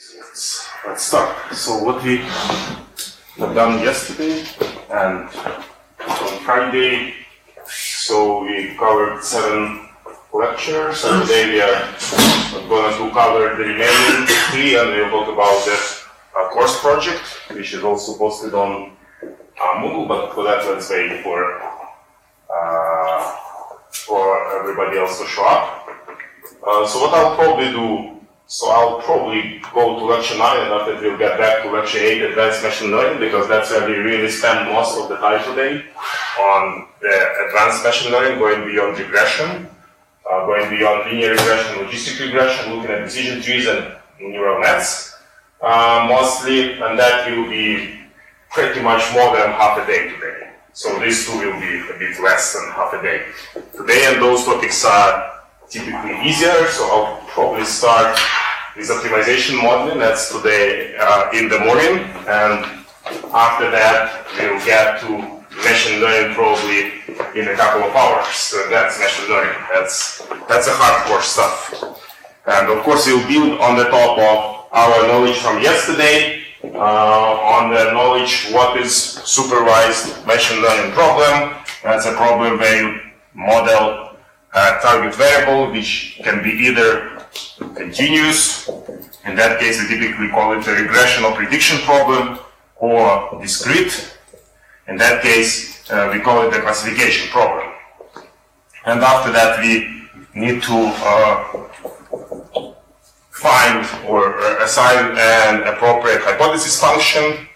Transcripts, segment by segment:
Let's start. So what we have done yesterday and on Friday, so we covered 7 lectures, and today we are going to cover the remaining 3, and we'll talk about the course project, which is also posted on Moodle, but for that let's wait for everybody else to show up. So what I'll probably do, so I'll probably go to lecture 9 and after we'll get back to lecture 8, advanced machine learning, because that's where we really spend most of the time today on the advanced machine learning, going beyond regression, going beyond linear regression, logistic regression, looking at decision trees and neural nets mostly, and that will be pretty much more than half a day today. So these two will be a bit less than half a day today, and those topics are typically easier, so I'll probably start with optimization modeling. That's today in the morning, and after that we'll get to machine learning probably in a couple of hours. So that's machine learning. That's a hardcore stuff. And of course we'll build on the top of our knowledge from yesterday, on the knowledge what is supervised machine learning problem. That's a problem where you model a target variable, which can be either continuous, in that case we typically call it a regression or prediction problem, or discrete, in that case we call it a classification problem. And after that we need to find or assign an appropriate hypothesis function,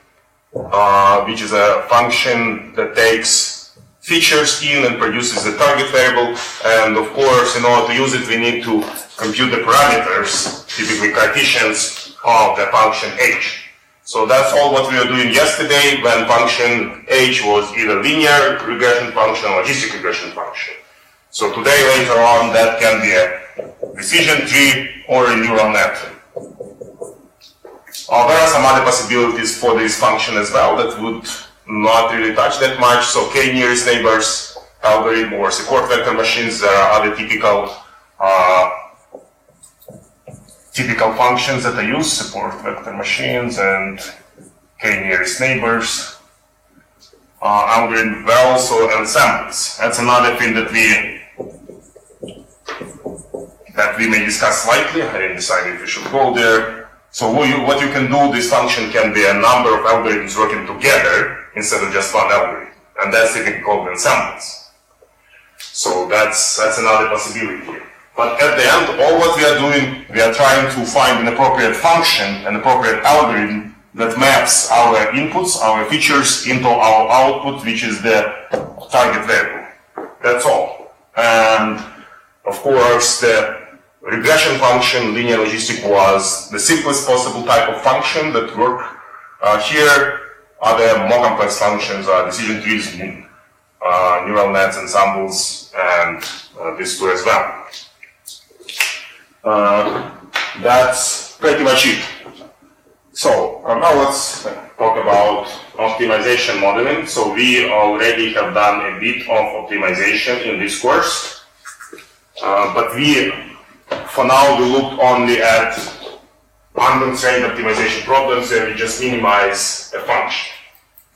which is a function that takes features in and produces the target variable, and of course in order to use it we need to compute the parameters, typically Cartesians, of the function h. So that's all what we were doing yesterday when function h was either linear regression function or logistic regression function. So today later on that can be a decision tree or a neural net. There are some other possibilities for this function as well that would not really touch that much. So k-nearest neighbors algorithm or support vector machines, there are other typical functions that I use, support vector machines and k-nearest neighbors. Algorithm well also ensembles. That's another thing that we may discuss slightly. I didn't decide if we should go there. So what you can do, this function can be a number of algorithms working together instead of just one algorithm, and that's typically called ensembles. So that's another possibility. But at the end, all what we are doing, we are trying to find an appropriate function, an appropriate algorithm that maps our inputs, our features into our output, which is the target variable. That's all. And of course, the regression function, linear logistic, was the simplest possible type of function that worked. Here, other more complex functions are decision trees, neural nets, ensembles, and these two as well. That's pretty much it. So now let's talk about optimization modeling. So we already have done a bit of optimization in this course, but for now we looked only at unconstrained optimization problems where we just minimize a function.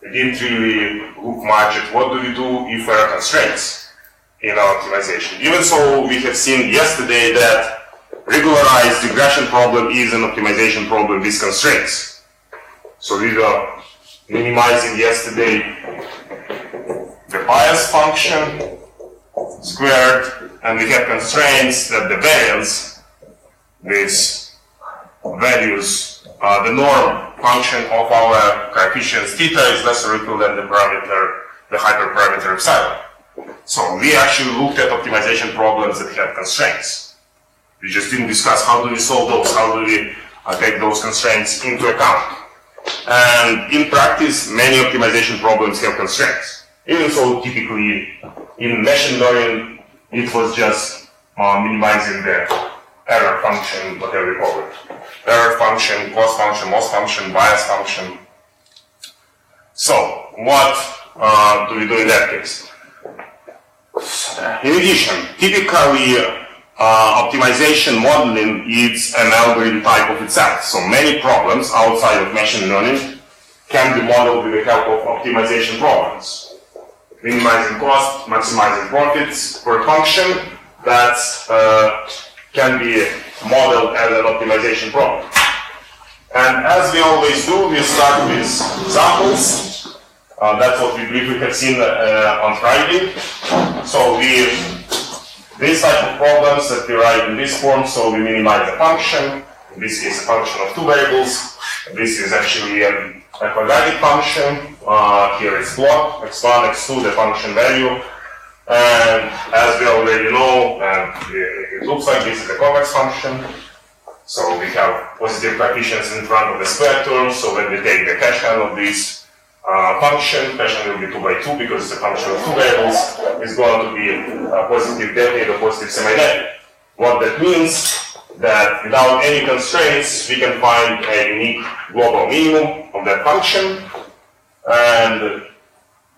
We didn't really look much at what do we do if there are constraints in our optimization. Even so, we have seen yesterday that regularized regression problem is an optimization problem with constraints. So we were minimizing yesterday the bias function squared, and we have constraints that the variance, these values, the norm function of our coefficients theta is less or equal than the parameter, the hyperparameter epsilon. So we actually looked at optimization problems that have constraints. We just didn't discuss how do we solve those, how do we take those constraints into account. And in practice, many optimization problems have constraints. Even so, typically in machine learning, it was just minimizing the error function, whatever you call it. Error function, cost function, loss function, bias function. So, what do we do in that case? In addition, typically optimization modeling is an algorithm type of itself. So many problems outside of machine learning can be modeled with the help of optimization problems. Minimizing cost, maximizing profits for a function that can be modeled as an optimization problem. And as we always do, we start with examples. That's what we briefly have seen on Friday. So this type of problems that we write in this form, so we minimize the function. In this case, a function of two variables. This is actually a quadratic function. Here it's plot, x1, x2, the function value. And as we already know, it looks like this is a convex function. So we have positive coefficients in front of the square term. So when we take the Hessian of this function, Hessian will be 2 by 2 because it's a function of two variables. Is going to be a positive definite or positive semi-definite. What that means that without any constraints, we can find a unique global minimum of that function. And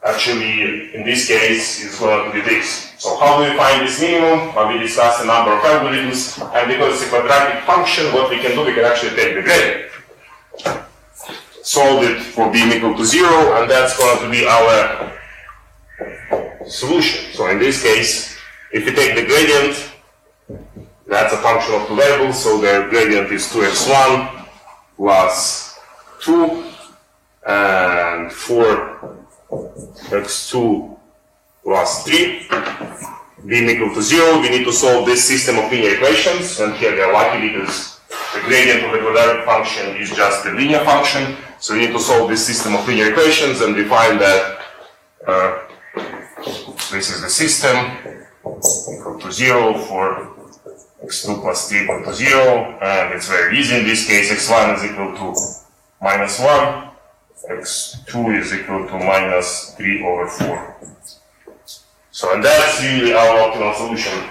actually, in this case, it's going to be this. So how do we find this minimum? We discussed a number of algorithms, and because it's a quadratic function, what we can do, we can actually take the gradient, solve it for being equal to 0, and that's going to be our solution. So in this case, if we take the gradient, that's a function of two variables, so the gradient is 2x1 plus 2 and 4x2 plus 3 being equal to 0. We need to solve this system of linear equations, and here we are lucky because the gradient of the quadratic function is just a linear function. So we need to solve this system of linear equations, and we find that this is the system equal to 0 for x2 plus 3 equal to 0, and it's very easy in this case. x1 is equal to minus 1, x2 is equal to minus 3 over 4. So, and that's really our optimal solution.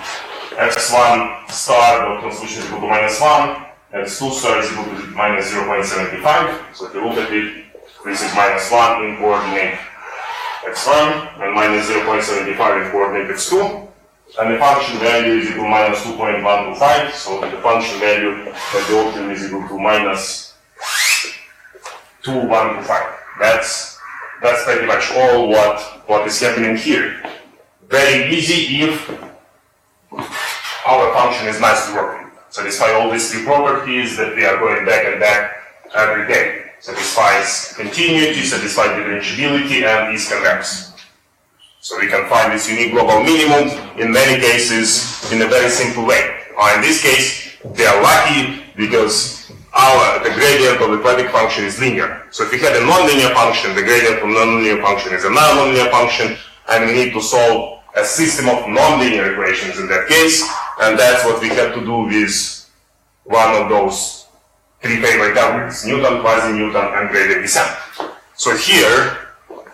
x1 star, the optimal solution is equal to minus 1, x2 star is equal to minus 0.75. So if you look at it, this is minus 1 in coordinate x1 and minus 0.75 in coordinate x2. And the function value is equal to minus 2.125. So the function value at the optimum is equal to minus 2.125. That's pretty much all what is happening here. Very easy if our function is nicely working. Satisfy all these three properties that we are going back and back every day. Satisfies continuity, satisfies differentiability, and is convex. So we can find this unique global minimum in many cases in a very simple way. In this case, they are lucky because the gradient of the quadratic function is linear. So if we had a nonlinear function, the gradient of nonlinear function is a nonlinear function, and we need to solve a system of nonlinear equations in that case, and that's what we have to do with one of those three favorite algorithms: Newton, quasi-Newton, and gradient descent. So here,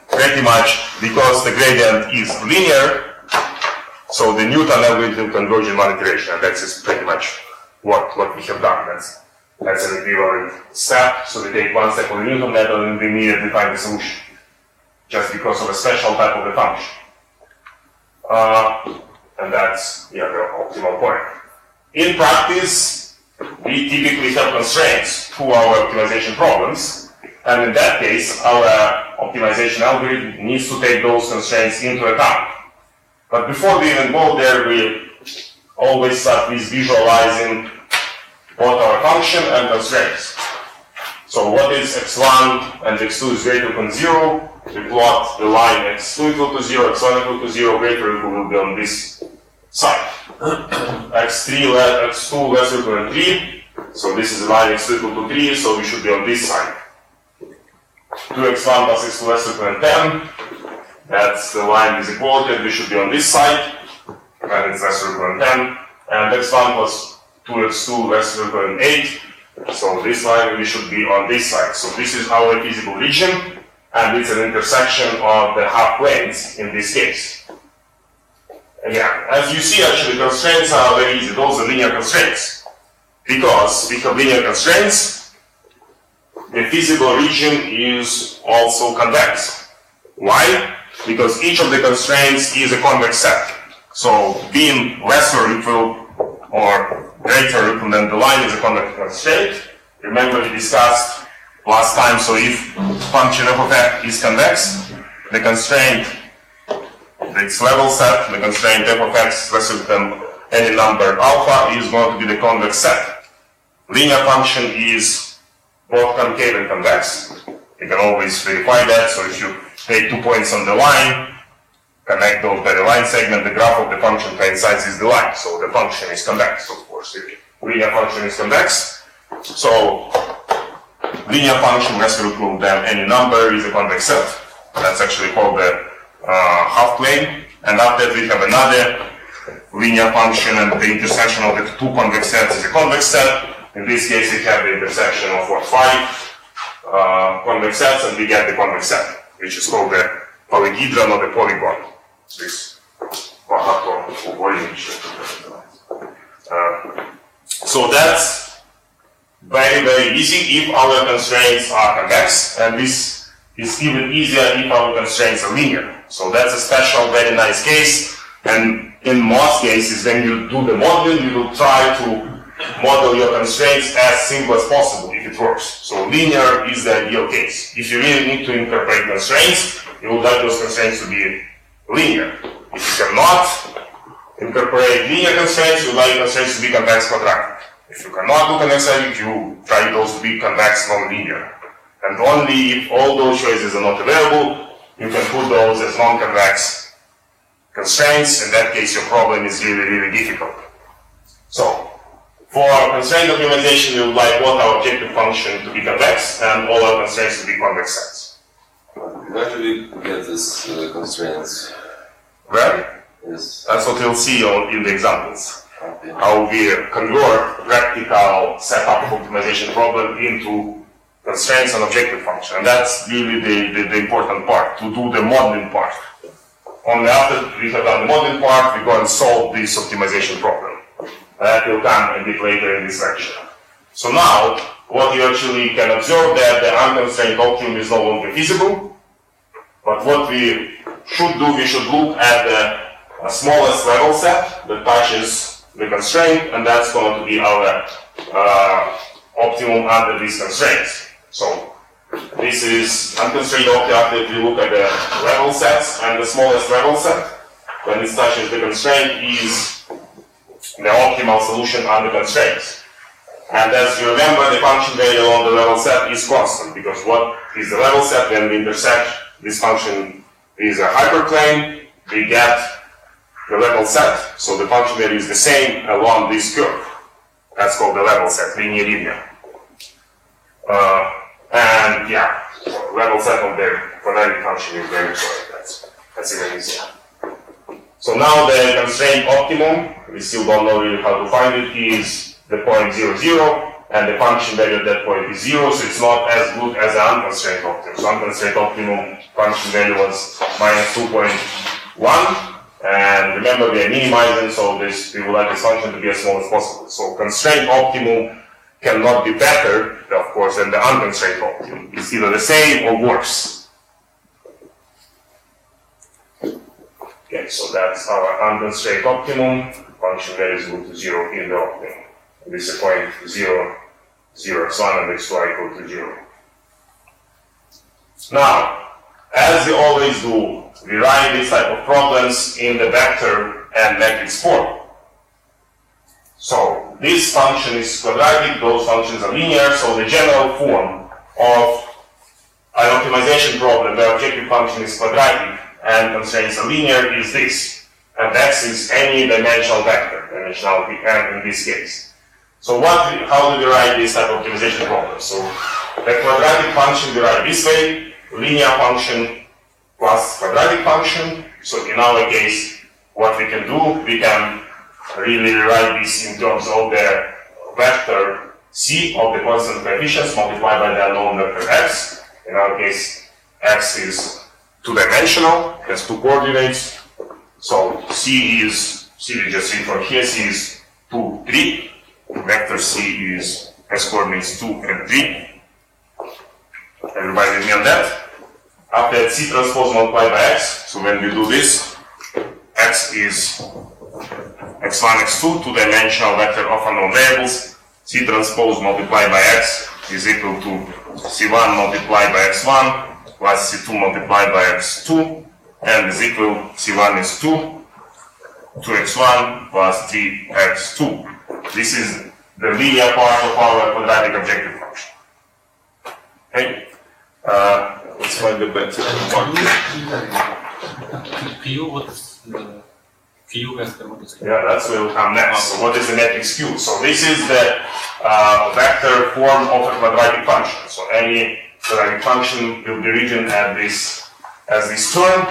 pretty much because the gradient is linear, so the Newton algorithm will converge in one iteration, and that's pretty much what we have done. That's an equivalent step. So we take one step of the Newton method and we immediately find the solution, just because of a special type of the function. And that's the optimal point. In practice, we typically have constraints to our optimization problems, and in that case, our optimization algorithm needs to take those constraints into account. But before we even go there, we always start with visualizing both our function and constraints. So what is x1 and x2 is greater than 0? We plot the line x2 equal to 0, x1 equal to 0, greater equal will be on this side. x2 less equal than 3, so this is the line x2 equal to 3, so we should be on this side. 2x1 plus x2 less equal than 10, that's the line is equality, we should be on this side, and it's less equal than 10, and x1 plus 2x2 less equal than 8, so this line we should be on this side. So this is our feasible region, and it's an intersection of the half planes in this case. Again, as you see, actually constraints are very easy. Those are linear constraints. Because we have linear constraints, the feasible region is also convex. Why? Because each of the constraints is a convex set. So being lesser equal or greater than the line is a convex constraint. Remember we discussed last time, so if function f of x is convex, the constraint, its level set, the constraint f of x lesser than any number alpha is going to be the convex set. Linear function is both concave and convex. You can always verify that, so if you take 2 points on the line, connect those by the line segment, the graph of the function coincides with the line, so the function is convex, of course. If linear function is convex, so linear function less root than any number is a convex set. That's actually called the half plane. And after that we have another linear function, and the intersection of the two convex sets is a convex set. In this case we have the intersection of what, 5 convex sets, and we get the convex set, which is called the polyhedron or the polygon. This so that's very, very easy if our constraints are convex, and this is even easier if our constraints are linear. So that's a special, very nice case, and in most cases when you do the modeling, you will try to model your constraints as simple as possible if it works. So linear is the ideal case. If you really need to incorporate constraints, you would like those constraints to be linear. If you cannot incorporate linear constraints, you would like constraints to be convex quadratic. If you cannot do convex quadratic, you try those to be convex non-linear. And only if all those choices are not available, you can put those as non-convex constraints. In that case, your problem is really, really difficult. So, for our constraint optimization, we would like both our objective function to be convex and all our constraints to be convex sets. Where do we get these constraints? Where? Yes. That's what we'll see in the examples. Okay. How we convert practical setup of optimization problem into constraints and objective function. And that's really the important part, to do the modeling part. Only after we have done the modeling part, we go and solve this optimization problem. That will come a bit later in this lecture. So now, what you actually can observe that the unconstrained optimum is no longer feasible, but what we should do, we should look at the smallest level set that touches the constraint, and that's going to be our optimum under these constraints. So this is unconstrained optimum after we look at the level sets, and the smallest level set, when it touches the constraint, is the optimal solution under constraints. And as you remember, the function value on the level set is constant, because what is the level set? When we intersect this function is a hyperplane, we get the level set, so the function value is the same along this curve. That's called the level set, linear. And yeah, level set of the quadratic function is very short. That's even easier. So now the constraint optimum, we still don't know really how to find it, is the point 0, 0, and the function value at that point is 0, so it's not as good as the unconstrained optimum. So unconstrained optimum function value was minus 2.1, and remember we are minimizing, so we would like this function to be as small as possible. So constrained optimum cannot be better, of course, than the unconstrained optimum. It's either the same or worse. Okay, so that's our unconstrained optimum. Function value is equal to 0 in the optimum. This is point 0, 0, x1 and x2 equal to 0. Now, as we always do, we write this type of problems in the vector and matrix form. So, this function is quadratic, those functions are linear, so the general form of an optimization problem where objective function is quadratic and constraints are linear is this. And x is any dimensional vector, dimensionality n in this case. So how do we write this type of optimization problem? So the quadratic function we write this way, linear function plus quadratic function. So in our case, what we can do, we can really write this in terms of the vector c of the constant coefficients multiplied by the unknown vector x. In our case, x is two-dimensional, has two coordinates. So C we just see from here, C is 2, 3. Vector C has coordinates 2 and 3. Everybody with me on that? After that, C transpose multiplied by x. So when we do this, x is x1, x2, two-dimensional vector of unknown variables. C transpose multiplied by x is equal to C1 multiplied by x1 plus C2 multiplied by x2, and is equal, C1 is 2, 2x1 plus 3x2. This is the linear part of our quadratic objective function. Okay? Let's find the better part. Q, what's the Q vector? What is Q? Yeah, that's will come next. So what is the matrix Q? So this is the vector form of a quadratic function. So any quadratic function will be written as this term.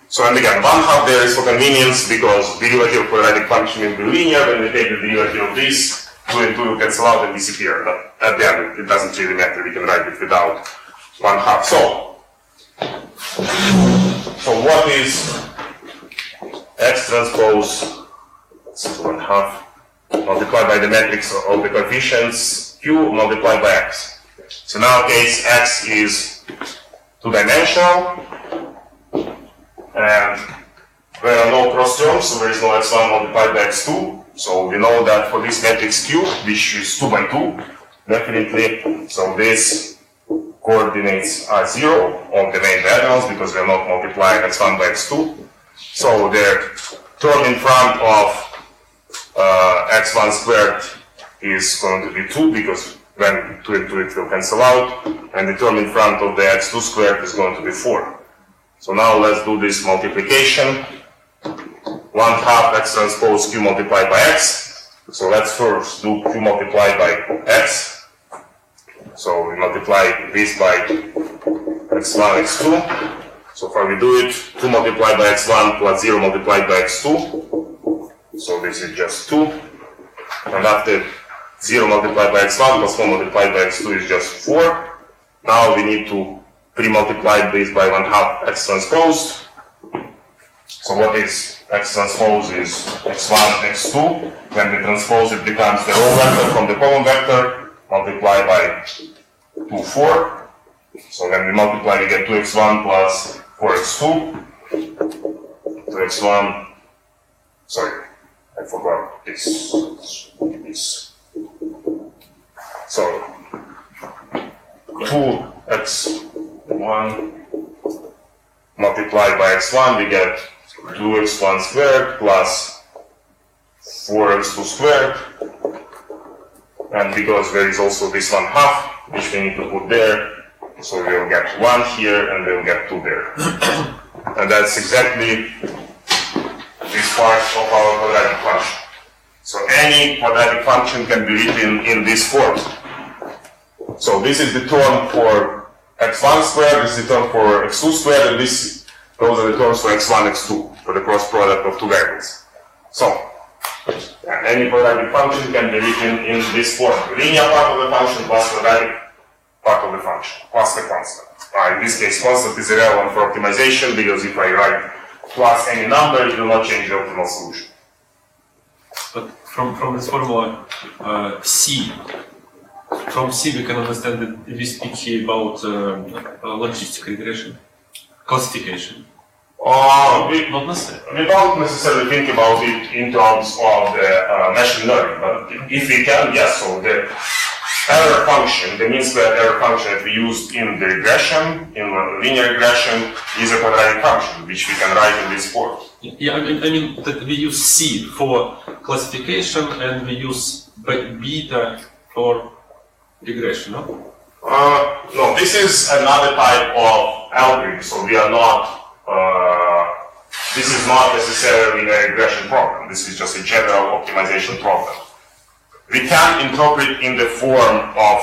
So and again, 1/2 there is for convenience because derivative of quadratic function will be linear. When we take the derivative of this, 2 and 2 will cancel out and disappear. But at the end, it doesn't really matter. We can write it without 1/2. So what is x transpose 1/2 multiplied by the matrix of the coefficients q multiplied by x. So in our case, x is two-dimensional, and there are no cross terms, so there is no x1 multiplied by x2. So we know that for this matrix q, which is 2 by 2, definitely, so this coordinates are 0 on the main diagonals because we are not multiplying x1 by x2. So the term in front of x1 squared is going to be 2 because when 2 and 2 it will cancel out, and the term in front of the x2 squared is going to be 4. So now let's do this multiplication. 1/2 x transpose q multiplied by x. So let's first do q multiplied by x. So we multiply this by x1, x2. So far we do it 2 multiplied by x1 plus 0 multiplied by x2. So this is just 2. And after 0 multiplied by x1 plus 1 multiplied by x2 is just 4. Now we need to pre-multiply this by 1/2 x transpose. So what is x transpose is x1, x2. When we transpose it becomes the row vector from the column vector multiplied by 2, 4. So when we multiply we get 2x1 plus 4x2. 2x1, sorry, I forgot this. So 2x1 multiplied by x1, we get 2x1 squared plus 4x2 squared. And because there is also this 1/2, which we need to put there, so we'll get 1 here and we'll get 2 there. And that's exactly this part of our quadratic function. So any quadratic function can be written in this form. So this is the term for x1 squared, this is the term for x2 squared, and those are the terms for x1, x2, for the cross product of two variables. So any quadratic function can be written in this form. Linear part of the function plus quadratic part of the function, plus the constant. In this case, constant is irrelevant for optimization because if I write plus any number, it will not change the optimal solution. But from this formula, C, from C we can understand that we speak here about logistic regression, classification. Not necessarily. We don't necessarily think about it in terms of the machine learning, but if we can, yes. So the error function, the mean squared error function that we used in the regression, in linear regression, is a quadratic function, which we can write in this form. Yeah, I mean that we use C for classification and we use beta for regression, no? No, this is another type of algorithm, so we are not, this is not necessarily a regression problem, this is just a general optimization problem. We can interpret in the form of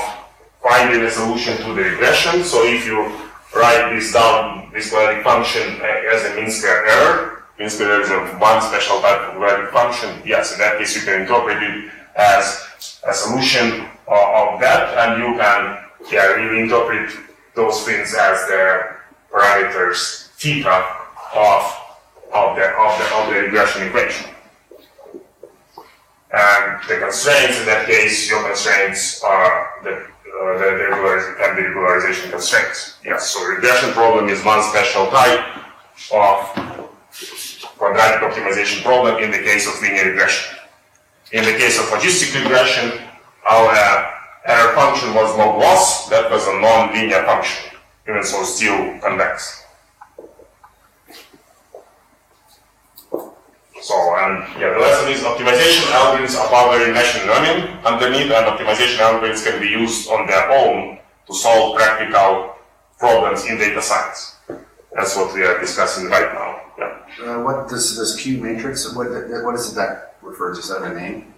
finding a solution to the regression, so if you write this down, this quadratic function as a mean square error, mean square error is one special type of quadratic function, yes, in that case you can interpret it as a solution of that, and you can really interpret those things as the parameters theta of the regression equation. And the constraints in that case, your constraints are can be regularization constraints. Yes, so regression problem is one special type of quadratic optimization problem in the case of linear regression. In the case of logistic regression, our error function was log loss. That was a non-linear function, even so still convex. So, and yeah, the lesson is optimization algorithms are powered in machine learning underneath, and optimization algorithms can be used on their own to solve practical problems in data science. That's what we are discussing right now. Yeah. What does this Q matrix, what is it that refers to? Is that a name?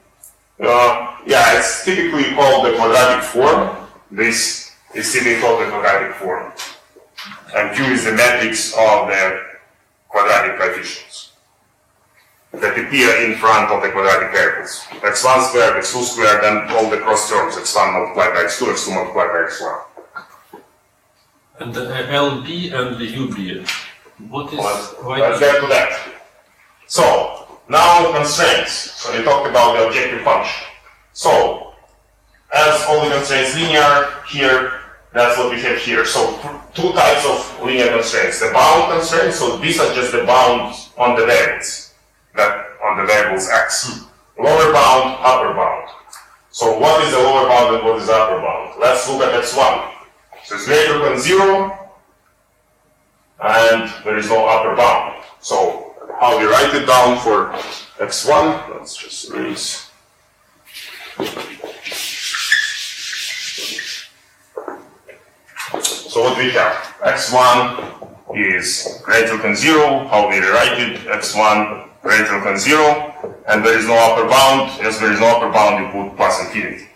Yeah, it's typically called the quadratic form. This is typically called the quadratic form. And Q is the matrix of the quadratic coefficients that appear in front of the quadratic variables. x1 squared, x2 squared, and all the cross terms, x1 multiplied by x2, x2 multiplied by x1. And the LB and the UB, what is... Let's get to that. So, now constraints. So we talked about the objective function. So, as all the constraints linear, here, that's what we have here. So, two types of linear constraints. The bound constraints, so these are just the bounds on the variables. That on the variables x. Lower bound, upper bound. So what is the lower bound and what is the upper bound? Let's look at x1. So it's greater than 0, and there is no upper bound. So how we write it down for x1? Let's just erase. So what we have? x1 is greater than 0. How we rewrite it? x1 greater than 0, and there is no upper bound. As there is no upper bound, you put plus infinity.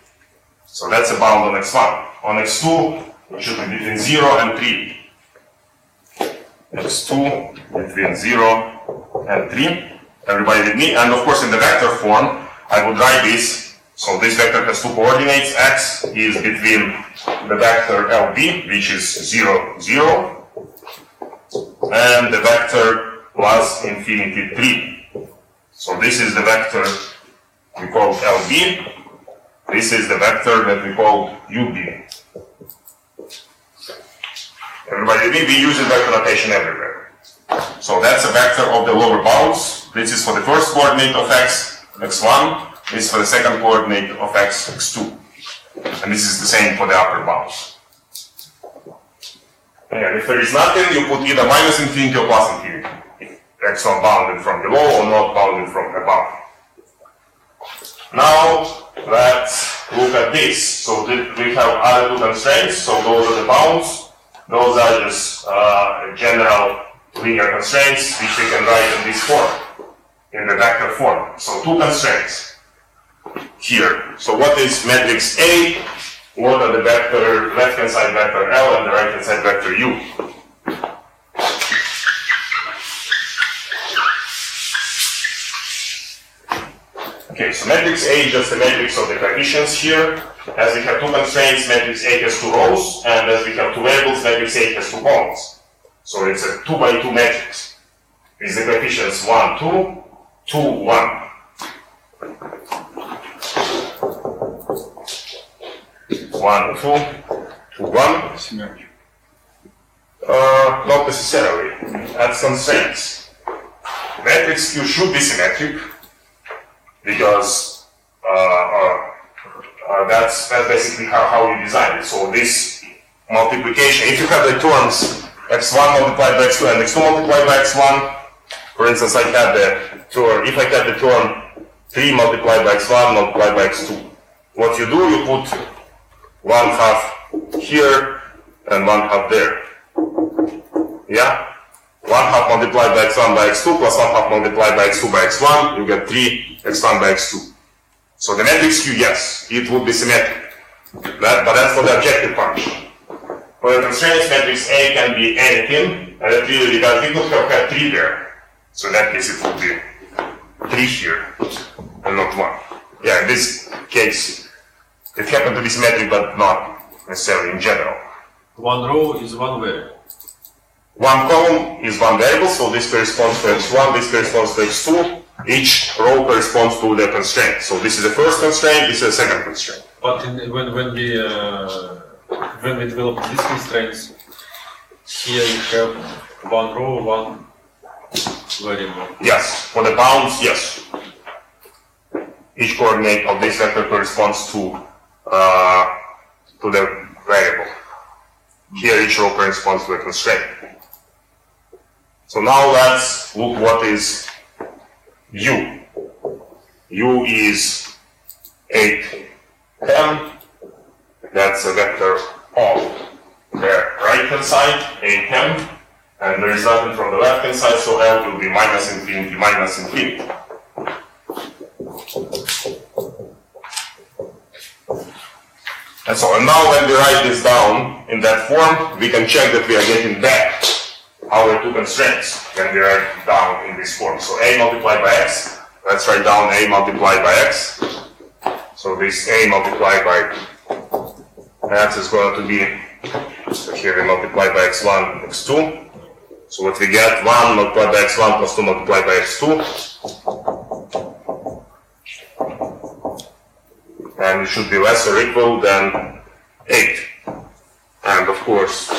So that's a bound on x1. On x2, it should be between 0 and 3. x2 between 0 and 3. Everybody with me? And of course, in the vector form, I would write this. So this vector has two coordinates. X is between the vector LB, which is 0, 0, and the vector plus infinity 3. So this is the vector we call LB. This is the vector that we call UB. Everybody, we use vector notation everywhere. So that's a vector of the lower bounds. This is for the first coordinate of x, x1. This is for the second coordinate of x, x2. And this is the same for the upper bounds. And if there is nothing, you put either minus infinity or plus infinity. X1 bounded from below or not bounded from above. Now, let's look at this. So we have other two constraints. So those are the bounds. Those are just general linear constraints, which we can write in this form, in the vector form. So two constraints here. So what is matrix A? What are the vector, left-hand side vector L and the right-hand side vector U? Okay, so matrix A is just the matrix of the coefficients here. As we have two constraints, matrix A has two rows, and as we have two variables, matrix A has two columns. So it's a 2 by 2 matrix. With the coefficients 1, 2, 2, 1. 1, 2, 2, 1. Symmetric. Not necessarily. That's constraints. Matrix Q should be symmetric, because that's basically how you design it. So this multiplication, if you have the terms x1 multiplied by x2 and x2 multiplied by x1, for instance, I had the term, if I had the term 3 multiplied by x1 multiplied by x2, what you do, you put 1/2 here and 1/2 there. Yeah? 1/2 multiplied by x1 by x2 plus 1/2 multiplied by x2 by x1, you get 3 x1 by x2. So the matrix Q, yes, it would be symmetric. But that's for the objective function. For the constraints, matrix A can be anything, and it really does. We could have had 3 there. So in that case, it would be 3 here, and not 1. Yeah, in this case, it happened to be symmetric, but not necessarily in general. One row is one variable. One column is one variable, so this corresponds to x1, this corresponds to x2. Each row corresponds to the constraint. So this is the first constraint, this is the second constraint. But when we develop these constraints, here you have one row, one variable. Yes, for the bounds, yes. Each coordinate of this vector corresponds to the variable. Here each row corresponds to a constraint. So now let's look what is U. U is 8, 10. That's a vector of the right hand side, 8, 10. And there is nothing from the left hand side, so L will be minus infinity, minus infinity. And so, and now when we write this down in that form, we can check that we are getting back our two constraints when we write it down in this form. So A multiplied by X, let's write down A multiplied by X. So this A multiplied by X is going to be, so here we multiply by X1, X2. So what we get, 1 multiplied by X1 plus 2 multiplied by X2. And it should be less or equal than 8. And of course,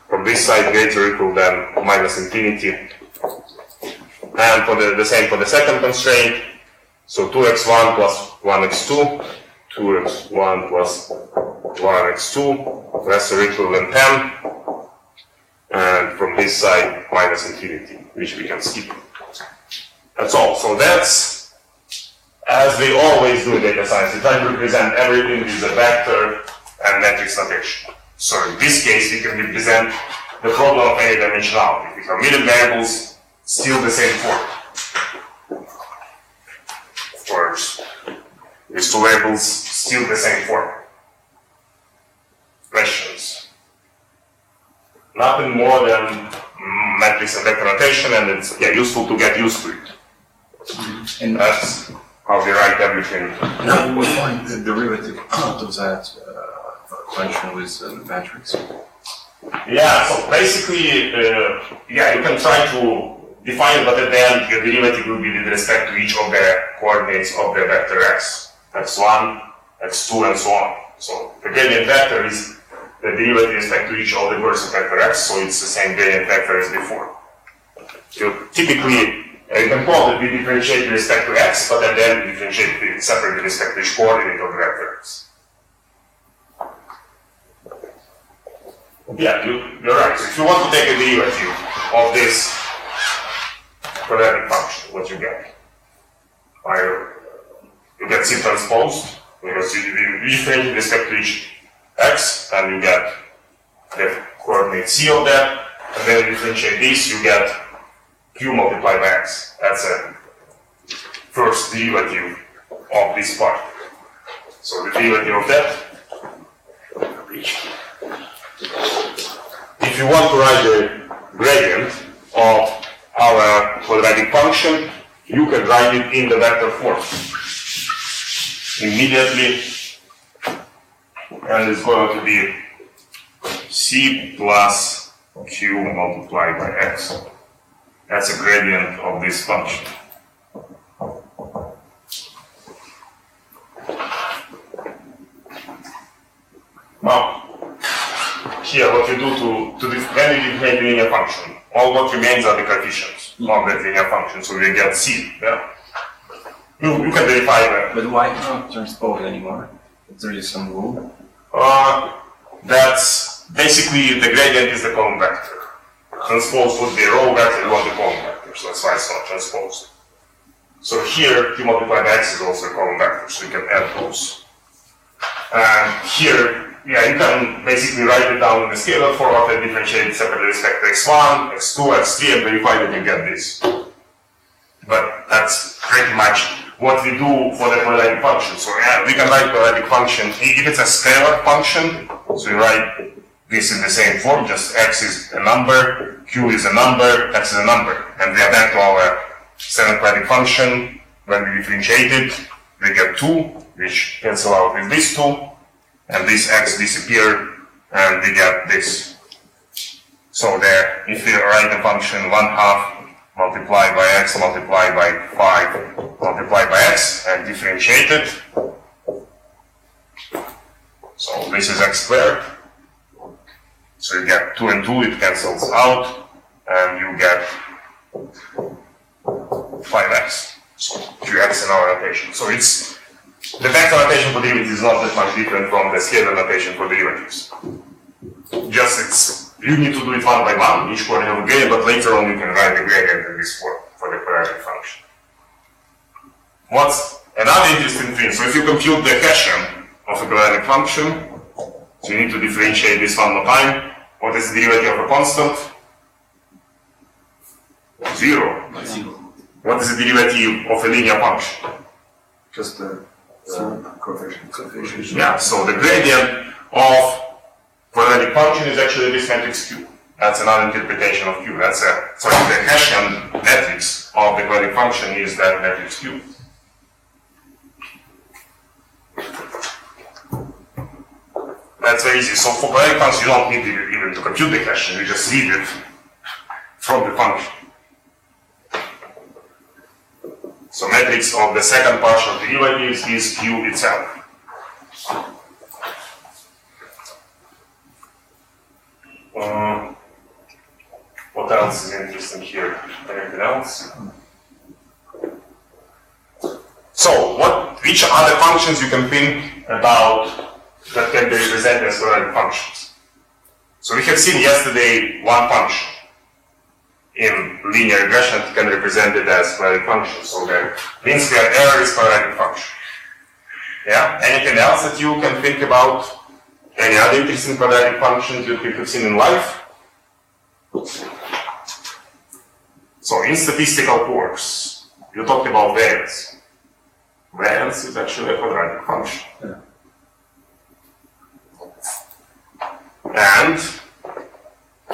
from this side, greater or equal than minus infinity. And for the same for the second constraint, so 2x1 plus 1x2, 2x1 plus 1x2, less or equal than 10. And from this side, minus infinity, which we can skip. That's all. So that's, as we always do in data science, we try to represent everything with a vector and matrix notation. So in this case, we can represent the problem of any dimensionality. If we have million variables, still the same form. Of course, these two variables, still the same form. Questions? Nothing more than matrix and vector notation, and it's useful to get used to it. And that's how we write everything. now we find the derivative out of that function with the matrix. Yeah, so basically, you can try to define it, but at the end, the derivative will be with respect to each of the coordinates of the vector x, x1, x2, and so on. So the gradient vector is the derivative with respect to each of the vertices of vector x, so it's the same gradient vector as before. So typically, you can call that we differentiate with respect to x, but then we differentiate separately with respect to each coordinate of the vector x. Yeah, you're right. So if you want to take a derivative of this quadratic function, what you get? You get C transposed, because you differentiate with respect to each x, and you get the coordinate C of that, and then you differentiate this, you get Q multiplied by x. That's a first derivative of this part. So the derivative of that. If you want to write the gradient of our quadratic function, you can write it in the vector form immediately, and it's going to be C plus Q multiplied by x. That's a gradient of this function. Now, here what you do when you define the linear function, all what remains are the coefficients of that linear function, so we get C. Yeah? You can verify that. But why not transpose anymore? If there is some rule. That's basically the gradient is the column vector. Transpose would be a row vector, you want the column vector, so that's why it's not transposed. So here, Q multiplied by x is also a column vector, so you can add those. And here, you can basically write it down in the scalar format and differentiate it separately with respect to x1, x2, x3, and verify that you get this. But that's pretty much what we do for the quadratic function. So we can write quadratic function, if it's a scalar function, so we write this in the same form, just x is a number, q is a number, x is a number. And we add that to our standard quadratic function. When we differentiate it, we get 2, which cancel out with this 2, and this x disappear, and we get this. So there, if we write the function 1/2 multiplied by x multiplied by 5 multiplied by x and differentiate it, so this is x squared. So you get 2 and 2, it cancels out, and you get 5x. So qx in our notation. So it's the vector notation for derivatives is not that much different from the scalar notation for derivatives. Just you need to do it one by one, each coordinate of a gradient, but later on you can write the gradient in this form for the quadratic function. What's another interesting thing? So if you compute the Hessian of a quadratic function, so you need to differentiate this one more time. What is the derivative of a constant? 0. What is the derivative of a linear function? Just the coefficient. Yeah, so the gradient of quadratic function is actually this matrix Q. That's another interpretation of Q. That's the Hessian matrix of the quadratic function is that matrix Q. That's very easy. So for quadratic function, you don't need even to compute the Hessian. You just read it from the function. So matrix of the second partial derivatives is Q itself. What else is interesting here? Anything else? So, which other functions you can think about that can be represented as quadratic functions? So we have seen yesterday one function in linear regression that can be represented as quadratic function. So the mean square error is quadratic function. Yeah. Anything else that you can think about? Any other interesting quadratic functions you have seen in life? So in statistical course, you talked about variance. Variance is actually a quadratic function. Yeah. And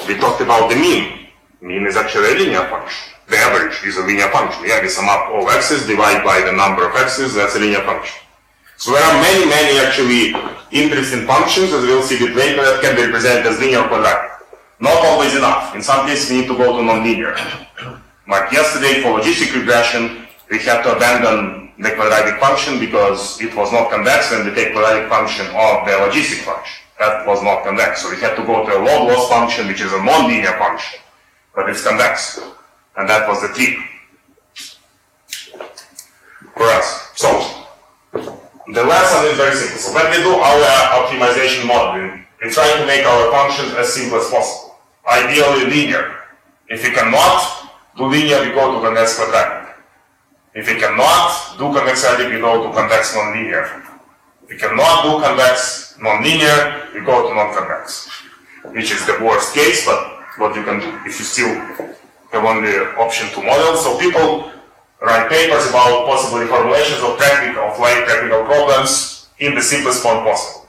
we talked about the mean. Mean is actually a linear function. The average is a linear function. Yeah, we sum up all x's, divide by the number of x's, that's a linear function. So there are many actually interesting functions, as we'll see a bit later, that can be represented as linear or quadratic. Not always enough. In some cases, we need to go to nonlinear. Like yesterday, for logistic regression, we had to abandon the quadratic function because it was not convex, and we take quadratic function of the logistic function. That was not convex. So we had to go to a log loss function, which is a nonlinear function, but it's convex. And that was the trick for us. So, the lesson is very simple. So when we do our optimization modeling, we try to make our functions as simple as possible. Ideally linear. If we cannot do linear, we go to convex quadratic. If we cannot do convex quadratic, we go to convex nonlinear. If we cannot do convex nonlinear, we go to non-convex, which is the worst case, but what you can do if you still have only option to model. So people write papers about possible reformulations of practical problems in the simplest form possible,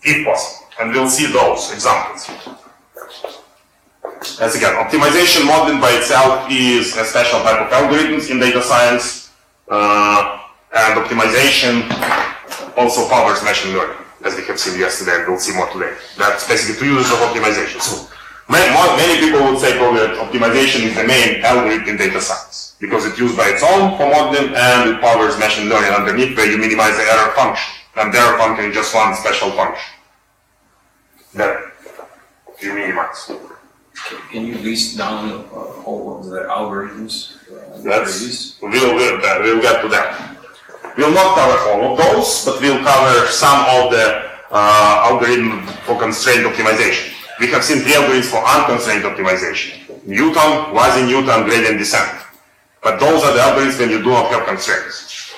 if possible. And we'll see those examples. As again, optimization modeling by itself is a special type of algorithms in data science, and optimization also powers machine learning, as we have seen yesterday, and we'll see more today. That's basically two uses of optimization. So many people would say probably that optimization is the main algorithm in data science, because it's used by its own for modeling, and it powers machine learning underneath, where you minimize the error function. And the error function is just one special function that you minimize. Can you list down all of the algorithms? We'll get to that. We'll not cover all of those, but we'll cover some of the algorithm for constraint optimization. We have seen three algorithms for unconstrained optimization: Newton, quasi-Newton, gradient descent. But those are the algorithms when you do not have constraints.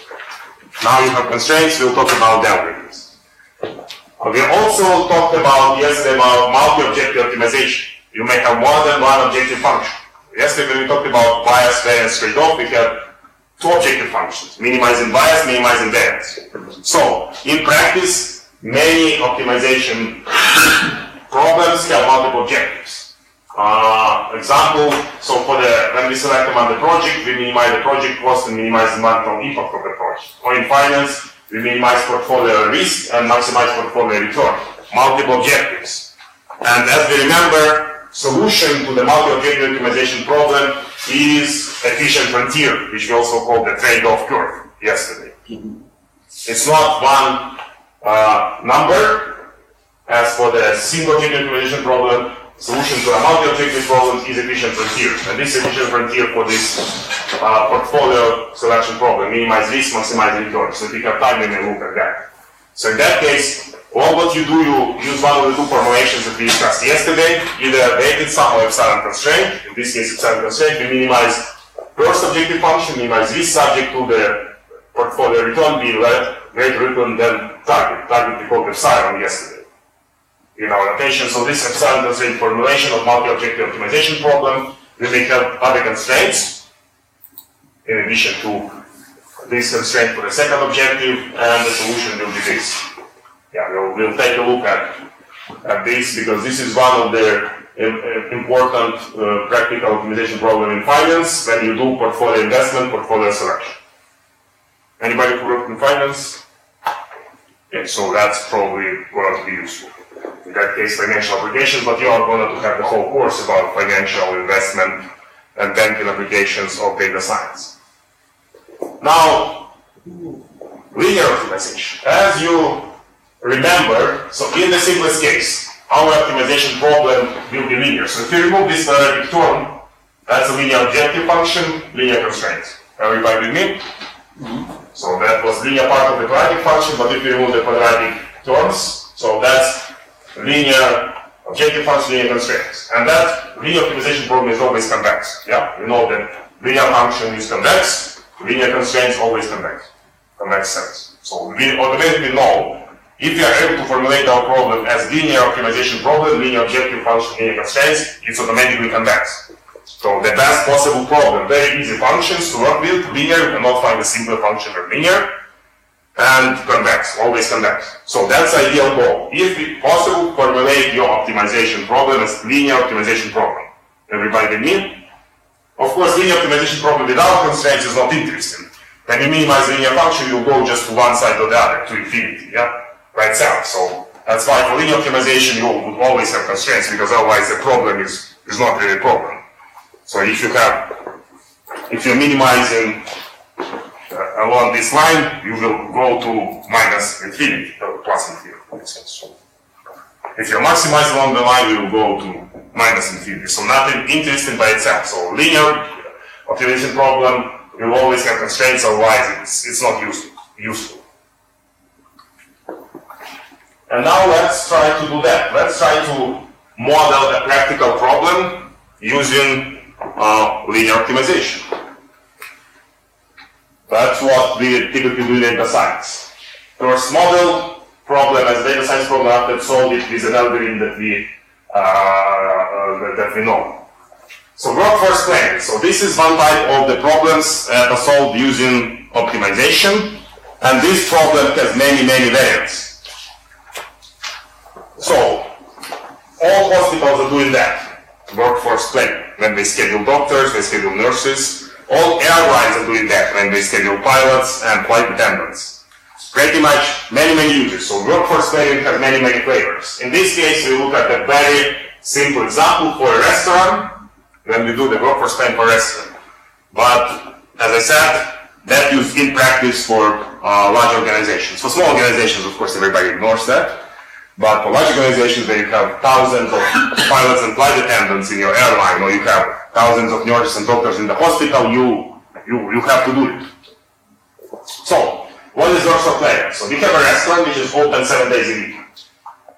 Now you have constraints, we'll talk about the algorithms. We also talked about yesterday about multi-objective optimization. You may have more than one objective function. Yesterday when we talked about bias, variance trade-off, we had two objective functions: minimizing bias, minimizing variance. So, in practice, many optimization problems have multiple objectives. Example, so when we select among the project, we minimize the project cost and minimize the marginal impact of the project. Or in finance, we minimize portfolio risk and maximize portfolio return. Multiple objectives. And as we remember, solution to the multi-objective optimization problem is efficient frontier, which we also called the trade-off curve yesterday. It's not one number. As for the single objective optimization problem, solution to a multi-objective problem is efficient frontier. And this efficient frontier for this portfolio selection problem, minimize risk, maximize return. So if you have time, we may look at that. So in that case, all what you do, you use one of the two formulations that we discussed yesterday, either weighted sum or epsilon constraint. In this case, epsilon constraint, we minimize first objective function, minimize risk subject to the portfolio return, be greater return than target. Target we called epsilon yesterday in our notation. So this epsilon constraint formulation of multi-objective optimization problem, we may have other constraints in addition to this constraint for the second objective, and the solution will be this. Yeah, we'll take a look at this because this is one of the important practical optimization problem in finance when you do portfolio investment, portfolio selection. Anybody who worked in finance? Yeah, so that's probably going to be useful. In that case, financial applications, but you are going to have the whole course about financial investment and banking applications of data science. Now, linear optimization. As you remember, so in the simplest case, our optimization problem will be linear. So if you remove this quadratic term, that's a linear objective function, linear constraint. Everybody with me? So that was linear part of the quadratic function, but if you remove the quadratic terms, so that's linear objective function, linear constraints. And that linear optimization problem is always convex. Yeah, you know that linear function is convex, linear constraints always convex. Convex sense. So we automatically know if we are able to formulate our problem as linear optimization problem, linear objective function, linear constraints, it's automatically convex. So the best possible problem, very easy functions to work with, linear, you cannot find a simpler function of linear, and convex, always convex. So that's the ideal goal. If it's possible, formulate your optimization problem as linear optimization problem. Everybody with me? Of course, linear optimization problem without constraints is not interesting. When you minimize the linear function, you'll go just to one side or the other, to infinity, yeah? By itself. So that's why for linear optimization, you would always have constraints, because otherwise the problem is not really a problem. So if you're minimizing along this line, you will go to minus infinity, or plus infinity, for instance. So if you maximize along the line, you will go to minus infinity. So nothing interesting by itself. So linear optimization problem will always have constraints, otherwise it's not useful. And now let's try to do that. Let's try to model a practical problem using linear optimization. That's what we typically do in data science. First model problem as a data science problem after solve it with an algorithm that we know. So workforce planning. So this is one type of the problems that are solved using optimization, and this problem has many variants. So all hospitals are doing that. Workforce planning. When they schedule doctors, they schedule nurses. All airlines are doing that when they schedule pilots and flight attendants. Pretty much many users. So workforce planning has many flavors. In this case, we look at a very simple example for a restaurant when we do the workforce plan for a restaurant. But as I said, that used in practice for large organizations. For small organizations, of course, everybody ignores that. But for large organizations where you have thousands of pilots and flight attendants in your airline, or you have thousands of nurses and doctors in the hospital, you have to do it. So, what is workforce planning? So we have a restaurant which is open 7 days a week.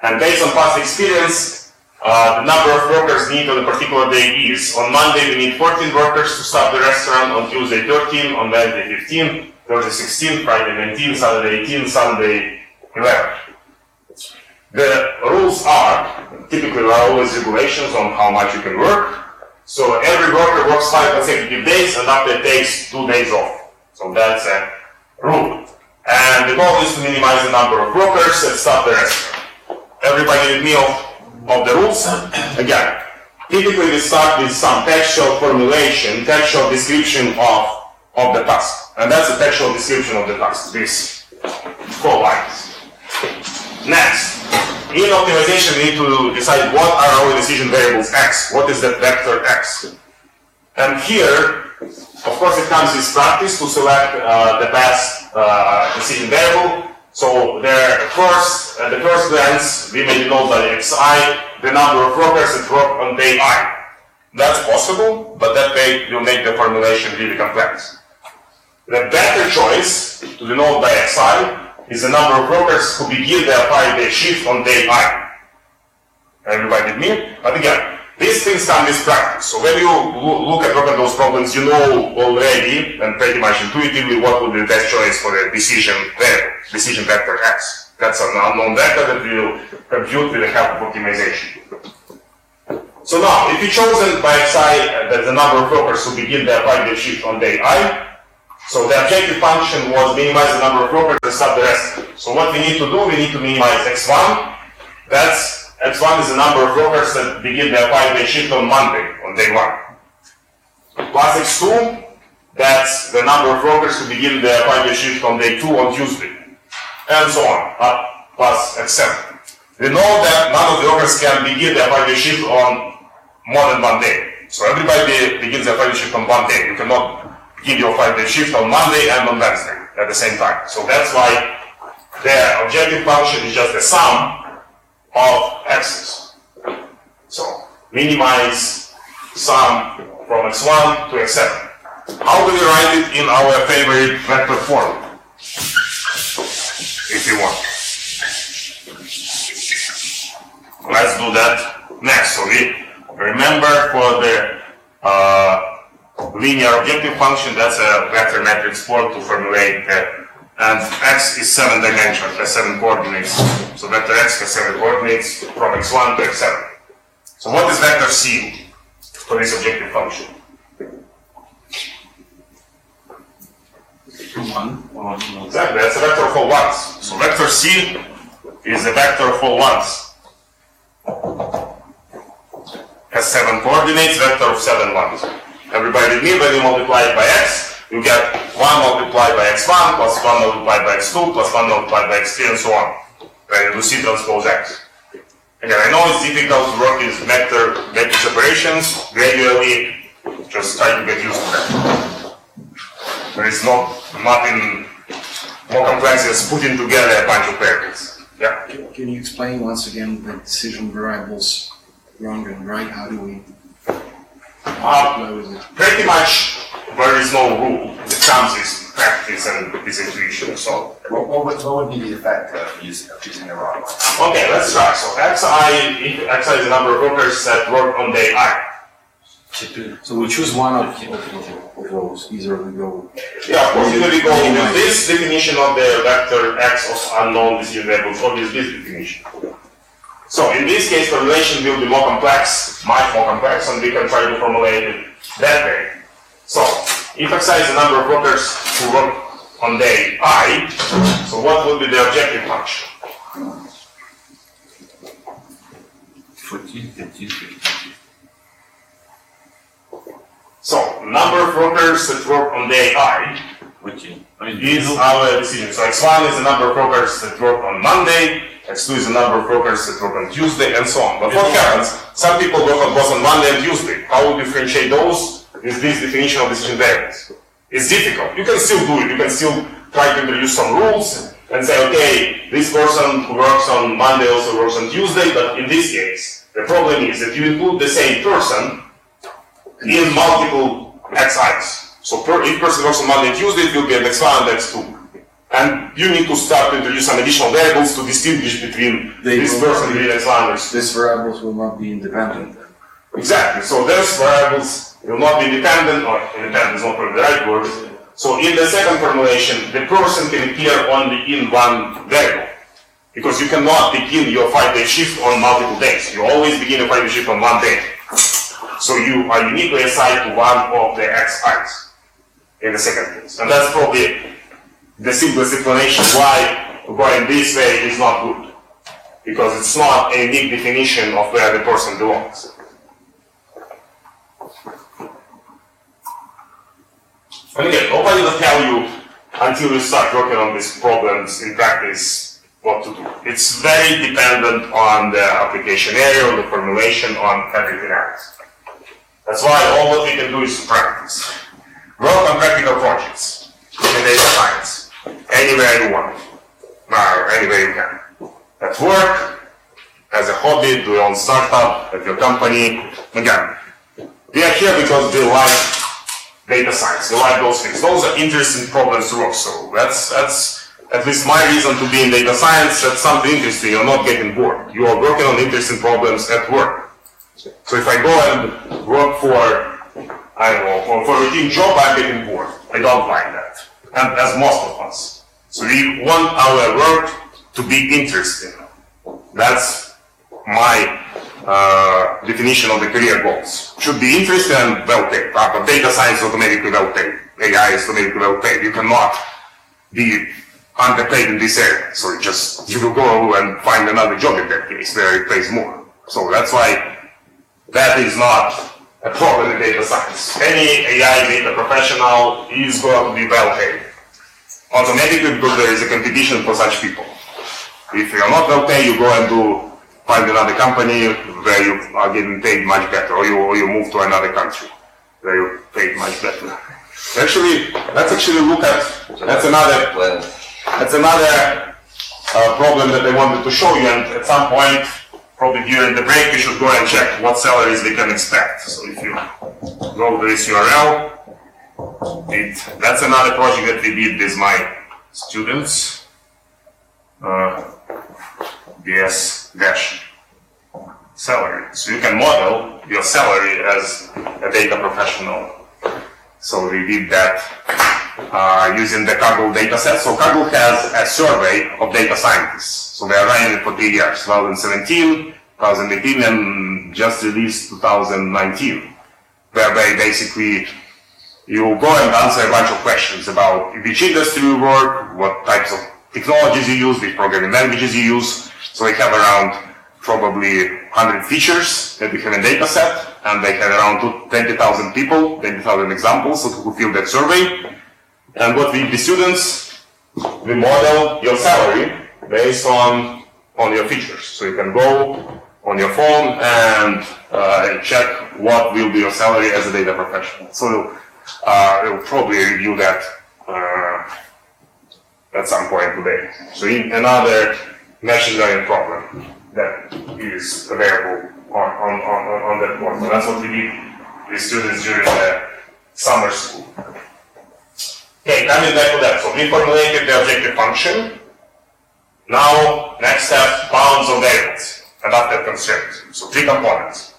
And based on past experience, the number of workers needed on a particular day is, on Monday we need 14 workers to staff the restaurant, on Tuesday 13, on Wednesday 15, Thursday 16, Friday 19, Saturday 18, Sunday 11. The rules are, typically there are always regulations on how much you can work. So every worker works 5 consecutive days, and after it takes 2 days off. So that's a rule. And the goal is to minimize the number of workers and staff the restaurant. Everybody with me of the rules? Again, typically we start with some textual formulation, textual description of the task. And that's a textual description of the task, these 4 lines. Next, in optimization we need to decide what are our decision variables x, what is that vector x. And here, of course it comes with practice to select the best decision variable. So there, at the first glance, we may denote by xi the number of workers that work on day I. That's possible, but that will make the formulation really complex. The better choice to denote by xi is the number of workers who begin their 5-day shift on day I. Everybody with me? But again, these things come with practice. So when you look at those problems, you know already and pretty much intuitively what would be the best choice for the decision vector x. That's an unknown vector that we will compute with the help of optimization. So now, if you chosen by xi that the number of workers who begin their 5-day shift on day I, so the objective function was minimize the number of workers and stop the rest. So what we need to do, we need to minimize x1. That's x1 is the number of workers that begin their 5-day shift on Monday, on day 1. Plus x2, that's the number of workers who begin their 5-day shift on day 2 on Tuesday. And so on, plus x7. We know that none of the workers can begin their 5-day shift on more than 1 day. So everybody begins their 5-day shift on 1 day. You cannot begin your 5-day shift on Monday and on Wednesday at the same time. So that's why the objective function is just the sum of x's. So minimize sum from x1 to x7. How do we write it in our favorite vector form? If you want. Let's do that next. So we remember for the linear objective function, that's a vector matrix form to formulate and x is 7 dimensions, has 7 coordinates. So vector x has 7 coordinates from x1 to x7. So what is vector c for this objective function? 1. Exactly, that's a vector of all ones. So vector c is a vector of all ones. Has 7 coordinates, vector of 7 ones. Everybody with me, when you multiply it by x, you get 1 multiplied by x1, plus 1 multiplied by x2, plus 1 multiplied by x3, and so on. When you do C transpose x. Again, I know it's difficult to work with vector matrix operations. Gradually, just try to get used to that. There is nothing more complex than putting together a bunch of variables. Yeah. Can you explain once again the decision variables wrong and right? How do we apply with it? Pretty much there is no rule. It comes with practice and with intuition. So What would be the effect of choosing the wrong one? okay, let's try. So xi is the number of workers that work on day I. So we choose one of those. Either we go. Yeah, of course, either we go with this definition of the vector x of unknown decision variables or with this definition. So in this case, formulation will be more complex, much more complex, and we can try to formulate it that way. So if xi is the number of workers who work on day I, so what would be the objective function? 14, 15, 15. So number of workers that work on day I 14. is our decision. So x1 is the number of workers that work on Monday, x2 is the number of workers that work on Tuesday, and so on. But what happens? Some people work on both on Monday and Tuesday. How would you differentiate those with this definition of decision variables? It's difficult. You can still do it. You can still try to introduce some rules and say, okay, this person who works on Monday also works on Tuesday, but in this case, the problem is that you include the same person in multiple xi's. So if person works on Monday and Tuesday, it will be an x1 and x2. And you need to start to introduce some additional variables to distinguish between this person and x1 and x2. These variables will not be independent then. Exactly. So those variables will not be independent, or independent is not probably the right word. So in the second formulation, the person can appear only in one variable. Because you cannot begin your 5-day shift on multiple days. You always begin a 5-day shift on 1 day. So you are uniquely assigned to one of the xi's in the second case. And that's probably the simplest explanation why going this way is not good. Because it's not a unique definition of where the person belongs. And again, nobody will tell you until you start working on these problems in practice what to do. It's very dependent on the application area, on the formulation, on everything else. That's why all what we can do is to practice. Work on practical projects in data science, anywhere you want, or anywhere you can. At work, as a hobby, do your own startup at your company. Again, we are here because we like data science, we like those things. Those are interesting problems to work. So that's at least my reason to be in data science. That's something interesting. You're not getting bored. You are working on interesting problems at work. So if I go and work for, I don't know, for a routine job, I'm getting bored. I don't like that. And as most of us. So we want our work to be interesting. That's my definition of the career goals. Should be interesting and well paid. But data science is automatically well paid. AI is automatically well paid. You cannot be underpaid in this area. So you will go and find another job in that case where it pays more. So that's why that is not a problem in data science. Any AI data professional is going to be well paid. Automatically, because there is a competition for such people. If you are not well paid, you go and find another company where you are getting paid much better, or you move to another country where you paid much better. Actually, let's look at that's another problem that I wanted to show you, and at some point, probably during the break, we should go and check what salaries we can expect. So if you go to this URL, that's another project that we did with my students. BS-salary. So you can model your salary as a data professional. So we did that using the Kaggle data set. So Kaggle has a survey of data scientists. So they are running it for 3 years, 2017, 2018, and just released 2019, whereby basically you go and answer a bunch of questions about which industry you work, what types of technologies you use, which programming languages you use. So we have around probably 100 features that we have in data set, and they have around 20,000 people, 20,000 examples who fill that survey. And what we do with students, we model your salary based on your features. So you can go on your phone and check what will be your salary as a data professional. So we'll probably review that at some point today. So another machine learning problem that is available on that portal. That's what we did with students during the summer school. Okay, coming back to that. So we formulated the objective function. Now, next step, bounds or variables, adaptive constraints. So 3 components.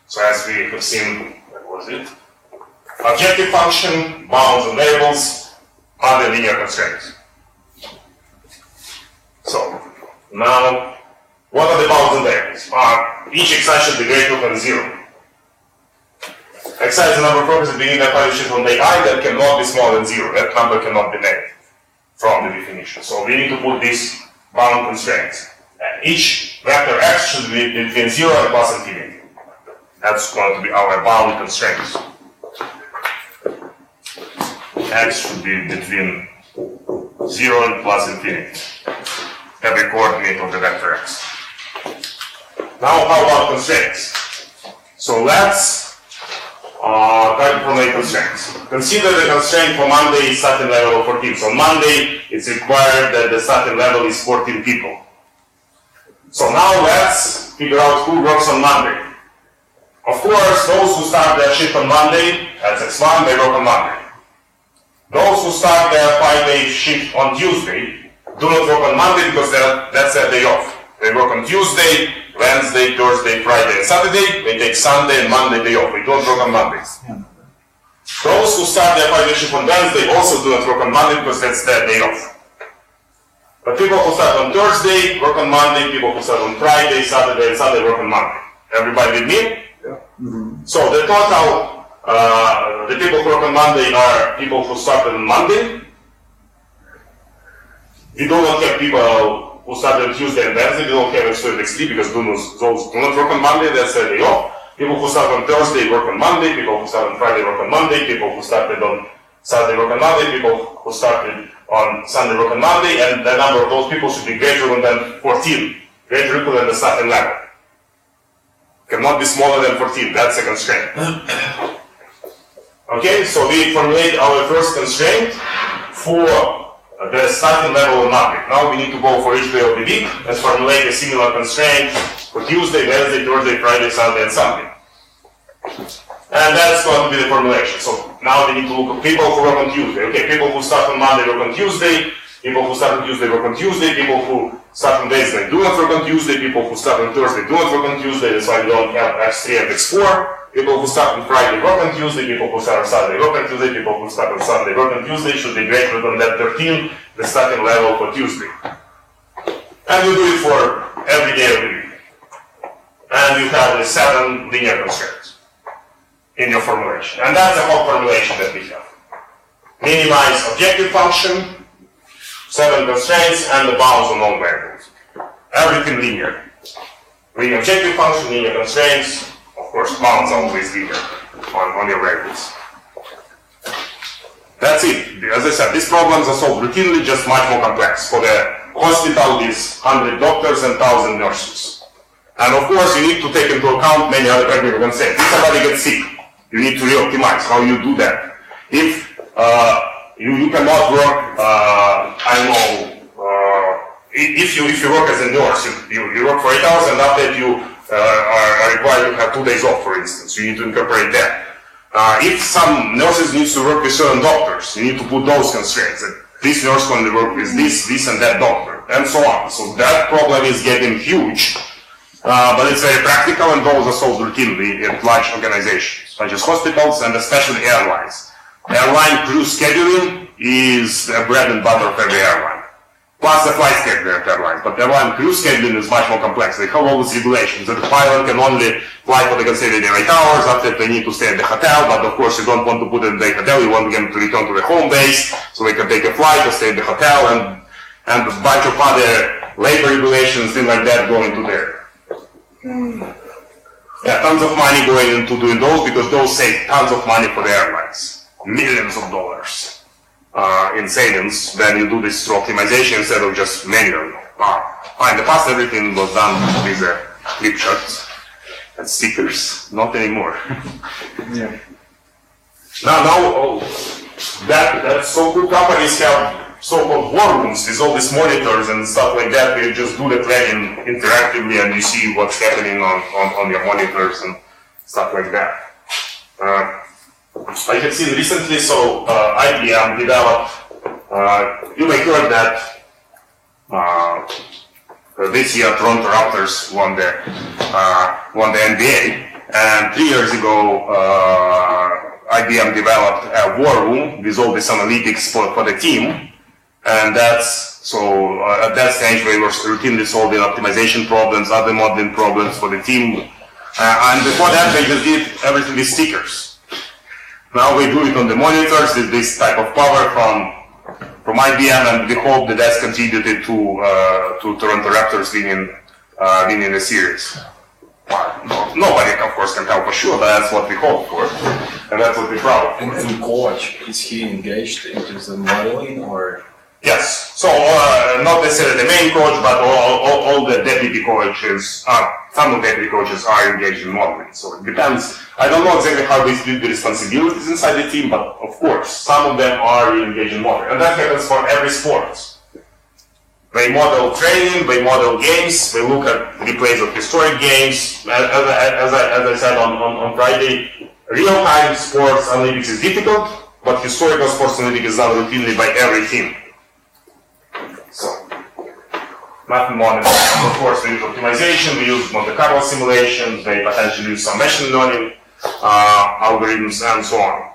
So as we have seen, what was it? Objective function, bounds and variables, other linear constraints. So, now, what are the bounds and variables? Each exercise should be greater than 0. Exercise the number of progress at the beginning of the on day I that cannot be smaller than 0. That number cannot be negative from the definition. So we need to put these bound constraints. Each vector x should be between 0 and plus infinity. That's going to be our bound constraints. X should be between 0 and plus infinity. Every coordinate of the vector x. Now, how about constraints? So let's try to formulate constraints. Consider the constraint for Monday is starting level of 14. So Monday, it's required that the starting level is 14 people. So now let's figure out who works on Monday. Of course, those who start their shift on Monday, that's X1, they work on Monday. Those who start their 5-day shift on Tuesday do not work on Monday because that's their day off. They work on Tuesday, Wednesday, Thursday, Friday, and Saturday. They take Sunday and Monday day off. They don't work on Mondays. Those who start their 5-day shift on Wednesday also do not work on Monday because that's their day off. But people who start on Thursday work on Monday. People who start on Friday, Saturday, and Sunday work on Monday. Everybody with me? Yeah. Mm-hmm. So the total, the people who work on Monday are people who started on Monday. We do not have people who started on Tuesday and Wednesday. We don't have extra XD because those do not work on Monday. That's their day off. People who start on Thursday work on Monday. People who start on Friday work on Monday. People who started on Saturday work on Monday. People who started on Sunday work on Monday. And the number of those people should be greater than 14. Greater equal than the starting level. Cannot be smaller than 14. That's a constraint. Okay, so we formulate our first constraint for the starting level of Monday. Now we need to go for each day of the week and formulate a similar constraint for Tuesday, Wednesday, Thursday, Friday, Saturday, and Sunday. And that's going to be the formulation. So now they need to look at people who work on Tuesday. Okay, people who start on Monday work on Tuesday, people who start on Tuesday work on Tuesday, people who start on Wednesday do not work on Tuesday, people who start on Thursday do not work on Tuesday, that's why we don't have X3 and X4. People who start on Friday work on Tuesday, people who start on Saturday work on Tuesday, people who start on Sunday work on Tuesday should be greater than that 13, the starting level for Tuesday. And you do it for every day of the week. And you have the 7 linear constraints in your formulation. And that's the whole formulation that we have. Minimize objective function, 7 constraints, and the bounds on all variables. Everything linear. Linear objective function, linear constraints, of course, bounds are always linear on your variables. That's it. As I said, these problems are solved routinely, just much more complex. For the hospital, is 100 doctors and 1,000 nurses. And of course, you need to take into account many other practical constraints. If somebody gets sick, you need to re-optimize how you do that. If you cannot work, if you work as a nurse, you work for 8 hours, and after you are required to have 2 days off, for instance. You need to incorporate that. If some nurses need to work with certain doctors, you need to put those constraints. That this nurse can only work with this, and that doctor, and so on. So that problem is getting huge, but it's very practical, and those are solved routinely in large organizations, such as hospitals and especially airlines. Airline crew scheduling is the bread and butter of every airline. Plus the flight scheduling at airlines, but airline crew scheduling is much more complex. They have all these regulations that the pilot can only fly for the consecutive 8 hours, after they need to stay at the hotel, but of course you don't want to put them in the hotel, you want them to return to the home base, so they can take a flight or stay at the hotel, and a bunch of other labor regulations, things like that go into there. Yeah, tons of money going into doing those, because those save tons of money for the airlines. Millions of dollars. In savings, then you do this through optimization instead of just manually. In the past, everything was done with clip charts and stickers. Not anymore. Yeah. Now, that's so good. Companies have so-called war rooms with all these monitors and stuff like that. Where you just do the planning interactively, and you see what's happening on your monitors and stuff like that. I have seen recently, so IBM developed, you may heard that this year Toronto Raptors won the NBA, and 3 years ago IBM developed a war room with all this analytics for the team, and that's so at that stage we were routinely solving optimization problems, other modeling problems for the team, and before that they just did everything with stickers. Now we do it on the monitors with this type of power from IBM, and we hope that that's contributed to Toronto Raptors winning the series. Nobody, of course, can tell for sure, but that's what we hope for, and that's what we're proud of. And coach, is he engaged into the modeling, or? Yes. So not necessarily the main coach, but all the deputy coaches, some of the deputy coaches are engaged in modeling. So it depends. I don't know exactly how they split the responsibilities inside the team, but of course, some of them are engaged in modeling. And that happens for every sport. They model training, they model games, they look at replays of historic games. As I said on Friday, real-time sports analytics is difficult, but historical sports analytics is done routinely by every team. So, nothing more than that. Of course, we use optimization, we use Monte Carlo simulations, they potentially use some machine learning algorithms, and so on.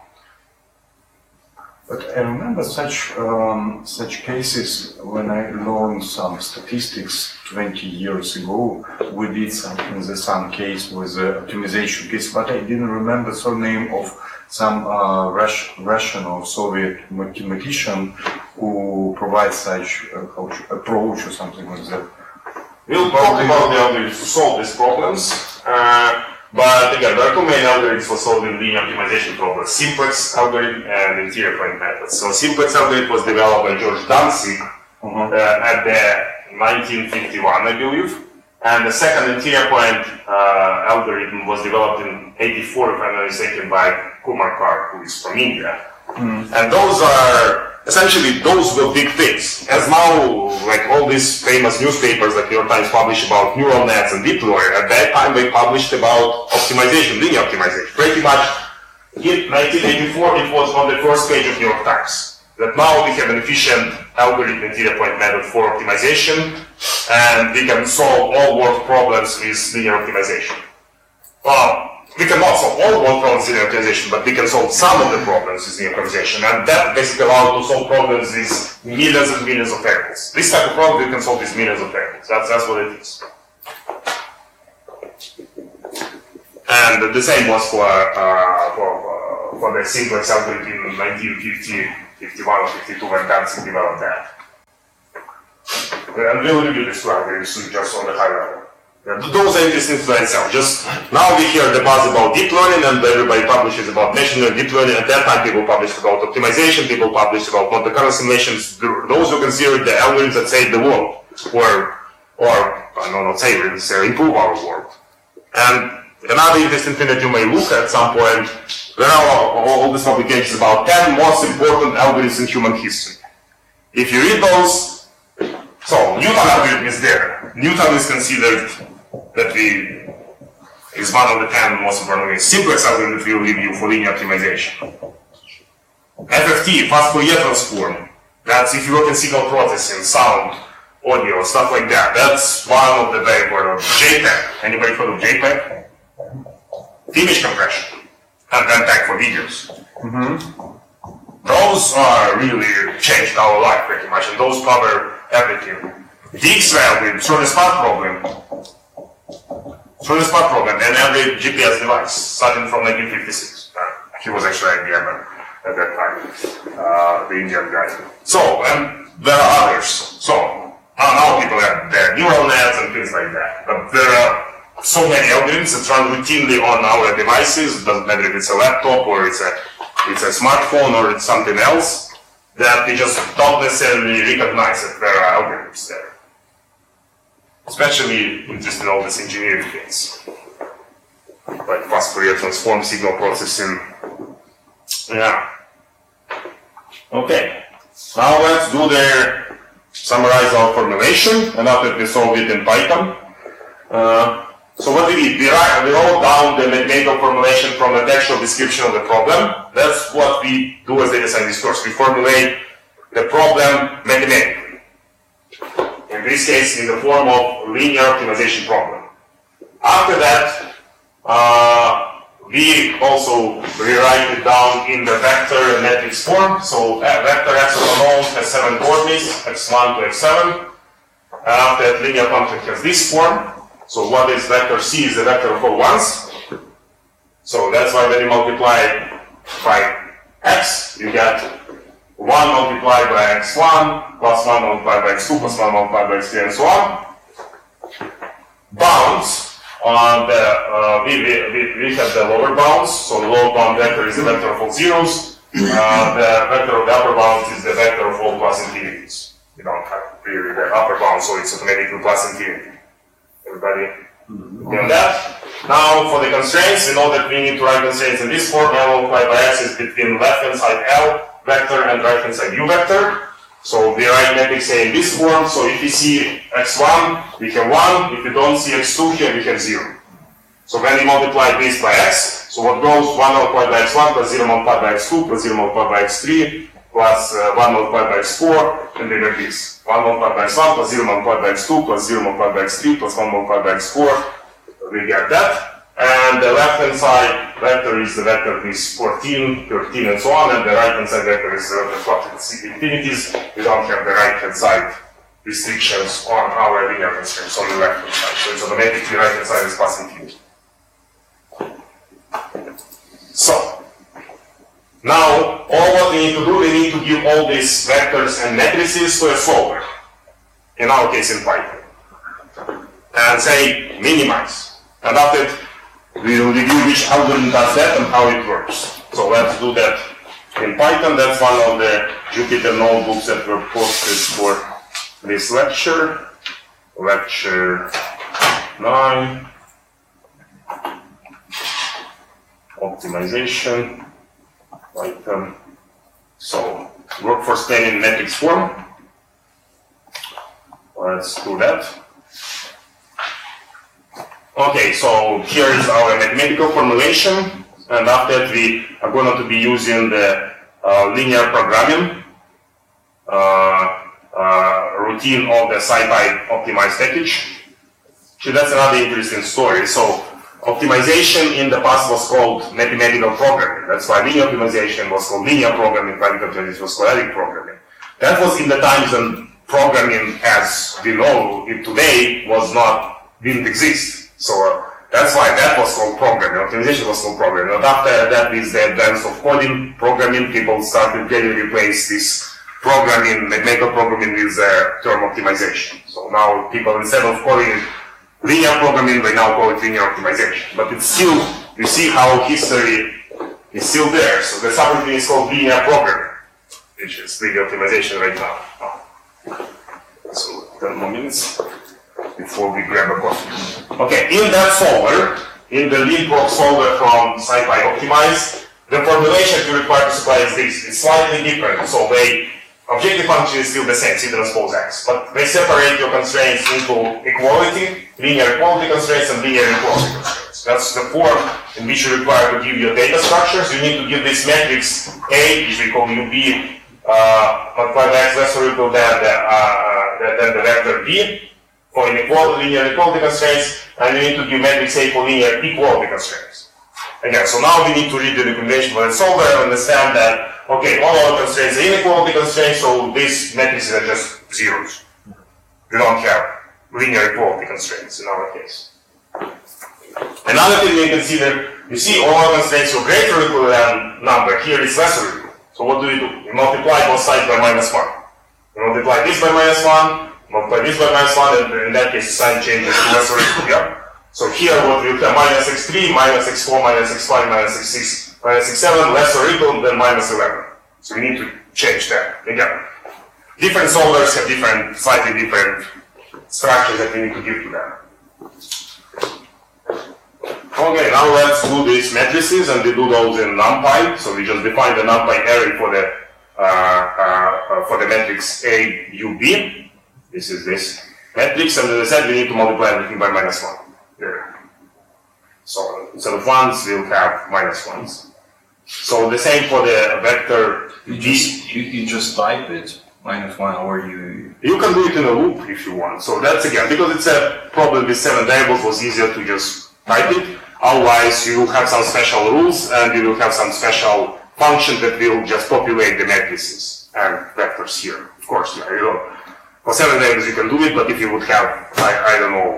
But I remember such cases when I learned some statistics 20 years ago. We did something in the some case with the optimization case, but I didn't remember the surname of some Russian or Soviet mathematician who provides such approach or something like that. We'll talk about the algorithms to solve these problems, but again, there are two main algorithms for solving linear optimization problems: simplex algorithm and interior point methods. So simplex algorithm was developed by George Danzig at the 1951, I believe, and the second interior point algorithm was developed in '84, if I'm not mistaken, by Kumar Kar, who is from India. And those are essentially those were big things. As now, like all these famous newspapers like New York Times publish about neural nets and deep learning, at that time they published about optimization, linear optimization. Pretty much in 1984 it was on the first page of New York Times. That now we have an efficient algorithm interior point method for optimization, and we can solve all world problems with linear optimization. We cannot solve all world problems with linear optimization, but we can solve some of the problems with linear optimization, and that basically allows to solve problems with millions and millions of variables. This type of problem we can solve with millions of variables. That's what it is. And the same was for the simplex algorithm in 1950, 51 or 52 when Danzig developed that. And we will review this algorithms just on the high level. Those are interesting to themselves. Just now we hear the buzz about deep learning, and everybody publishes about machine learning, deep learning. At that time, people published about optimization, people published about Monte Carlo simulations. Those who consider the algorithms that save the world, or I don't know, save it, improve our world. And another interesting thing that you may look at some point, there are all these publications about 10 most important algorithms in human history. If you read those, so Newton algorithm is there. Newton is considered that is one of the 10 most important algorithms. Simplex algorithm that we will review for linear optimization. FFT, fast Fourier transform. That's if you work in signal processing, sound, audio, stuff like that. That's one of the very important. JPEG. Anybody heard of JPEG? Image compression. And then tag for videos. Those are really changed our life pretty much, and those cover everything. Dijk's algorithm, shortest path problem. Shortest path problem, and every GPS device, starting from 1956. He was actually IBM at that time, the Indian guy. So, and there are others. So, now people have their neural nets and things like that. But there are so many algorithms that run routinely on our devices. It doesn't matter if it's a laptop or it's a smartphone or it's something else, that we just don't necessarily recognize that there are algorithms there. Especially interested in all these engineering things, like fast Fourier transform, signal processing. Yeah. Okay. Now let's summarize our formulation, and after we solve it in Python. So what we did, we wrote down the mathematical formulation from the textual description of the problem. That's what we do as data scientists first. We formulate the problem mathematically. In this case, in the form of linear optimization problem. After that, we also rewrite it down in the vector and matrix form. So vector x unknown has 7 coordinates, x1 to x7. After that, linear function has this form. So what is vector c is the vector of all ones. So that's why when you multiply by x, you get 1 multiplied by x1, plus 1 multiplied by x2, plus 1 multiplied by x3, and so on. Bounds on the, we have the lower bounds, so the lower bound vector is the vector of all zeros. The vector of the upper bounds is the vector of all plus infinities. We don't have really the upper bound, so it's automatically plus infinity. Everybody on that? Now for the constraints, we know that we need to write constraints in this form. L multiplied by x is between left hand side L vector and right hand side U vector. So we write matrix A in this form. So if we see x1, we have 1. If we don't see x2 here, we have 0. So when we multiply this by x, so what goes 1 multiplied by x1 plus 0 multiplied by x2 plus 0 multiplied by x3 plus 1 multiplied by x4, and then like this. 1 multiplied by x1 plus 0 multiplied by x2 plus 0 multiplied by x3 plus 1 multiplied by x4. We get that. And the left hand side vector is the vector with 14, 13, and so on, and the right hand side vector is the flux infinities. We don't have the right hand side restrictions on our linear constraints on the left hand side. So it's automatically right hand side is plus infinity. So now all what we need to do, we need to give all these vectors and matrices to a solver. In our case in Python. And say minimize. And after it, we will review which algorithm does that and how it works. So let's do that in Python. That's one of the Jupyter notebooks that were posted for this lecture. Lecture 9. Optimization. Python. So workforce planning matrix form. Let's do that. Okay, so here is our mathematical formulation, and after that we are going to be using the linear programming routine of the SciPy optimized package. So that's another interesting story. So optimization in the past was called mathematical programming. That's why linear optimization was called linear programming, quadratic optimization was quadratic programming. That was in the times when programming as we know it today didn't exist. So that's why that was called programming. Optimization was called programming. And after that, with the advance of coding, programming, people started getting replace this programming, mathematical programming with the term optimization. So now people, instead of calling it linear programming, they now call it linear optimization. But it's still, you see how history is still there. So the subroutine is called linear programming, which is linear optimization right now. So 10 more minutes before we grab a coffee. Okay, in that solver, in the LeanProg solver from SciPy Optimized, the formulation you require to supply is this. It's slightly different. So the objective function is still the same, C transpose X. But they separate your constraints into equality, linear equality constraints, and linear equality constraints. That's the form in which you require to give your data structures. You need to give this matrix A, which we call UB, multiplied by X less or equal than the vector B, for inequality, linear equality constraints, and you need to give matrix A for linear equality constraints. Again, so now we need to read the documentation for the solver and understand that, okay, all our constraints are inequality constraints, so these matrices are just zeros. We don't have linear equality constraints in our case. Another thing we consider, you see all our constraints are greater or equal than number, here it's lesser or equal. So what do? We multiply both sides by -1. We multiply this by -1, multiply this by -1, and in that case the sign changes to lesser or equal, yeah? So here what we have -x3, -x4, -x5, -x6, -x7, less or equal than -11. So we need to change that. Again, different solvers have slightly different structures that we need to give to them. Okay, now let's do these matrices, and we do those in NumPy. So we just define the NumPy array for the matrix A, U, B. This is this matrix, and as I said, we need to multiply everything by -1. There. So instead of ones, we'll have -1s. So the same for the vector B. You just type it, -1, or you... You can do it in a loop if you want. So that's again, because it's a problem with 7 variables, it was easier to just type it. Otherwise, you will have some special rules, and you will have some special function that will just populate the matrices and vectors here. Of course, you know, for 7 variables you can do it, but if you would have, I don't know,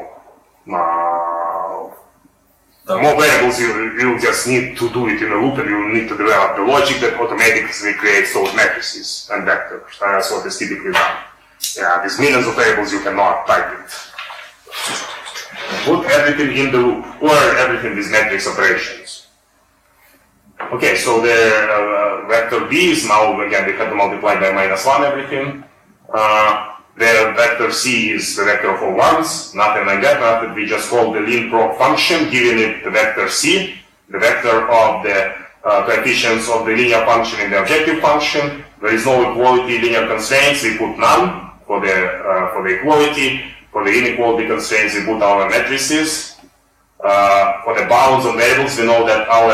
more variables, you just need to do it in a loop, and you need to develop the logic that automatically creates those matrices and vectors. That's what is typically done. Yeah, these millions of variables, you cannot type it. Put everything in the loop, or everything with matrix operations. Okay, so the vector B is now, again, we have to multiply by -1 everything. The vector C is the vector of all ones, nothing like that, we just call the LeanProg function, giving it the vector C, the vector of the coefficients of the linear function in the objective function. There is no equality linear constraints, we put none for the equality. For the inequality constraints, we put our matrices. For the bounds on variables, we know that our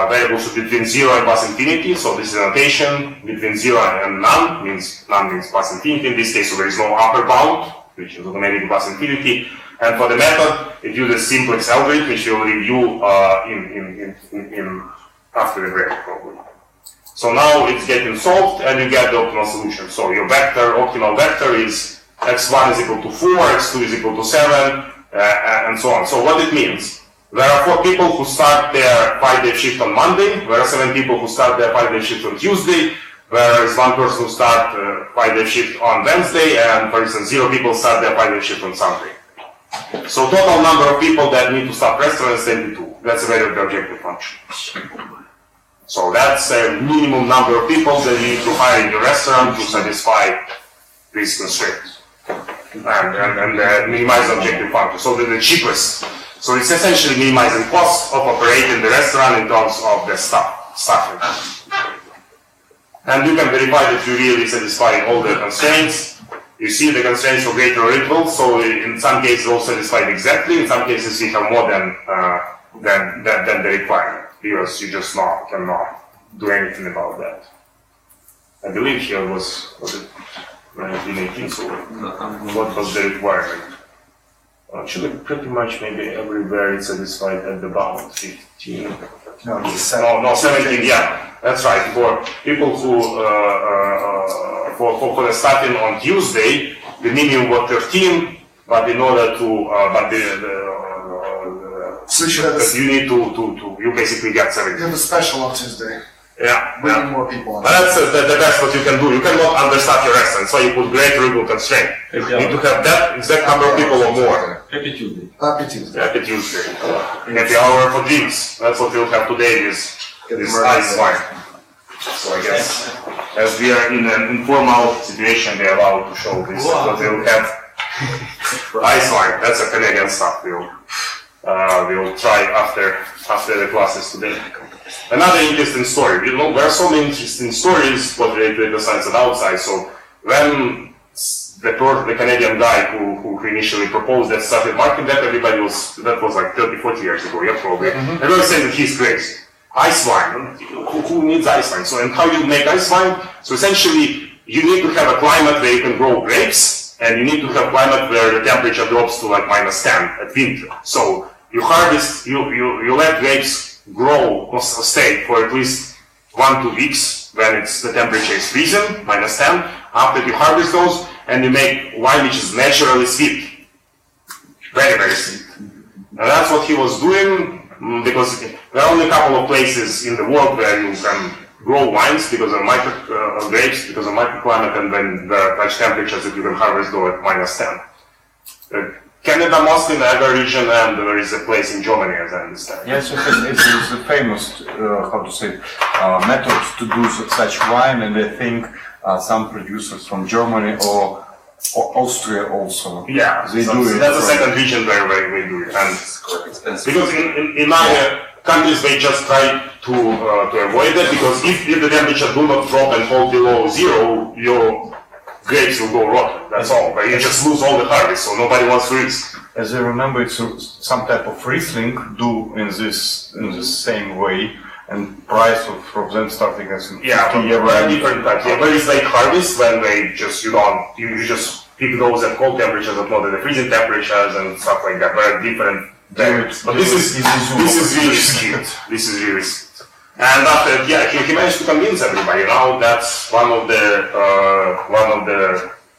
variables should be between 0 and +infinity, so this is a notation between 0 and none means +infinity in this case, so there is no upper bound, which is automatically +infinity. And for the method, it uses simplex algorithm, which we'll review after the break probably. So now it's getting solved, and you get the optimal solution. So your optimal vector is x1 is equal to 4, x2 is equal to 7, and so on. So what it means? There are 4 people who start their 5-day shift on Monday, there are 7 people who start their 5-day shift on Tuesday, there is 1 person who start 5-day shift on Wednesday, and for instance 0 people start their 5-day shift on Sunday. So total number of people that need to start restaurants is 22. That's the value of the objective function. So that's a minimum number of people that you need to hire in your restaurant to satisfy these constraints. And minimize the objective function. So they're the cheapest. So it's essentially minimizing cost of operating the restaurant in terms of the staffing. And you can verify that you really satisfy all the constraints. You see the constraints for greater or equal, so in some cases all satisfied exactly, in some cases you have more than the requirement, because you just cannot do anything about that. I believe here was it 1918, so what was the requirement? Actually, pretty much maybe everywhere it's satisfied at the bound 15. No, 17, yeah, that's right. For people who, for the starting on Tuesday, the minimum was 13, but in order to, So you should have but you need to, you basically get 17. you have a special on Tuesday. Yeah, Bringing more people on. But that's the best what you can do. You cannot understand your essence, so you put greater equal constraint. You need to have that exact number of people or more. Happy Tuesday. Happy Tuesday. Happy Tuesday. Happy hour for drinks. That's what we'll have today is this ice wine. So I guess as we are in an informal situation, they're allowed to show this. But we'll have ice wine. That's a Canadian stuff. We'll try after the classes today. Another interesting story. There are so many interesting stories what related to data science and outside. So when the Canadian guy who initially proposed that started marketing that, that was like 30, 40 years ago, yeah, probably. Everybody said that he's crazy. Ice wine, who needs ice wine? So, and how you make ice wine? So essentially, you need to have a climate where you can grow grapes, and you need to have a climate where the temperature drops to like -10 at winter. So you harvest, you let grapes grow or stay for at least 1-2 weeks when the temperature is freezing, -10. After you harvest those, and you make wine which is naturally sweet. Very, very sweet. And that's what he was doing, because there are only a couple of places in the world where you can grow wines because of grapes, because of microclimate, and then there are such temperatures that you can harvest though at -10. Canada, mostly in the Niagara region, and there is a place in Germany, as I understand. Yes, it's a famous, method to do such wine, and I think some producers from Germany or Austria also. Yeah, they do it. That's the second region where we do it. And Expensive. because in other countries they just try to avoid that, because if the temperature do not drop and fall below zero, your grapes will go rotten. That's all. But you just lose all the harvest, so nobody wants to risk. As I remember, it's some type of Riesling do in this same way, and price of them starting as in 50 euro. Yeah, different types. Yeah, but it's like harvest when they just you just pick those at cold temperatures, but not at the freezing temperatures and stuff like that. Very different variants. But this is really skewed. This is really skewed. And after, he managed to convince everybody. Now that's one of the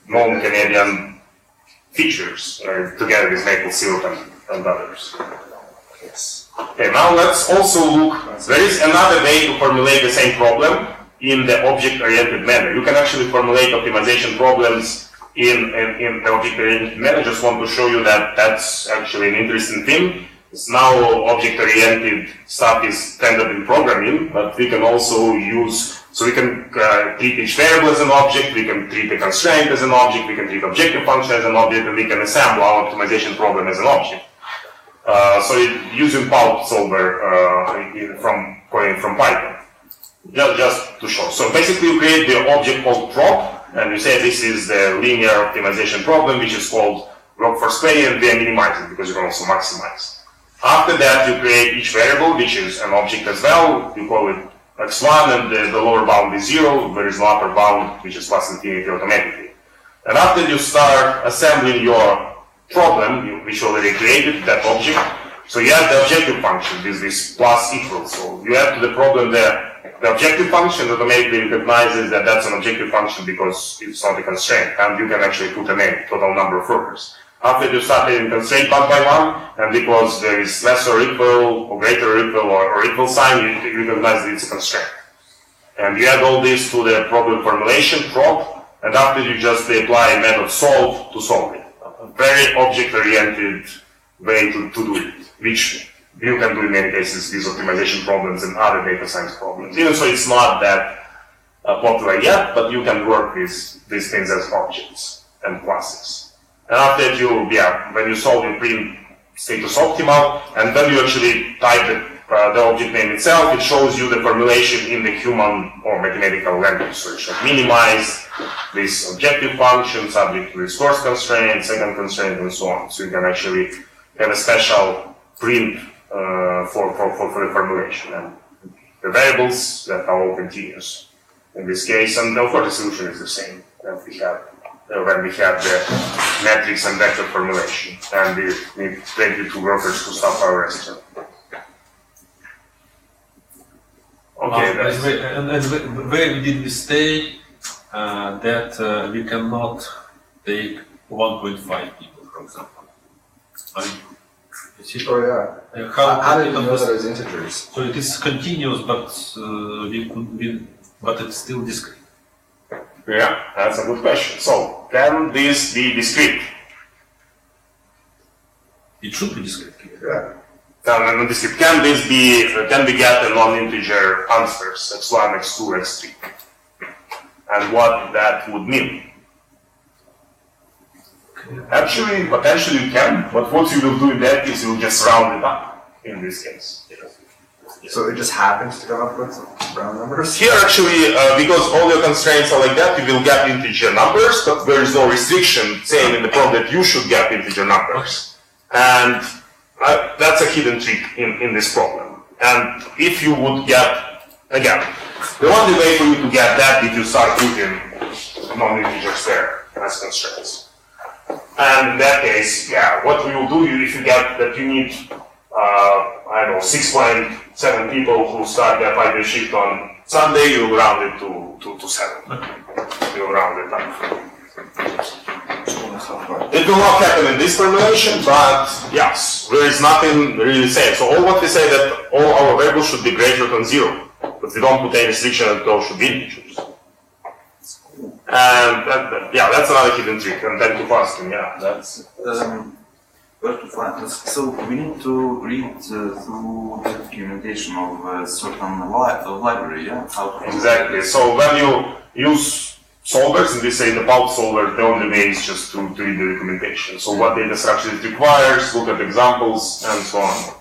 known Canadian features, together with maple syrup and others. Yes. Okay, now let's also look. There is another way to formulate the same problem in the object-oriented manner. You can actually formulate optimization problems in the object-oriented manner. Just want to show you that that's actually an interesting thing. Now object-oriented stuff is standard in programming, but we can also we can treat each variable as an object, we can treat a constraint as an object, we can treat objective function as an object, and we can assemble our optimization problem as an object. So using Pulp solver from Python, just to show. So basically you create the object called prop, and you say this is the linear optimization problem, which is called log for square, and we minimize it because you can also maximize. After that, you create each variable, which is an object as well. You call it x1, and the lower bound is 0. There is no upper bound, which is plus infinity automatically. And after you start assembling your problem, which already created that object, so you add the objective function, this plus equal. So you add to the problem the objective function automatically recognizes that that's an objective function because it's not a constraint, and you can actually put a name, total number of workers. After you start adding constraint one by one, and because there is less or equal, or greater or equal, or equal sign, you recognize that it's a constraint. And you add all this to the problem formulation, prop, and after you just apply a method solve to solve it. A very object-oriented way to do it, which you can do in many cases with optimization problems and other data science problems. Even so it's not that popular yet, but you can work with these things as objects and classes. And after when you solve, you print status optimal, and then you actually type the object name itself, it shows you the formulation in the human or mathematical language. So it should minimize this objective function subject to this first constraint, second constraint, and so on. So you can actually have a special print for the formulation. And the variables that are all continuous in this case, and therefore the solution is the same that we have when we have the matrix and vector formulation, and we need 22 workers to stop our restaurant. Okay, and where did we stay that we cannot take 1.5 people, for example? I mean, Oh yeah. How did you know that it's integers? So it is continuous, but but it's still discrete. Yeah, that's a good question. So, can this be discrete? It should be discrete. Yeah. No, discrete. Can this be? Can we get a non-integer answers x1, x2, x3? And what that would mean? Actually, potentially you can, but what you will do in that is you will just round it up in this case. So it just happens to come up with round numbers? Here actually, because all your constraints are like that, you will get integer numbers, but there is no restriction saying in the program that you should get integer numbers. And that's a hidden trick in this problem. And if you would get, again, the only way for you to get that is if you start putting non-integers there as constraints. And in that case, yeah, what we will do if you get that you need, I don't know, 6.7 people who start their 5-day shift on Sunday, you will round it to 7. You will round it up. It will not happen in this formulation, but yes, there is nothing really saying. So all what we say that all our variables should be greater than 0, but we don't put any restriction that those should be integers. And yeah, that's another hidden trick. And then to fasting, yeah, that's. Where to find? So we need to read through the documentation of a certain library, yeah? How to Exactly. So when you use solvers, and we say the bulk solver, the only way is just to read the documentation. So what data structure it requires, look at examples, and so on.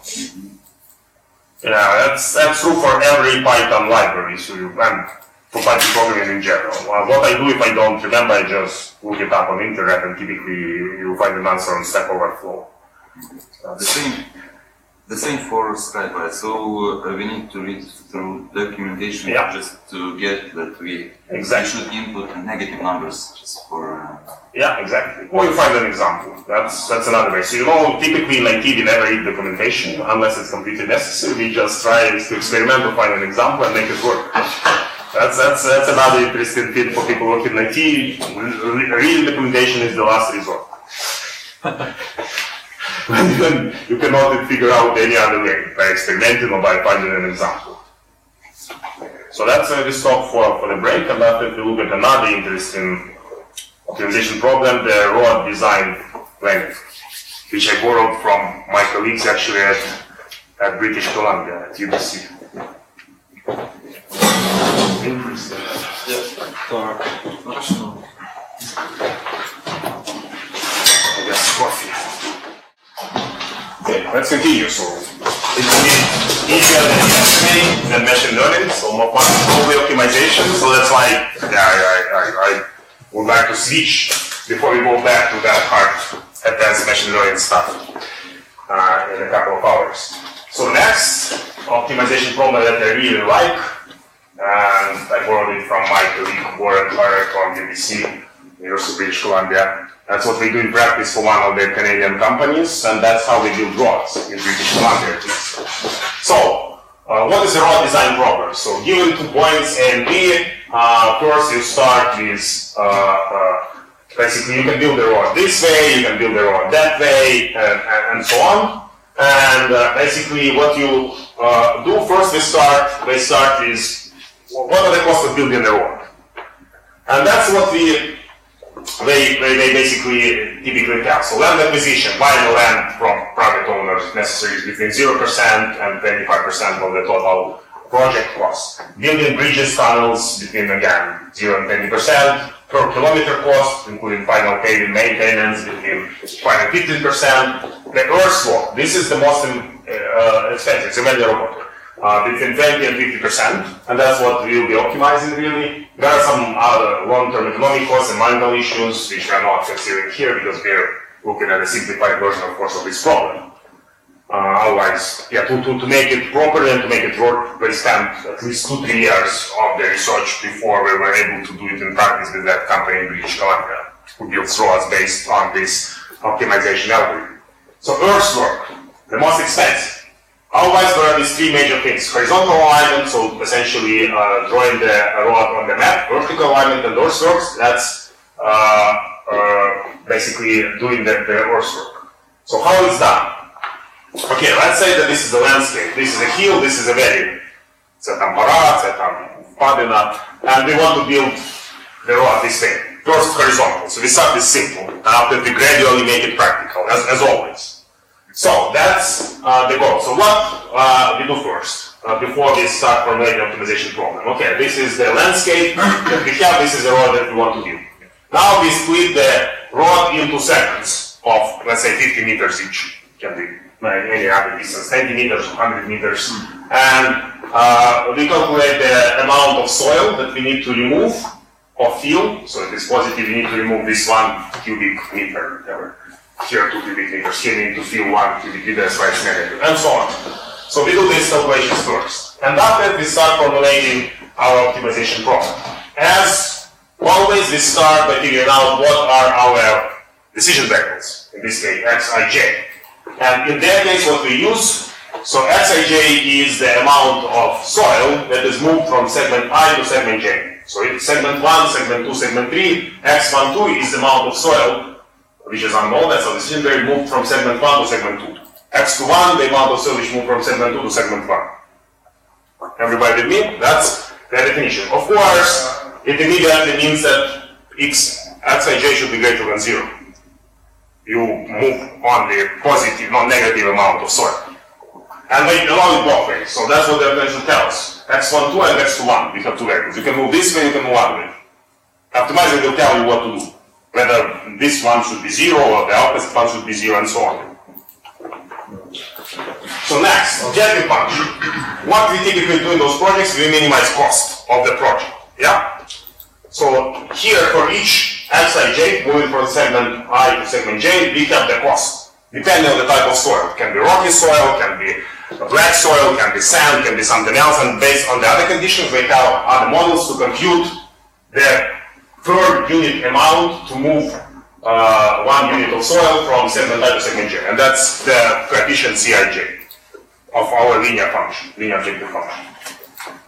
Yeah, that's true for every Python library. So and for Python programming in general. What I do if I don't remember, I just look it up on the internet, and typically you find an answer on Stack Overflow. The same for SkyPy. So we need to read through documentation just to get that we should input negative numbers just for. Yeah, exactly. Or you find an example. That's another way. So you know, typically in IT we never read documentation unless it's completely necessary. We just try to experiment to find an example and make it work. That's another interesting thing for people working in IT. Reading documentation is the last resort. When you cannot figure out any other way by experimenting or by finding an example. So that's the stop for the break. And after we look at another interesting optimization problem, the raw design language, which I borrowed from my colleagues actually at British Columbia, at UBC. I guess coffee. Okay, let's continue. So it's easier than machine learning, so more fun, probably optimization. So that's why I would like to switch before we go back to that hard advanced machine learning stuff in a couple of hours. So next optimization problem that I really like, and I borrowed it from my colleague Warren Clark on UBC, University of British Columbia. That's what we do in practice for one of the Canadian companies, and that's how we build rods in British Columbia. So, what is a rod design problem? So, given 2 points A and B, first you start with, basically you can build the rod this way, you can build the rod that way, and so on. And basically what you do first, they start with, what are the costs of building the rod? And that's what they basically typically tell. So land acquisition, buying the land from private owners necessary between 0% and 25% of the total project cost. Building bridges, tunnels between, again, 0 and 20%. Per kilometer cost, including final paving maintenance, between 5 and 15%. The earth swap, this is the most expensive, it's a value robot. Between 20 and 50%, and that's what we will be optimizing really. There are some other long-term economic costs and manual issues which we are not considering here because we're looking at a simplified version, of course, of this problem. Otherwise, yeah, to make it properly and to make it work, we spent at least 2-3 years of the research before we were able to do it in practice with that company in British Columbia, who built robots based on this optimization algorithm. So earthwork, the most expensive. Otherwise, there are these 3 major things. Horizontal alignment, so essentially drawing the rod on the map. Vertical alignment and earthworks, that's basically doing the earthwork. So how it's done? Okay, let's say that this is a landscape. This is a hill, this is a valley. Це там гора, це там впадина. And we want to build the rod this way. First horizontal. So we start this simple. And after we gradually make it practical, as always. So that's the goal. So what we do first, before we start formulating the optimization problem? Okay, this is the landscape that we have, this is the rod that we want to build. Now we split the rod into segments of, let's say, 50 meters each. Can be any other distance, 20 meters, 100 meters. And we calculate the amount of soil that we need to remove or fill. So if it's positive, we need to remove this 1 cubic meter. Whatever. Here 2 cubic meters, here we need to fill 1 cubic meter, that's why it's negative, and so on. So we do these calculations first. And after we start formulating our optimization problem. As always, we start by figuring out what are our decision variables, in this case, xij. And in that case, what we use, so xij is the amount of soil that is moved from segment I to segment j. So if segment 1, segment 2, segment 3, x12 is the amount of soil which is unknown, that's a decision variable moved from segment 1 to segment 2. x21, the amount of soil which moved from segment 2 to segment 1. Everybody with me? That's the definition. Of course, it immediately means that xij should be greater than 0. You move on the positive, not negative amount of soil. And we allow it both ways. So that's what the definition tells. x12 and x21, we have 2 variables. You can move this way, you can move one way. Optimizer will tell you what to do. Whether this one should be 0 or the opposite one should be 0 and so on. So next, objective function. What we typically do in those projects, we minimize cost of the project. Yeah? So here for each xij, moving from segment I to segment j, we have the cost. Depending on the type of soil. It can be rocky soil, can be black soil, can be sand, can be something else, and based on the other conditions, we have other models to compute the per unit amount to move 1 unit of soil from segment I to segment j. And that's the coefficient Cij of our linear function, linear objective function.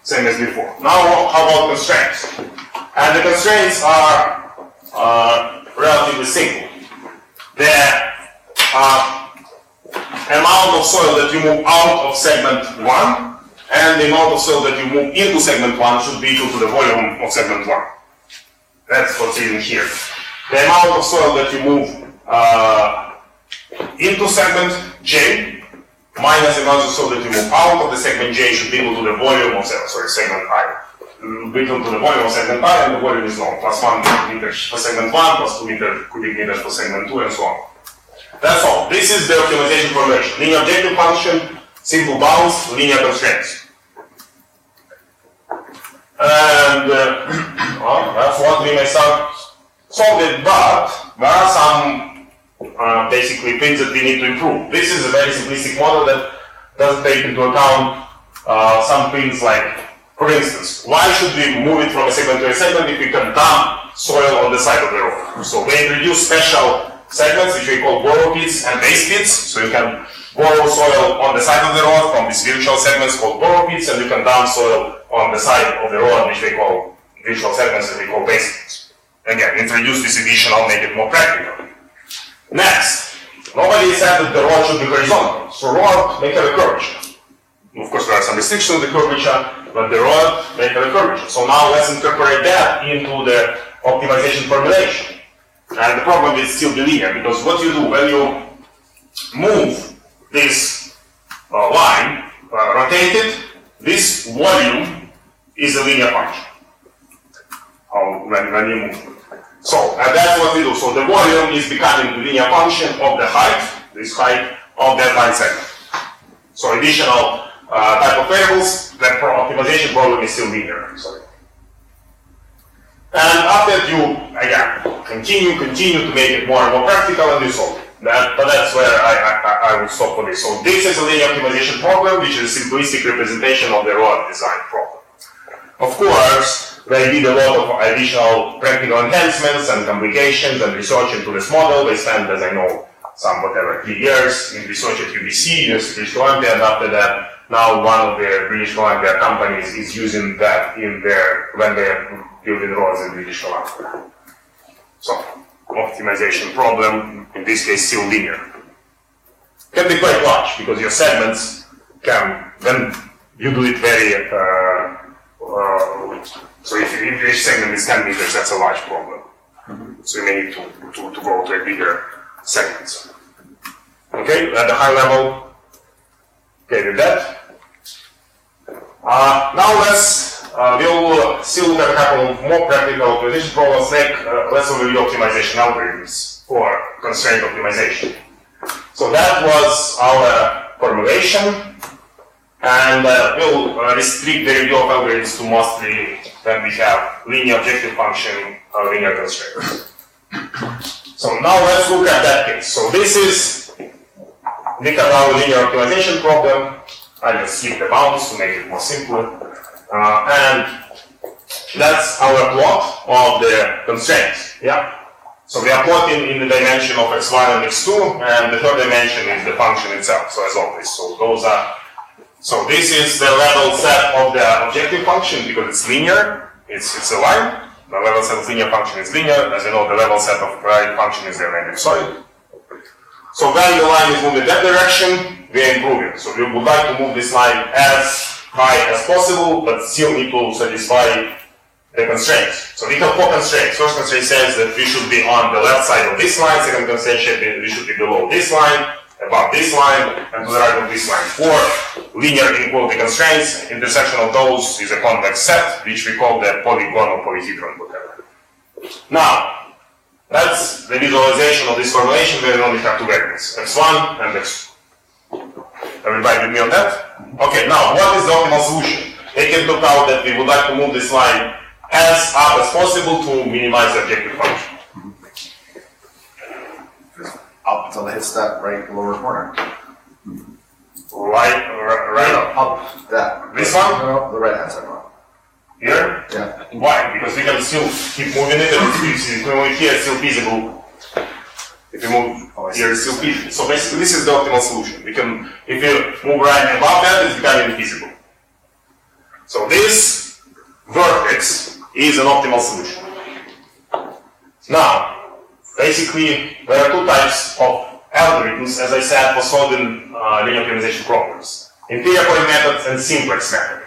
Same as before. Now, how about constraints? And the constraints are relatively simple. The amount of soil that you move out of segment 1 and the amount of soil that you move into segment 1 should be equal to the volume of segment 1. That's what's in here. The amount of soil that you move into segment J minus the amount of soil that you move out of the segment J should be equal to the volume of segment I. Equal to the volume of segment I, and the volume is known. Plus 1 meter for segment 1, plus 2 cubic meters for segment 2, and so on. That's all. This is the optimization formulation. Linear objective function, simple bounds, linear constraints. And well, that's what we may start solving, but there are some basically things that we need to improve. This is a very simplistic model that doesn't take into account some things like, for instance, why should we move it from a segment to a segment if we can dump soil on the side of the road? So we introduce special segments which we call borrow pits and base pits. So you can borrow soil on the side of the road from these virtual segments called borrow pits, and you can dump soil on the side of the road which we call virtual segments that we call base pits. Again, introduce this additional, make it more practical. Next, nobody said that the rod should be horizontal. So rod may have a curvature. Of course, there are some restrictions to the curvature, but the rod may have a curvature. So now let's incorporate that into the optimization formulation. And the problem is still the linear, because what you do when you move this line, rotate it, this volume is a linear function. When you move. So, and that's what we do. So the volume is becoming the linear function of the height, this height of that line segment. So additional type of variables, that optimization problem is still linear. Sorry. And after that, you again continue to make it more and more practical, and you solve it. But that's where I will stop for this. So this is a linear optimization problem, which is a simplistic representation of the raw design problem. Of course, they did a lot of additional practical enhancements and complications and research into this model. They spent, as I know, some 3 years in research at UBC, University of British Columbia, and after that, now one of the British Columbia companies is using that in when they're building roads in British Columbia. So, optimization problem, in this case still linear. Can be quite large, because your segments can, when you do it very, so if each segment is 10 meters, that's a large problem. So you may need to go to a bigger segments. Okay, at the high level, okay, with that. Now we'll still look at a couple of more practical optimization problems, let's overview optimization algorithms for constraint optimization. So that was our formulation, and we'll restrict the review of algorithms to mostly when we have linear objective function or linear constraints. So now let's look at that case. So this is our linear optimization problem. I just skip the bounds to make it more simple. And that's our plot of the constraints. Yeah. So we are plotting in the dimension of x1 and x2, and the third dimension is the function itself. So as always, so this is the level set of the objective function because it's linear. It's a line. The level set of linear function is linear. As you know, the level set of right function is the ellipsoid. So when the line is moving in that direction, we are improving. So we would like to move this line as high as possible, but still need to satisfy the constraints. So we have 4 constraints. First constraint says that we should be on the left side of this line. Second constraint says that we should be below this line, above this line, and to the right of this line. 4 linear inequality constraints. Intersection of those is a convex set, which we call the polygon or polyhedron, whatever. Now, that's the visualization of this formulation where we only have 2 variables, x1 and x2. Everybody with me on that? Okay, now what is the optimal solution? Take into account that we would like to move this line as up as possible to minimize the objective function. Up until it hits that right lower corner. Right up. Up that. This one? No, the right hand side one. Here? Yeah. Why? Because we can still keep moving it, and if we move here, it's still feasible. If we move here, it's still feasible. So basically, this is the optimal solution. We can, if you move right above that, it's becoming infeasible. So this vertex is an optimal solution. Now, basically, there are 2 types of algorithms, as I said, for solving linear optimization problems: interior point methods and simplex method.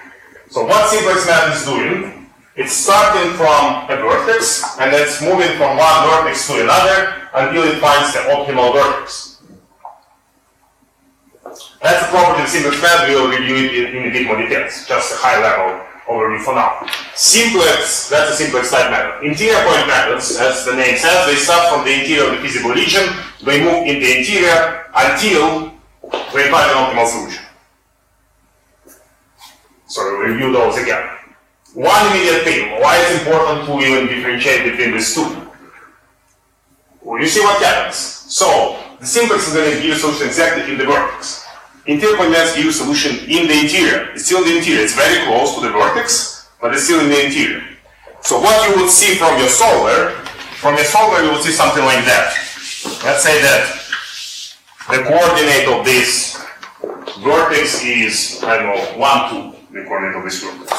So what simplex method is doing, it's starting from a vertex and it's moving from one vertex to another until it finds the optimal vertex. That's the property of simplex method. We will review it in a bit more details, just a high level overview for now. Simplex, that's a simplex type method. Interior point methods, as the name says, they start from the interior of the feasible region, they move in the interior until they find an optimal solution. So we'll review those again. One immediate thing, why it's important to even differentiate between these 2. Well, you see what happens. So, the simplex is going to give you a solution exactly in the vertex. Interior point methods give you a solution in the interior. It's still in the interior. It's very close to the vertex, but it's still in the interior. So what you would see from your solver you would see something like that. Let's say that the coordinate of this vertex is, I don't know, 1, 2. The coordinate of this vertex.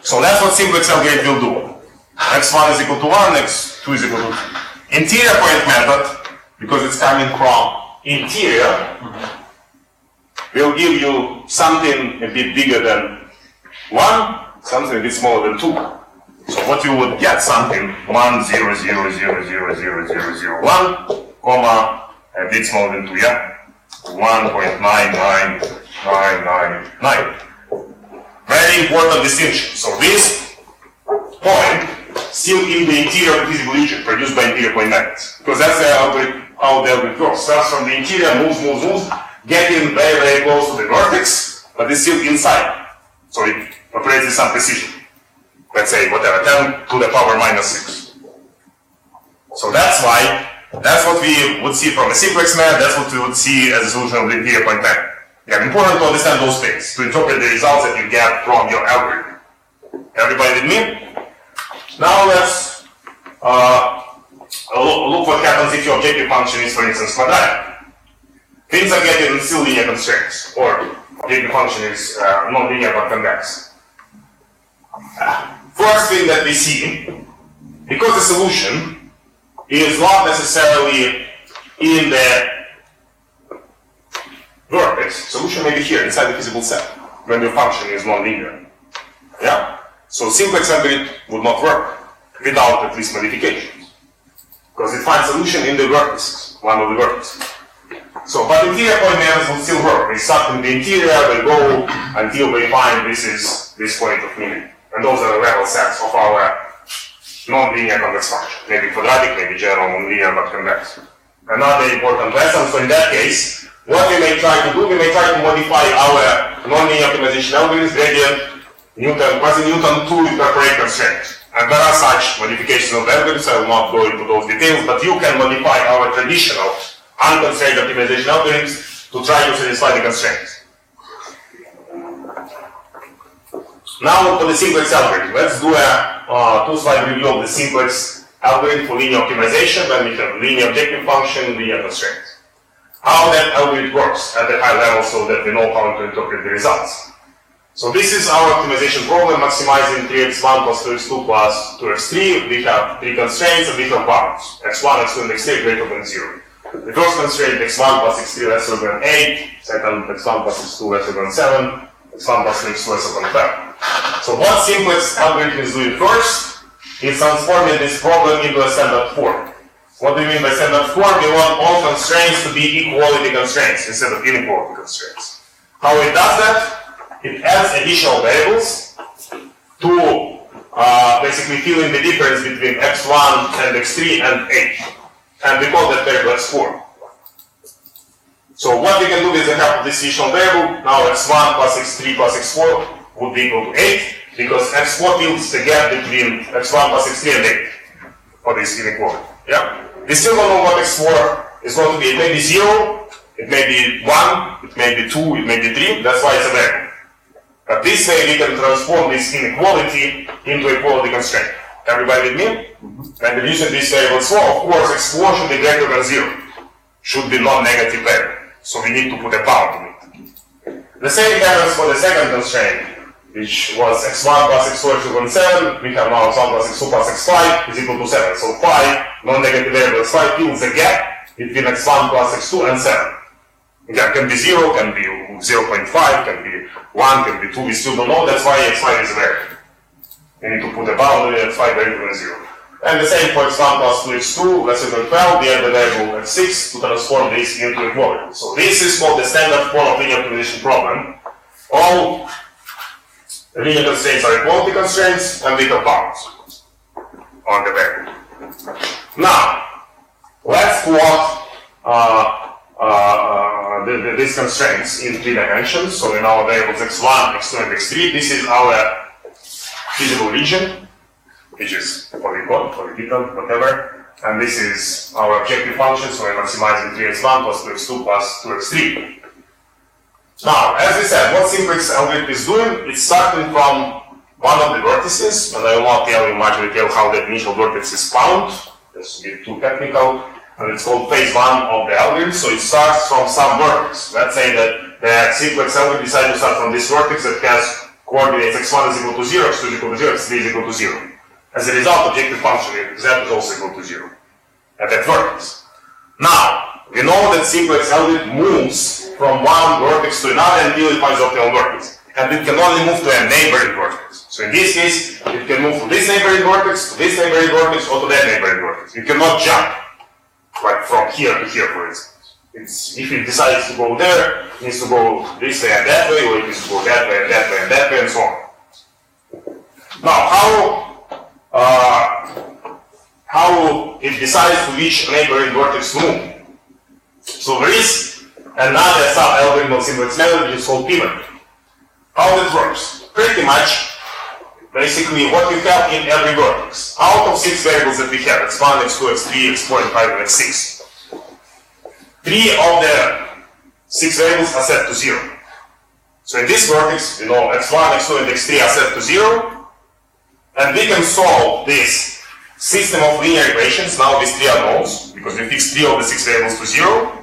So that's what simplex algorithm will do. x1 is equal to 1, x2 is equal to 2. Interior point method, because it's coming from interior, will give you something a bit bigger than 1, something a bit smaller than 2. So what you would get something 1, 0, 0, 0, 0, 0, 0, 0, 1, comma, a bit smaller than 2, yeah? 1.99999. Very important distinction. So this point still in the interior of the feasible region produced by interior point methods. Because that's how the algorithm works. Starts from the interior, moves. getting very, very close to the vertex, but it's still inside. So it operates with some precision. Let's say, whatever, 10 to the power minus 6. So that's why, that's what we would see from a simplex map, that's what we would see as a solution of the interior point map. Yeah, important to understand those things, to interpret the results that you get from your algorithm. Everybody with me? Now let's look what happens if your objective function is, for instance, quadratic. Things are getting still linear constraints, or objective function is non-linear but convex. First thing that we see, because the solution is not necessarily in the vertex, solution may be here inside the feasible set when your function is non-linear. Yeah? So simplex algorithm would not work without at least modifications, because it finds solution in the vertices, one of the vertices. So, but interior point maps will still work. They start in the interior, they go until they find this point of meaning. And those are the level sets of our non-linear convex function. Maybe quadratic, maybe general non-linear but convex. Another important lesson, so in that case, what we may try to do, we may try to modify our non-linear optimization algorithms, gradient, Newton, quasi-Newton to incorporate constraints. And there are such modifications of the algorithms, I will not go into those details, but you can modify our traditional unconstrained optimization algorithms to try to satisfy the constraints. Now for the simplex algorithm, let's do a two-slide review of the simplex algorithm for linear optimization when we have linear objective function, linear constraints. How that algorithm works at a high level so that we know how to interpret the results. So this is our optimization problem, maximizing 3x1 plus 2x2 plus 2x3. We have three constraints and we have bounds. x1, x2, and x3 greater than 0. The first constraint, x1 plus x3 lesser than 8. Second, x1 plus x2 lesser than 7. x1 plus x2 lesser than 10. So what simplex algorithm is doing first is transforming this problem into a standard form. What do you mean by standard form? We want all constraints to be equality constraints instead of inequality constraints. How it does that? It adds additional variables to basically fill in the difference between x1 and x3 and 8. And we call that variable x4. So what we can do with the help of this additional variable, now x1 plus x3 plus x4 would be equal to 8, because x4 fills the gap between x1 plus x3 and 8 for this inequality. Yeah? We still don't know what x4 is going to be. It may be 0, it may be 1, it may be 2, it may be 3, that's why it's a variable. But this way we can transform this inequality into equality constraint. Everybody with me? And we're using this variable x4, of course x4 should be greater than 0. Should be non-negative variable. So we need to put a bound on it. The same happens for the second constraint, which was x1 plus x4 is equal to 7. We have now x1 plus x2 plus x5 is equal to 7. So 5, non-negative variable x5 fills the gap between x1 plus x2 and 7. Again, can be 0, can be 0.5, can be 1, can be 2, we still don't know, that's why x5 is a variable. We need to put a bound on it, x5 greater than 0. And the same for x1 plus 2x2 lesser than 12, we add the variable x6 to transform this into equality. So this is called the standard form of linear optimization problem. All linear constraints are equality constraints, and we have bounds on the variable. Now, let's plot these constraints in 3 dimensions. So in our variables x1, x2, and x3, this is our feasible region, which is polygon, polyhedron, whatever. And this is our objective function, so we're maximizing 3x1 plus 2x2 plus 2x3. Now, as we said, what simplex algorithm is doing, it's starting from one of the vertices, and I will not tell you much detail how that initial vertex is found. This will be too technical. And it's called phase 1 of the algorithm, so it starts from some vertex. Let's say that the simplex algorithm decides to start from this vertex that has coordinates x1 is equal to 0, x2 is equal to 0, x3 is equal to 0. As a result, objective function z is also equal to 0 at that vertex. Now, we know that simplex algorithm moves from one vertex to another until it finds the optimal vertex. And it can only move to a neighboring vertex. So in this case, it can move from this neighboring vertex to this neighboring vertex or to that neighboring vertex. It cannot jump, like from here to here, for instance. If it decides to go there, it needs to go this way and that way, or it needs to go that way and that way and that way, and so on. Now, how it decides to which neighboring vertex to move. So there is another sub-algorithm of simplex method which is called pivot. How that works? Pretty much, basically what we have in every vertex. Out of 6 variables that we have, x1, x2, x3, x4, and 5, and x6, 3 of the 6 variables are set to 0. So in this vertex, x1, x2, and x3 are set to 0, and we can solve this system of linear equations now with 3 unknowns, because we fix 3 of the 6 variables to 0,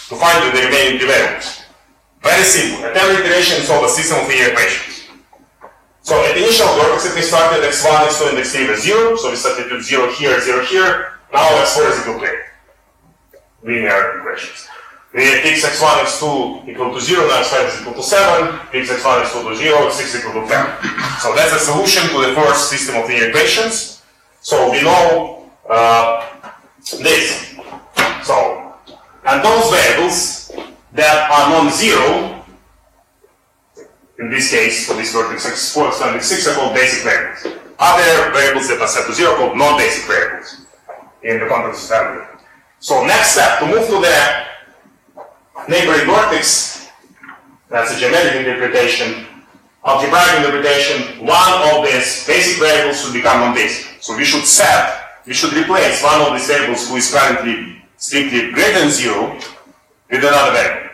to find the remaining 3 variables. Very simple. At every iteration, solve a system of linear equations. So at the initial vertex, we started x1, x2, and x3 with 0, so we substitute 0 here, 0 here. Now x4 is equal to 8. Linear equations. We fix x1, x2 equal to 0, now x5 is equal to 7, fix x1, x2 to 0, x6 equal to 10. So that's a solution to the first system of linear equations. So we know this. So, and those variables that are non-zero, in this case, for this vertex x4, x5, x6 are called basic variables. Other variables that are set to 0 are called non-basic variables in the context of family. So next step, to move to the neighboring vertex, that's a geometric interpretation. Algebraic interpretation, one of these basic variables should become non-basic. So we should replace one of these variables who is currently strictly greater than 0 with another variable.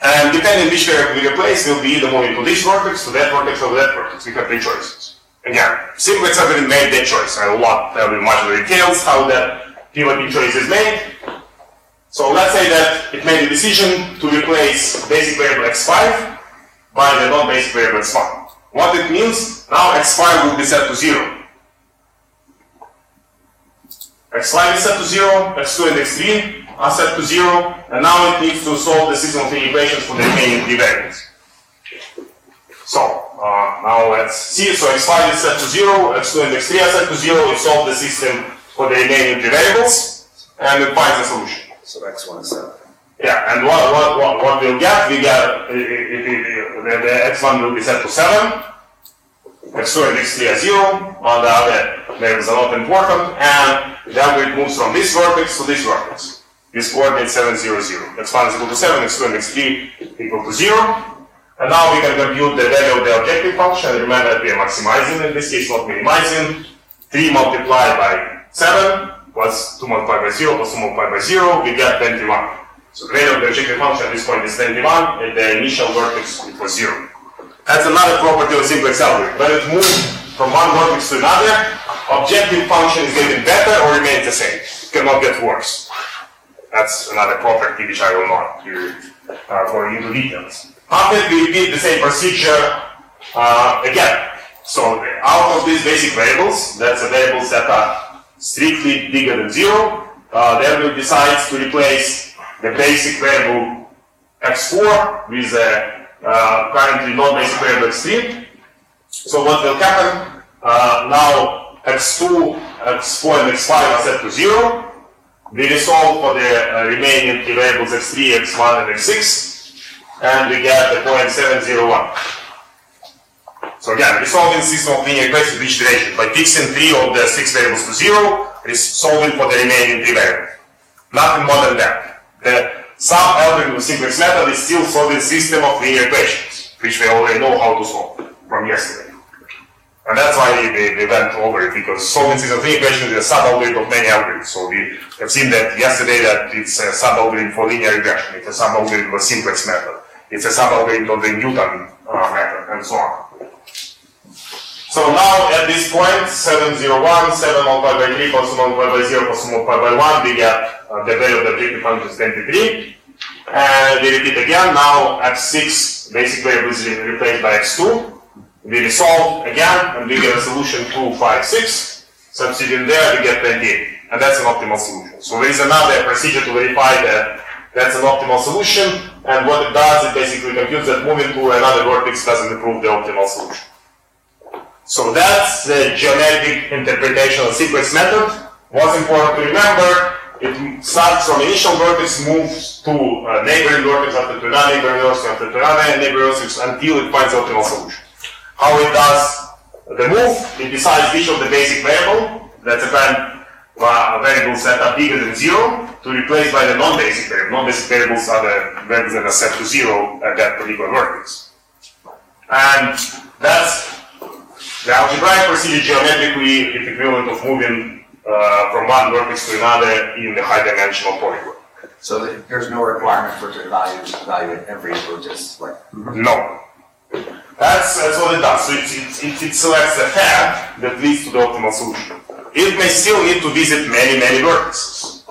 And depending which variable we replace, will be either moving to this vertex, to that vertex, or that vertex. We have 3 choices. Again, simplex algorithm made that choice. I will not tell you much of the details how that pivoting choice is made. So let's say that it made a decision to replace basic variable x5 by the non-basic variable x1. What it means, now x5 will be set to 0. x5 is set to 0, x2 and x3 are set to 0, and now it needs to solve the system of linear equations for the remaining 3 variables. So, now let's see. So x5 is set to 0, x2 and x3 are set to 0, it solves the system for the remaining 3 variables, and it finds a solution. So x1 is 7. Yeah, and what we'll get, the x1 will be set to 7, x2 and x3 are 0, on the other variables are not important, and the algorithm moves from this vertex to this vertex. This coordinate 7, 0, 0. x1 is equal to 7, x2 and x3 equal to 0. And now we can compute the value of the objective function. Remember that we are maximizing, in this case not minimizing. 3 multiplied by 7 plus 2 multiplied by 0 plus 2 multiplied by 0, we get 21. So the value of the objective function at this point is 21, and the initial vertex it was 0. That's another property of simplex algorithm. When it moves from one vertex to another, objective function is getting better or remains the same. It cannot get worse. That's another property which I will not go into details. After we repeat the same procedure again. So out of these basic variables, that's the variables that are strictly bigger than 0, the algorithm decides to replace the basic variable x4 with the currently non-basic variable x3. So what will happen? Now x2, x4 and x5 are set to 0. We resolve for the remaining 3 variables x3, x1 and x6, and we get the point 701. So again, resolving system of linear equations with each iteration by fixing 3 of the 6 variables to 0, solving for the remaining 3 variables. Nothing more than that. The sub-algorithm of simplex method is still solving system of linear equations, which we already know how to solve from yesterday. And that's why we went over it, because solving system of linear equations is a sub-algorithm of many algorithms. So we have seen that yesterday that it's a sub-algorithm for linear regression, it's a sub-algorithm of simplex method, it's a sub-algorithm of the Newton method, and so on. So now at this point, 701, 7 multiplied by 3 plus 2 multiplied by 0 plus 2 multiplied by 1, we get the value of the objective function is 23. And we repeat again, now x6 basic variable is replaced by x2. We resolve again, and we get a solution 2, 5, 6. Substituting there, we get 28. And that's an optimal solution. So there is another procedure to verify that that's an optimal solution. And what it does, it basically computes that moving to another vertex doesn't improve the optimal solution. So that's the geometric interpretation of simplex method. What's important to remember, it starts from initial vertex, moves to neighboring vertex, after to another neighboring vertex, after to another neighboring vertex, until it finds the optimal solution. How it does the move, it decides which of the basic variable, that's a kind variable set are bigger than 0 to replace by the non-basic variable. Non-basic variables are the variables that are set to 0 at that particular vertex. And that's the algebraic procedure geometrically is equivalent of moving from one vertex to another in the high-dimensional polygon. So there's no requirement for it to evaluate every vertex, like. No. That's what it does. So it selects a path that leads to the optimal solution. It may still need to visit many vertices.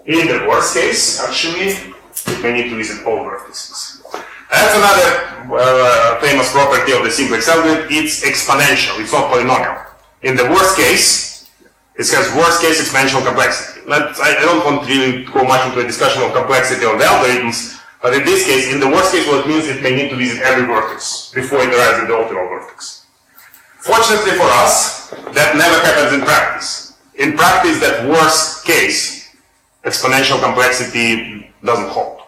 In the worst case, actually, it may need to visit all vertices. That's another famous property of the simplex algorithm. It's exponential. It's not polynomial. In the worst case, it has worst case exponential complexity. I don't want to really go much into a discussion of complexity of the algorithms, but in this case, in the worst case, what it means it may need to visit every vertex before it arrives at the optimal vertex. Fortunately for us, that never happens in practice. In practice, that worst case exponential complexity doesn't hold.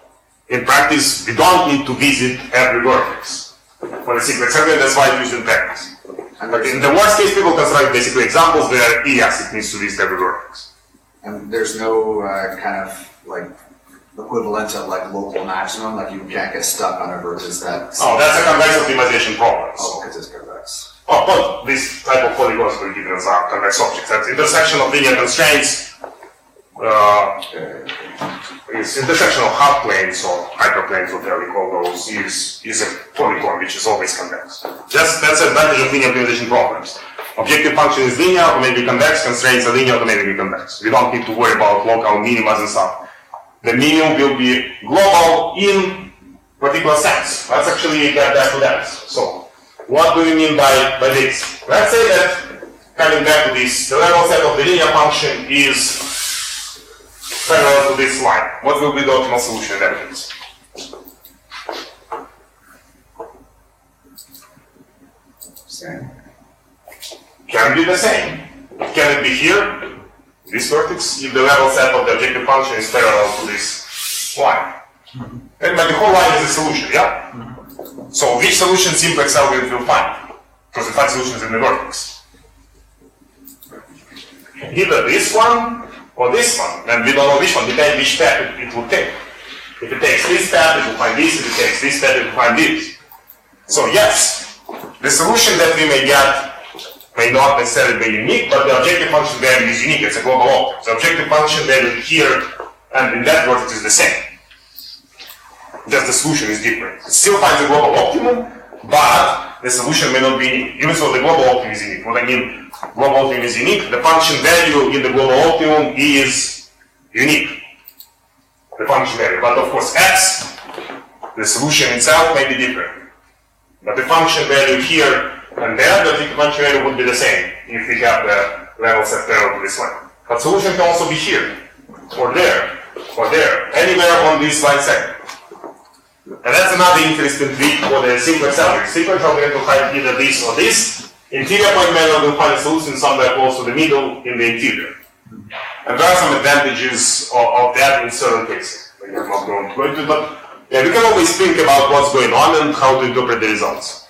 In practice, we don't need to visit every vertex. For the simplex algorithm, that's why it's used in practice. But in the worst case, people construct basically examples where yes, it needs to visit every vertex. And there's no kind of like equivalent of like local maximum, like you can't get stuck on a vertex that. Oh, that's a convex optimization problem. Oh, because it's convex. Oh, but this type of polygons for given are convex objects. That's intersection of linear constraints. Is intersection of half planes or hyperplanes, whatever we call those, is a polygon which is always convex. That's the advantage of linear optimization problems. Objective function is linear or maybe convex, constraints are linear or maybe convex. We don't need to worry about local minimas and stuff. The minimum will be global in particular sense. Let's actually get back to that. So, what do we mean by this? Let's say that, coming back to this, the level set of the linear function is parallel to this line. What will be the optimal solution in that case? Same. Can be the same. Can it be here, this vertex, if the level set of the objective function is parallel to this line? But the whole line is a solution, yeah? So which solution simplex algorithm will find? Because it finds solutions in the vertex. Either this one or this one, and we don't know which one, depending which path it will take. If it takes this path, it will find this. If it takes this path, it will find this. So yes, the solution that we may get may not necessarily be unique, but the objective function value is unique. It's a global optimum. The objective function value here and in that vertex is the same. Just the solution is different. It still finds a global optimum, but the solution may not be unique. Even so, the global optimum is unique. What I mean, global optimum is unique. The function value in the global optimum is unique. The function value. But of course, x, the solution itself may be different. But the function value here and there, the function value would be the same if we have the level set parallel to this line. But solution can also be here, or there, anywhere on this line segment. And that's another interesting trick for the simplex algorithm. Simplex algorithm will find either this or this. Interior point method will find a solution somewhere close to the middle in the interior. And there are some advantages of that in certain cases. I'm not going to go into it, but yeah, we can always think about what's going on and how to interpret the results.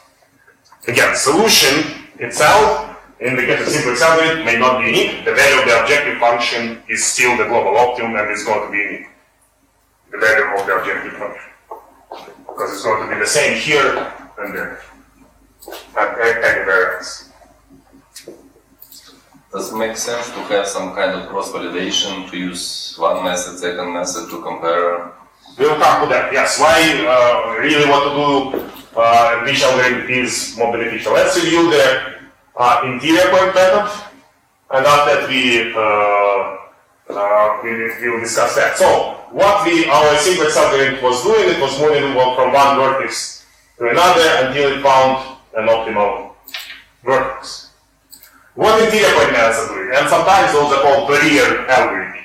Again, solution itself, in the case of simplex algorithm, may not be unique. The value of the objective function is still the global optimum and it's going to be unique. The value of the objective function. Because it's going to be the same here and there. Not anywhere else. Does it make sense to have some kind of cross-validation, to use one method, second method to compare? We'll come to that, yes. Why really what to do which algorithm is more beneficial. Let's review the interior point method, and after that we will discuss that. So, what our simplex algorithm was doing, it was moving from one vertex to another until it found an optimal vertex. What interior point methods are doing, and sometimes those are called barrier algorithm.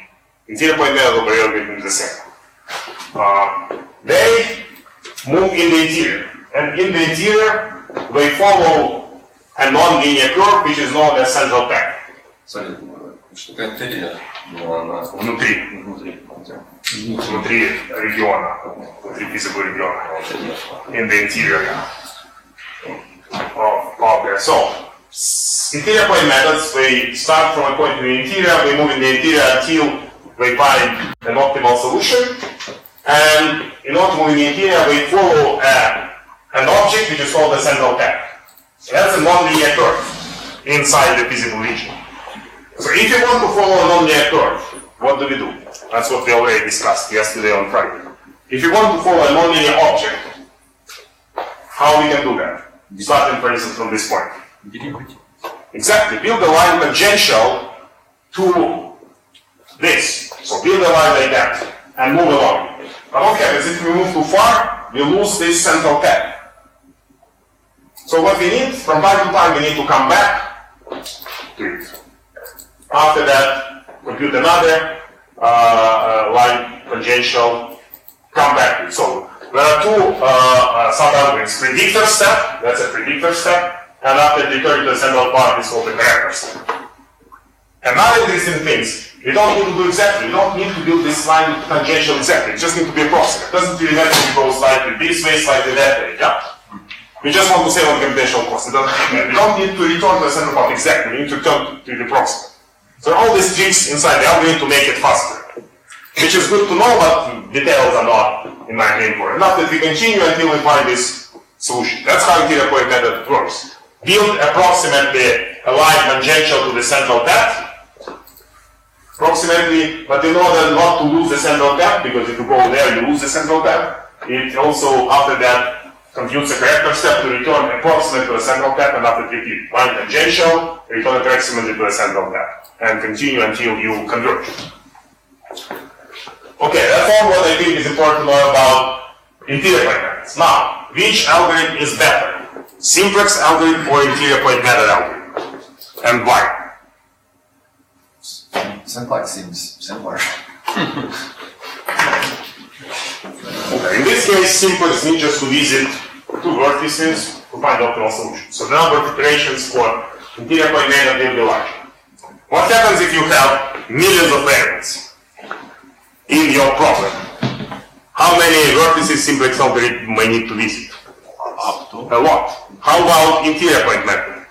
Interior point method or barrier algorithm is the same. They move in the interior, and in the interior they follow a non-linear curve which is known as central path. Sorry, что такое интерьер? Внутри региона, внутри physical региона, in the interior of there. So, interior point methods, they start from a point in the interior, they move in the interior until they find an optimal solution. And in order to move in the interior, they follow an object which is called the central tap. So that's a non-linear curve inside the physical region. So if you want to follow a non-linear curve, what do we do? That's what we already discussed yesterday on Friday. If you want to follow a non-linear object, how we can do that? Starting, for instance, from this point. Exactly. Build a line tangential to this. So build a line like that and move along. But what happens if we move too far? We lose this central tap. So what we need, from time to time, we need to come back to it. After that, compute another line tangential, come back to it. So there are two sub-algorithms. Predictor step, that's a predictor step, and after returning to the central part is called the corrector step. Another interesting thing, you don't need to do exactly, you don't need to build this line tangential exactly, it just needs to be approximate. It doesn't really matter if you go slightly this way, slightly that way, yeah? We just want to save on computational cost. It doesn't matter. We don't need to return to the central part exactly, we need to return to the approximate. So all these tricks inside the algorithm to make it faster, which is good to know, but details are not in my game for it. Not that we continue until we find this solution. That's how interior point method works. Build approximately a line tangential to the central tap, approximately, but in order not to lose the central tap, because if you go there, you lose the central tap. It also, after that, computes a corrector step to return approximately to the central tap, and after repeat line tangential, return approximately to the central tap, and continue until you converge. Okay, that's all what I think is important to know about interior point methods. Now, which algorithm is better? Simplex algorithm or interior point method algorithm? And why? Simplex seems simpler. Okay, in this case, simplex needs just to visit two vertices to find the optimal solution. So the number of iterations for interior point method will be larger. What happens if you have millions of variables in your problem? How many vertices simplex algorithm may need to visit? Up to. A lot. How about interior point method?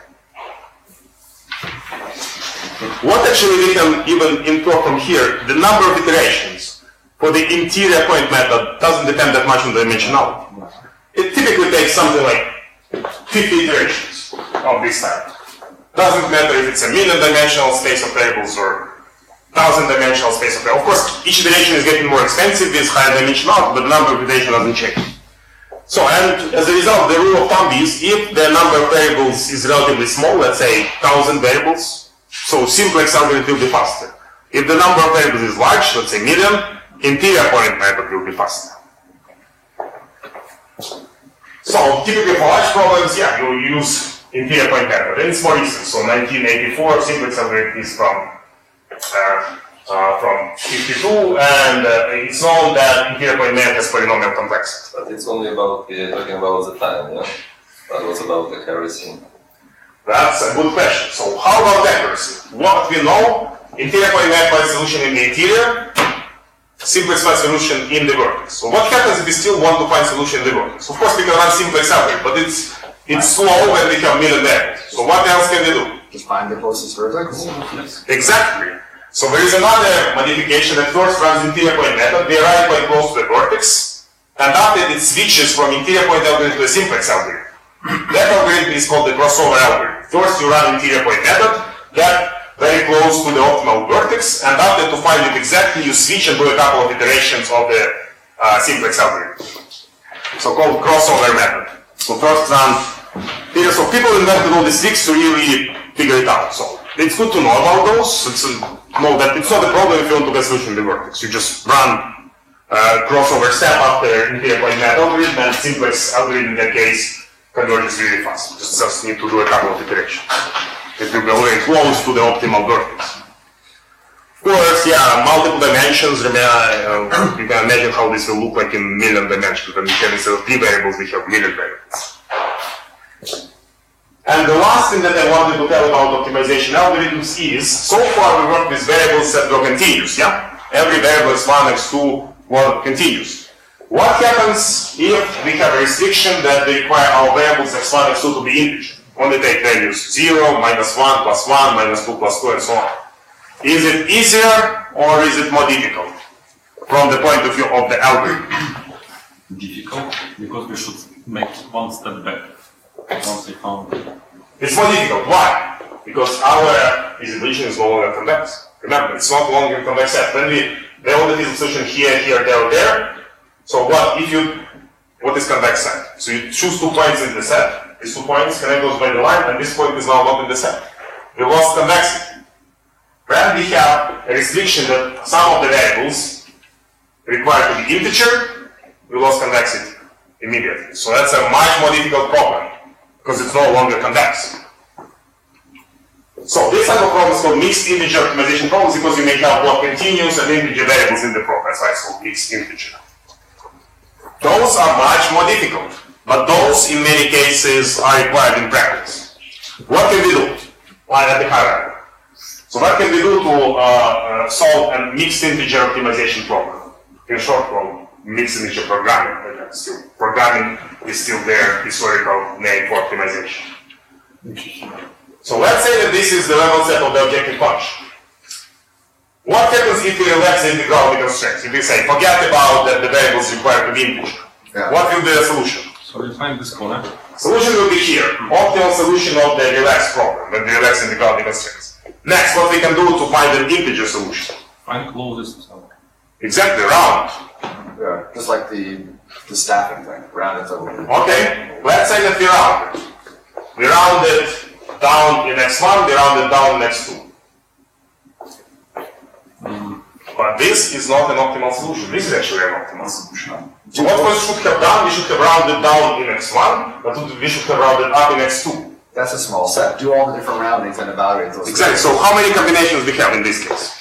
What actually we can even infer from here, the number of iterations for the interior point method doesn't depend that much on the dimensionality. It typically takes something like 50 iterations of this type. Doesn't matter if it's a million-dimensional space of variables or 1,000-dimensional space of variables. Of course, each iteration is getting more expensive with higher dimensionality, but the number of iterations doesn't change. So, and as a result, the rule of thumb is if the number of variables is relatively small, let's say 1,000 variables, so simplex algorithm will be faster. If the number of variables is large, let's say million, interior point method will be faster. So, typically for large problems, yeah, you use interior point method, and it's more recent. So, 1984, simplex algorithm is from 52, and it's known that interior point method has polynomial complexity. But it's only about, we're talking about the time, yeah? But what about accuracy? That's a good question. So how about accuracy? What we know, interior point method finds solution in the interior, simplex finds solution in the vertex. So what happens if we still want to find solution in the vertex? Of course we can run simplex algorithm, but it's slow when we have million variables. So what else can we do? Just find the closest vertex? Exactly. So there is another modification that first runs interior point method. We arrive quite close to the vertex, and after it switches from interior point algorithm to a simplex algorithm. That algorithm is called the crossover algorithm. First you run interior point method, get very close to the optimal vertex, and after to find it exactly, you switch and do a couple of iterations of the simplex algorithm. So called crossover method. So first run, so people invented all these tricks to really figure it out. So it's good to know about those. Know that it's not a problem if you want to get solution in the vertex. You just run crossover step after interior point method algorithm, and simplex algorithm in that case converges really fast. Just need to do a couple of iterations. It will be already close to the optimal vertex. Of course, yeah, multiple dimensions. You can imagine how this will look like in million dimensions. When we have instead of 3 variables, we have million variables. And the last thing that I wanted to tell about optimization algorithms is, so far we work with variables that were continuous, yeah? Every variable is 1, x2, 1 continuous. What happens if we have a restriction that they require our variables x1, x2 to be integer? only take values 0, minus 1, plus 1, minus 2, plus 2, and so on. Is it easier or is it more difficult from the point of view of the algorithm? Difficult, because we should make one step back once we found it. It's more difficult. Why? Because our distribution is no longer convex. Remember, it's not longer convex set. When we build the physical solution here, here, there, or there, so what is convex set? So you choose 2 points in the set, these 2 points connect those by the line, and this point is now not in the set. We lost convexity. When we have a restriction that some of the variables require to be integer, we lost convexity immediately. So that's a much more difficult problem, because it's no longer convex. So this type of problem is called mixed integer optimization problems, because you may have both continuous and integer variables in the problem. That's why it's called mixed integer. Those are much more difficult, but those in many cases are required in practice. What can we do? Line at the hierarchy. So what can we do to solve a mixed integer optimization problem? In short, called mixed integer programming. Programming is still their historical name for optimization. So let's say that this is the level set of the objective function. What happens if we relax the integral constraints? If we say, forget about that the variables required to be integer. Yeah. What will be the solution? So we find this corner. Solution will be here. Optimal solution of the relaxed problem, when we relax integral constraints. Next, what we can do to find an integer solution? Find closest cell. Exactly, round. Yeah, just like the staffing thing, round it to. Okay, let's say that we round it. We round it down in x1, we round it down in x2. But this is not an optimal solution. This is actually an optimal solution. So what we should have done, we should have rounded down in x1, but we should have rounded up in x2. That's a small set. Do all the different roundings and evaluate those. Exactly. So how many combinations we have in this case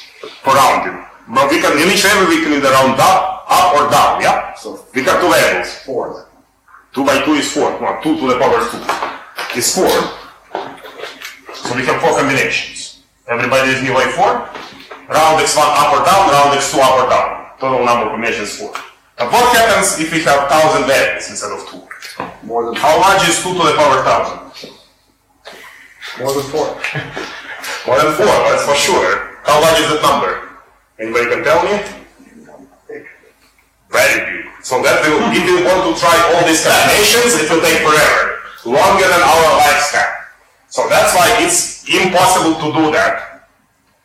for rounding? But we can, in each level, we can either round up or down, yeah? So We have 2 variables. 4. 2 by 2 is 4. No, 2 to the power 2 is 4. So we have 4 combinations. Everybody is new by 4. Round x1 up or down, round x2 up or down. Total number of combinations is 4. But what happens if we have 1000 variables instead of 2? More than How large is 2 to the power 1000? More than 4. More than 4, that's for sure. How large is that number? Anybody can tell me? Very big. So that will, if you want to try all these combinations, it will take forever. Longer than our lifespan. So that's why it's impossible to do that.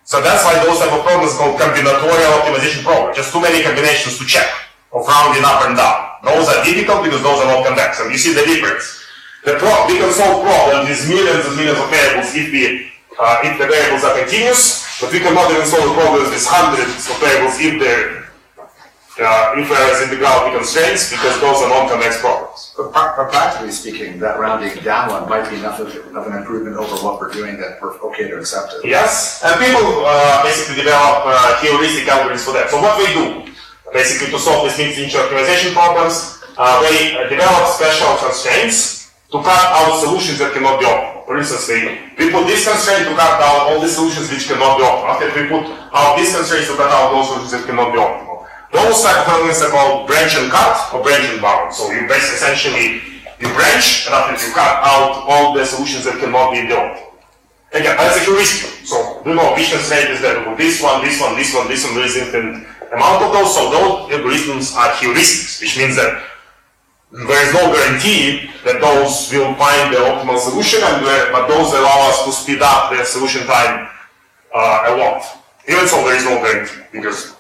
So that's why those type of problems are called combinatorial optimization problems. Just too many combinations to check of rounding up and down. Those are difficult because those are not convex. And you see the difference. We can solve problems with millions and millions of variables if the variables are continuous, but we cannot even solve problems with hundreds of variables if there is integral constraints, because those are non-convex problems. But practically speaking, that rounding down one might be enough of an improvement over what we're doing that we're okay to accept it. Yes, and people basically develop heuristic algorithms for that. So what we do, basically to solve these mixed integer optimization problems, they develop special constraints to cut out solutions that cannot be optimal. For instance, we put this constraint to cut out all the solutions which cannot be optimal. After we put out these constraints to cut out those solutions that cannot be optimal. Those type of elements are called branch and cut or branch and bound. So you basically essentially you branch, and after you cut out all the solutions that cannot be optimal. Again, that's a heuristic. So you know which constraint is there. This one, this one, this one, this one. There is infinite amount of those. So those algorithms are heuristics, which means that there is no guarantee that those will find the optimal solution, but those allow us to speed up the solution time a lot. Even so, there is no guarantee, because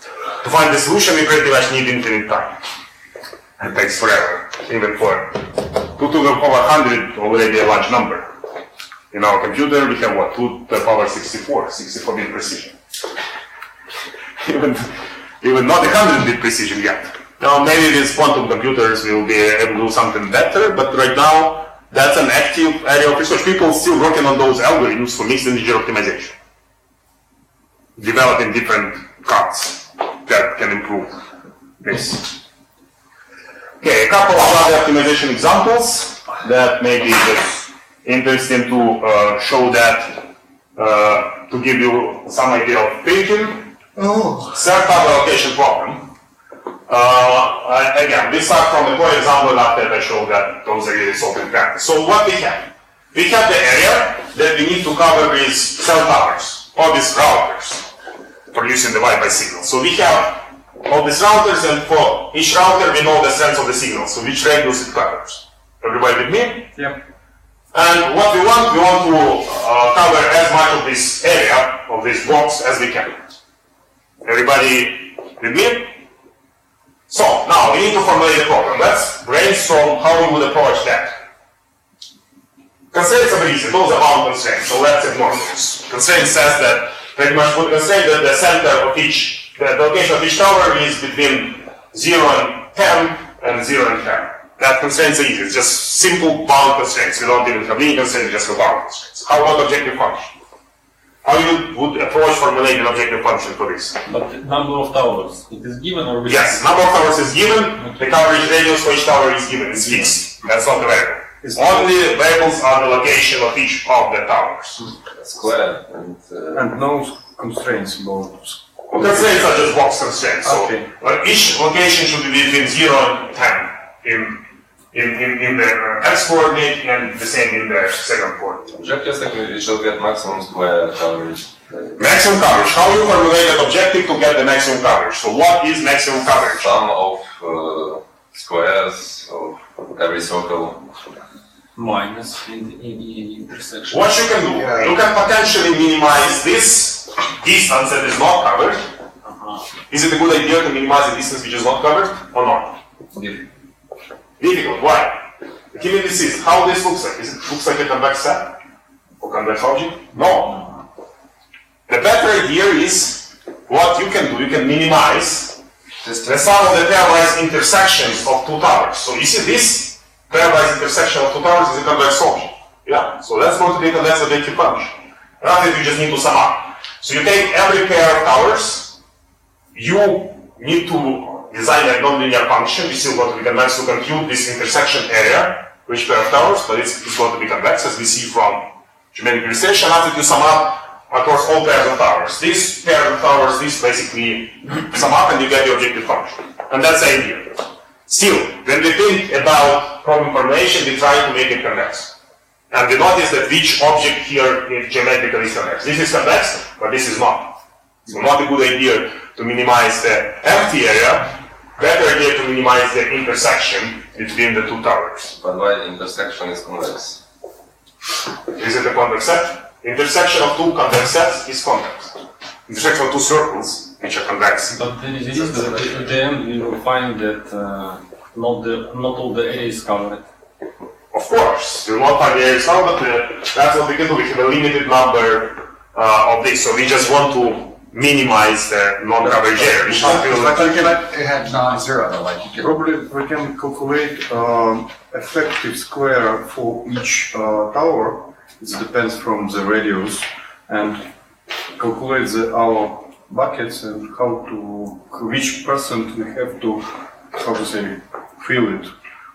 to find the solution, we pretty much need infinite time. It takes forever, even for 2 to the power 100 already a large number. In our computer, we have what, 2 to the power 64-bit precision. even not 100-bit precision yet. Now, maybe these quantum computers will be able to do something better, but right now, that's an active area of research. People still working on those algorithms for mixed integer optimization. Developing different cuts that can improve this. Okay, a couple of other optimization examples that may be just interesting to show that, to give you some idea of thinking. Third type of allocation problem. Again, we start from the core example after I show that those are really solved in practice. So what we have? we have the area that we need to cover with cell towers, all these routers producing the Wi-Fi signal. So we have all these routers, and for each router we know the strength of the signal, so which radius it covers. Everybody with me? Yeah. And what we want to cover as much of this area, of this box, as we can. Everybody with me? So, now we need to formulate a problem. Let's brainstorm how we would approach that. Constraints are easy, those are bound constraints, so let's ignore those. Constraint says that, pretty much would constrain that the center of each, the location of each tower is between 0 and 10 and 0 and 10. That constraints are easy, it's just simple bound constraints. We don't even have linear constraints, we just have bound constraints. How about objective function? How you would approach formulating an objective function for this? But the number of towers, it is given or yes, number of towers is given, the coverage radius for each tower is given, it's fixed. That's not the variable. Only variables are the location of each of the towers. Square And no constraints about. Constraints are just box constraints. So Okay. each location should be between 0 and 10 in the x coordinate and the same in the second coordinate. objectives like we shall get maximum square coverage. Maximum coverage. How you formulate an objective to get the maximum coverage? So what is maximum coverage? Sum of squares of every circle. minus in the intersection. What you can do? You can potentially minimize this distance that is not covered. Is it a good idea to minimize the distance which is not covered or not? Difficult. Why? Give me this. How this looks like? Is it looks like a convex set or convex object? No. The better idea is what you can do. You can minimize the sum of the pairwise intersections of two towers. So you see this pairwise intersection of two towers is a convex object. Yeah. So let's go to the convex objective function. Rather, you just need to sum up. So you take every pair of towers. You need to design a nonlinear function. We still going to be convex to compute this intersection area, which pair of towers, but it's going to be convex as we see from geometric illustration. After you sum up across all pairs of towers. This pair of towers, this basically sum up and you get the objective function. And that's the idea. Still, when we think about problem formulation, we try to make it convex. And we notice that each object here is geometrically convex. This is convex, but this is not. So not a good idea to minimize the empty area. Better idea to minimize the intersection between the two towers. But why the intersection is convex? Is it a convex set? Intersection of two convex sets is convex. Intersection of two circles, which are convex. But there is a risk that at the end you will find that not all the area is covered. Of course, you will not find the area covered, but that's what we can do. We have a limited number of this, so we just want to minimize the non-coverage area. Which But you cannot have non-zero though, like you can. Probably we can calculate effective square for each tower. It depends from the radius, and calculate our buckets and which percent we have to, fill it.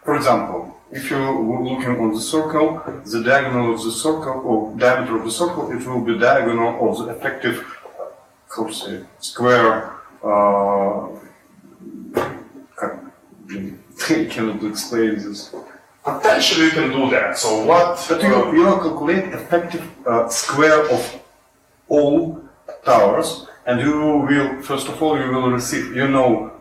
For example, if you're looking on the circle, the diagonal of the circle or diameter of the circle, it will be diagonal of the effective square. I cannot explain this. potentially you can do that. So what? But you calculate effective square of all towers, and you will first of all you will receive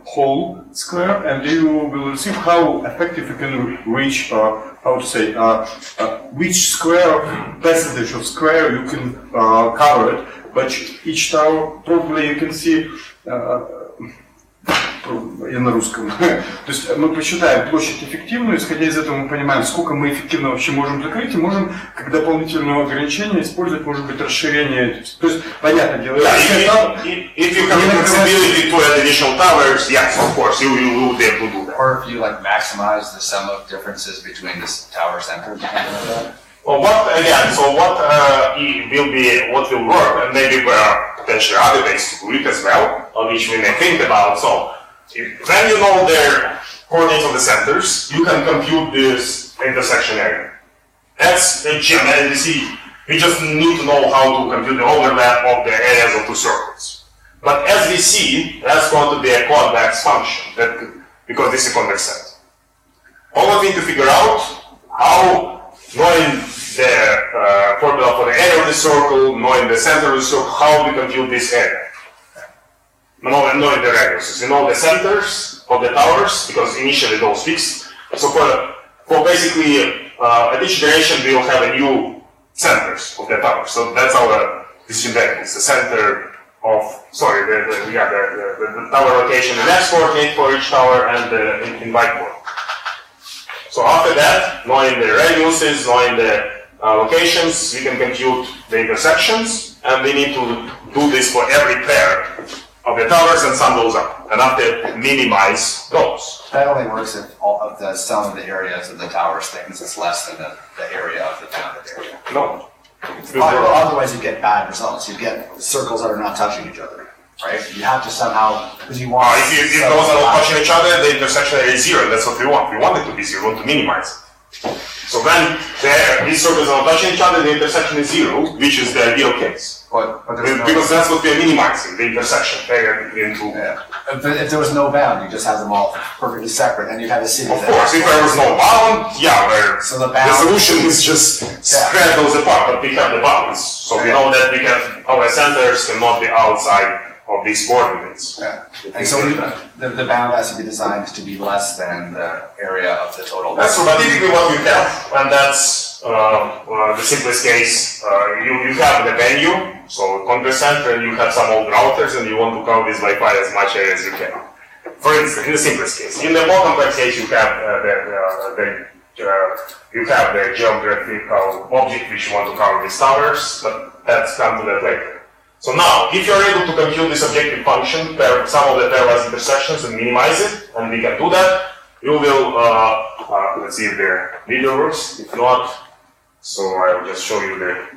whole square, and you will receive how effective you can reach which square percentage of square you can cover it. But each tower probably you can see. Я на русском. То есть мы посчитаем площадь эффективную, исходя из этого мы понимаем, сколько мы эффективно вообще можем закрыть, и можем, как дополнительное ограничение, использовать, может быть, расширение. То есть, понятное дело, if you have flexibility to add additional towers, yes, of course, you will be able to do that. Or if you like maximize the sum of differences between the tower centers. Well, what will work, and maybe there are potentially other ways to do it as well, on which we may think about. So, when you know their coordinates of the centers, you can compute this intersection area. That's a geometry. We just need to know how to compute the overlap of the areas of two circles. But as we see, that's going to be a convex function, because this is a convex set. All we need to figure out how, knowing the the circle, knowing the center of the circle, how we compute this area. Knowing the radiuses. You know the centers of the towers, because initially those fixed. So for basically, at each iteration we will have a new centers of the tower. So that's our decision variance, the center of, sorry, the tower location in X coordinate for each tower and in Y coordinate. So after that, knowing the radiuses, knowing the locations, we can compute the intersections, and we need to do this for every pair of the towers and sum those up, and after minimize those. That only works if all of the sum of the areas of the tower's thickness is less than the area of the bounded area. No. Otherwise you get bad results. You get circles that are not touching each other, right? You have to somehow, because you want... if those are not touching each other, the intersection area is zero, and that's what we want. We want it to be zero, we want to minimize it. So when these circles are not touching each other, the intersection is zero, which is the ideal case. Because that's what we are minimizing, the intersection area into... Yeah. But if there was no bound, you just have them all perfectly separate, and you'd have a city. Of course, if there was no bound, so the solution is just spread those apart, but we have the bounds. So we know that our centers cannot be outside of these coordinates. Yeah. And so the bound has to be designed to be less than the area of the total. That's typically what we have, and that's the simplest case. You have the venue, so congress center, and you have some old routers, and you want to cover this Wi-Fi as much area as you can. For instance, in the simplest case. In the more complex case, you have the geographical object which you want to cover with towers, but that's come to that later. So now, if you're able to compute this objective function, some of the pairwise intersections, and minimize it, and we can do that, you will, let's see if the video works. If not, so I'll just show you the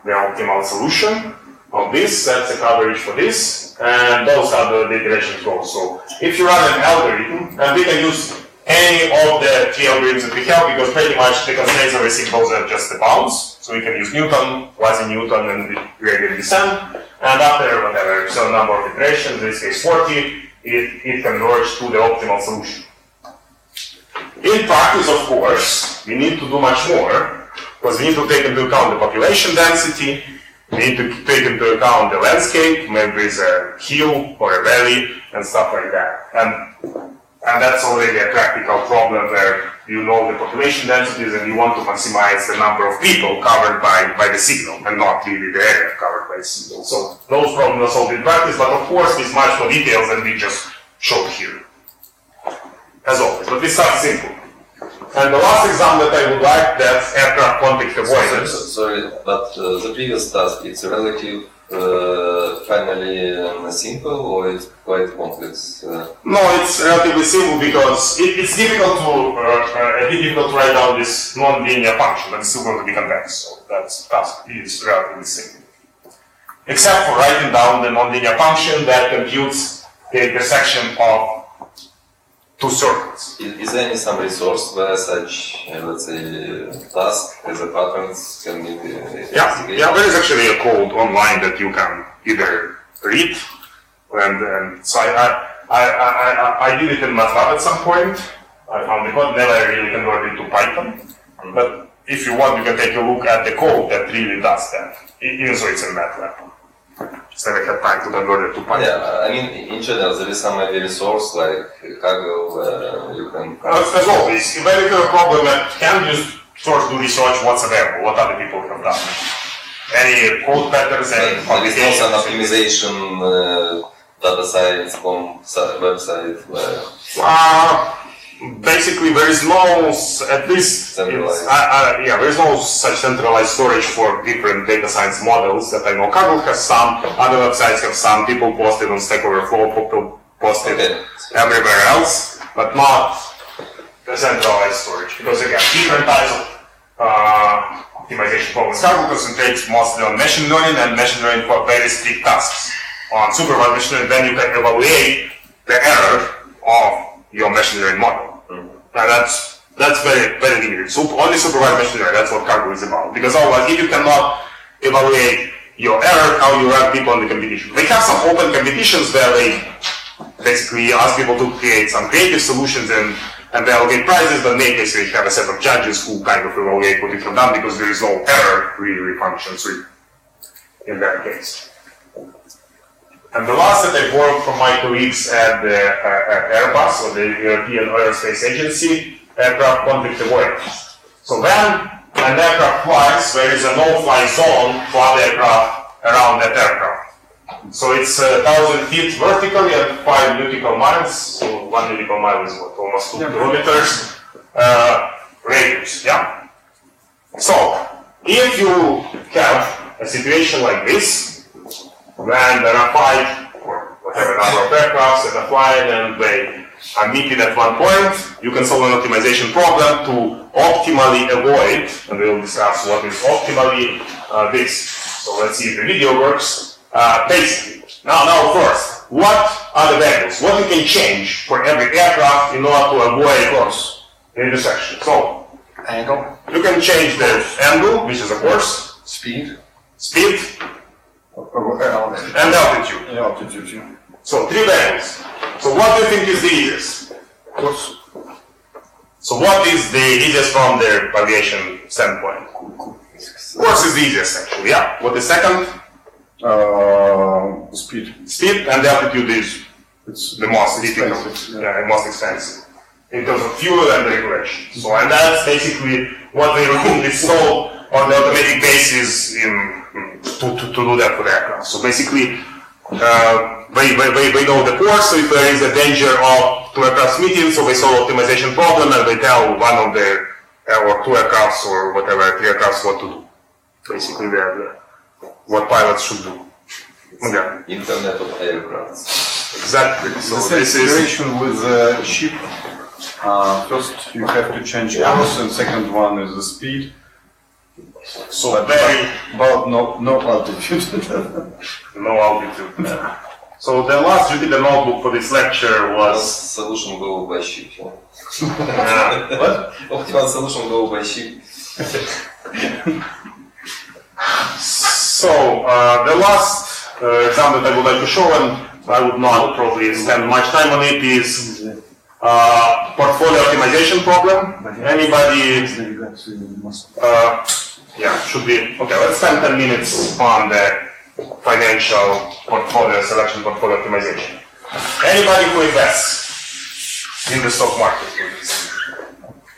optimal solution of this. That's the coverage for this, and those are the iterations go. So if you run an algorithm, and we can use any of the three algorithms that we have, because pretty much the constraints of everything, those are just the bounds. So we can use Newton, quasi-Newton, and the gradient descent. And after whatever, so number of iterations, in this case 40, it converges to the optimal solution. In practice, of course, we need to do much more, because we need to take into account the population density, we need to take into account the landscape, maybe there's a hill or a valley, and stuff like that. And that's already a practical problem where you know the population densities and you want to maximize the number of people covered by the signal and not really the area covered by the signal. So those problems are solved in practice, but of course with much more details than we just showed here. As always, but we start simple. And the last example that I would like, that's aircraft contact avoidance. Sorry, but the previous task, it's relative finally simple, or it's quite complex? No, it's relatively simple because it's difficult to write down this non-linear function, but it's still going to be convex. So that task is relatively simple. Except for writing down the non-linear function that computes the intersection of two circles. Is there some resource where such, let's say, task as a patterns can be investigated? Yeah, there is actually a code online that you can either read, and so I did it in MATLAB at some point. I found the code, never really converted to Python, but if you want, you can take a look at the code that really does that, even though it's in MATLAB. Just never had time to convert it to Python. Yeah, I mean, in general, there is some maybe resource like Kaggle where you can... As always, when you have a problem, can you just first do research what's available, what other people have done. Any code patterns, any publications. There is also an optimization data science website where... Basically, there is no, at least, there is no such centralized storage for different data science models that I know. Kaggle has some, other websites have some, people post it on Stack Overflow, people post it everywhere else, but not the centralized storage. Because again, different types of optimization problems. Kaggle concentrates mostly on machine learning and machine learning for very strict tasks. On supervised machine learning, then you can evaluate the error of your machine learning model. Now that's very, very limited. So only supervised machine learning, that's what Kaggle is about. Because otherwise, if you cannot evaluate your error, how you rank people in the competition. They have some open competitions where they basically ask people to create some creative solutions and they allocate prizes, but they basically have a set of judges who kind of evaluate what you have done because there is no error really functions with in that case. And the last that I borrowed from my colleagues at Airbus, or the European Aerospace Agency, aircraft conflict avoidance. So when an aircraft flies, there is a no-fly zone for other aircraft around that aircraft. So it's 1,000 feet vertically and 5 nautical miles. So 1 nautical mile is what, almost 2 kilometers radius. Yeah. So if you have a situation like this, when there are 5 or whatever number of aircrafts that are flying and they are meeting at one point, you can solve an optimization problem to optimally avoid, and we'll discuss what is optimally this. So let's see if the video works. Basically, now first, what are the values? What you can change for every aircraft in order to avoid course intersection? So, Angle, you can change the angle, which is of course speed, and altitude. So 3 values. So what do you think is the easiest? Course. So what is the easiest from the aviation standpoint? Course is the easiest actually, yeah. What is second? Speed. Speed, and the altitude is It's the most difficult, most expensive in terms of fuel and the regulation. So, and that's basically what they routinely solve on the automatic basis to do that for the aircraft. So basically, they know the course, so if there is a danger of 2 aircrafts meeting, so they solve optimization problem and they tell one of their, or 2 aircrafts or whatever, 3 aircrafts what to do. Basically, what pilots should do. Okay. Internet of aircrafts. Exactly. So the same this is situation with the ship. First you have to change course, and second one is the speed. so very But no altitude. no altitude. So the last you did the notebook for this lecture was Solution go by ship. what? Optimal solution go by ship. So the last example that I would like to show, and I would not probably spend much time on it, is portfolio optimization problem. Anybody? Yeah, should be okay. Let's spend 10 minutes on the financial portfolio selection, portfolio optimization. Anybody who invests in the stock market?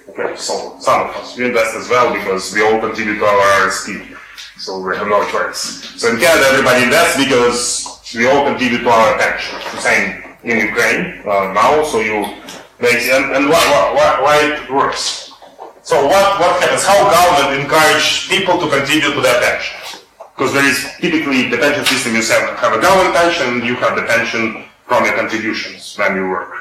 Okay, so some of us we invest as well because we all contribute to our RSP. So we have no choice. So in Canada, everybody invests because we all contribute to our pension. Same in Ukraine now. So you make and why it works. So what happens? How government encourage people to contribute to their pension? Because there is typically the pension system. You have a government pension. You have the pension from your contributions when you work.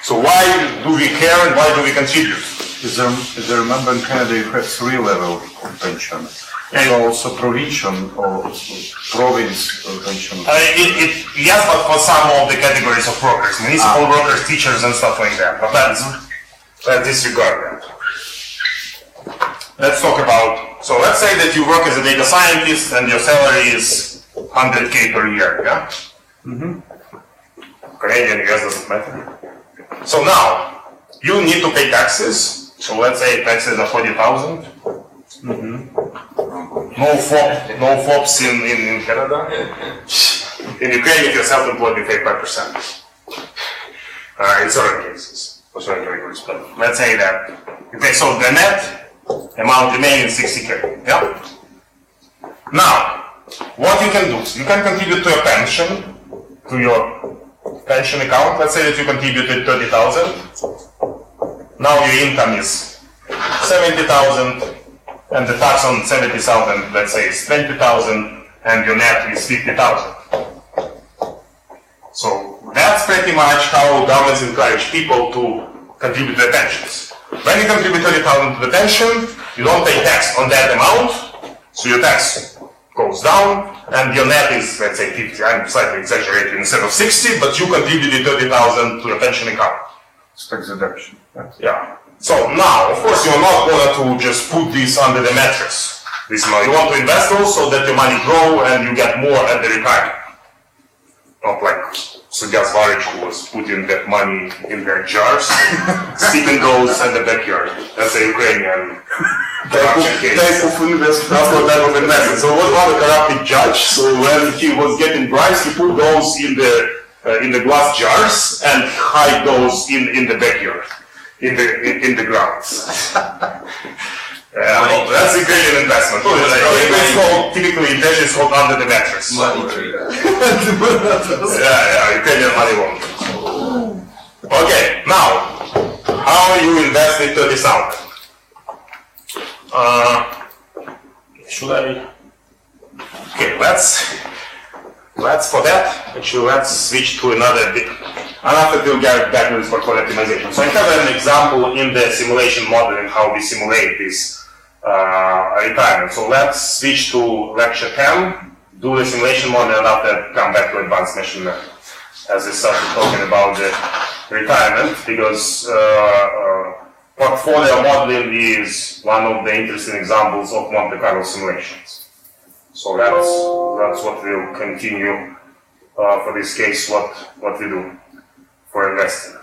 So why do we care and why do we contribute? As I remember, in Canada you have 3 levels of pension. And also provincial or province pension. Yes, but for some of the categories of workers, municipal workers, teachers, and stuff like that. But let's disregard that. Let's talk about. So let's say that you work as a data scientist and your salary is 100K per year. Yeah. Canadian, US doesn't matter. So now you need to pay taxes. So let's say taxes are 40,000. No FOPs in Canada. In Ukraine, if you're self-employed, you pay 5%. In certain cases, for certain categories. But let's say that. Okay, so the net amount remaining 60K. Yeah. Now, what you can do? You can contribute to your pension, to your pension account. Let's say that you contributed 30,000. Now your income is 70,000. And the tax on 70,000, let's say, is 20,000, and your net is 50,000. So that's pretty much how governments encourage people to contribute to their pensions. When you contribute 30,000 to the pension, you don't pay tax on that amount, so your tax goes down, and your net is, let's say, 50. I'm slightly exaggerating instead of 60, but you contributed 30,000 to your pension account. It's tax deduction. Yeah. So now, of course, you're not going to just put this under the mattress. This money. You want to invest those so that your money grow and you get more at the retirement. Not like Varich, who was putting that money in their jars, steeping those in the backyard. That's a Ukrainian corruption case. That's what type of investment. So what about a corrupted judge? So when he was getting bribes, he put those in the glass jars and hide those in the backyard, in the grounds. Well, that's a great investment. It's called, typically in Russia, it's called under the mattress. Money tree. Ukrainian money laundering. Okay, now, how you invest in 30,000? Should I? Okay, let's for that, actually, let's switch to another bit. And after we'll get back to this portfolio optimization. So I have an example in the simulation modeling how we simulate this retirement. So let's switch to lecture 10, do the simulation model, and after come back to advanced machine learning. As I started talking about the retirement, because portfolio modeling is one of the interesting examples of Monte Carlo simulations. So that's what we'll continue for this case, what we do for investing.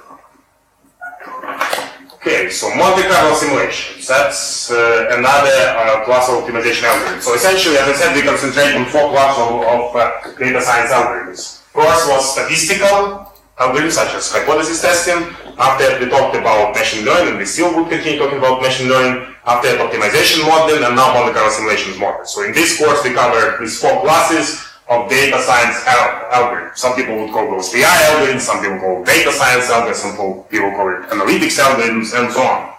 Okay, so Monte Carlo simulations, that's another class of optimization algorithm. So essentially, as I said, we concentrate on 4 classes of data science algorithms. First was statistical algorithms such as hypothesis testing. After we talked about machine learning, and we still will continue talking about machine learning. After that, optimization modeling, and now Monte Carlo simulations model. So in this course, we cover these 4 classes of data science algorithms. Some people would call those BI algorithms, some people call data science algorithms, some people call it analytics algorithms, and so on.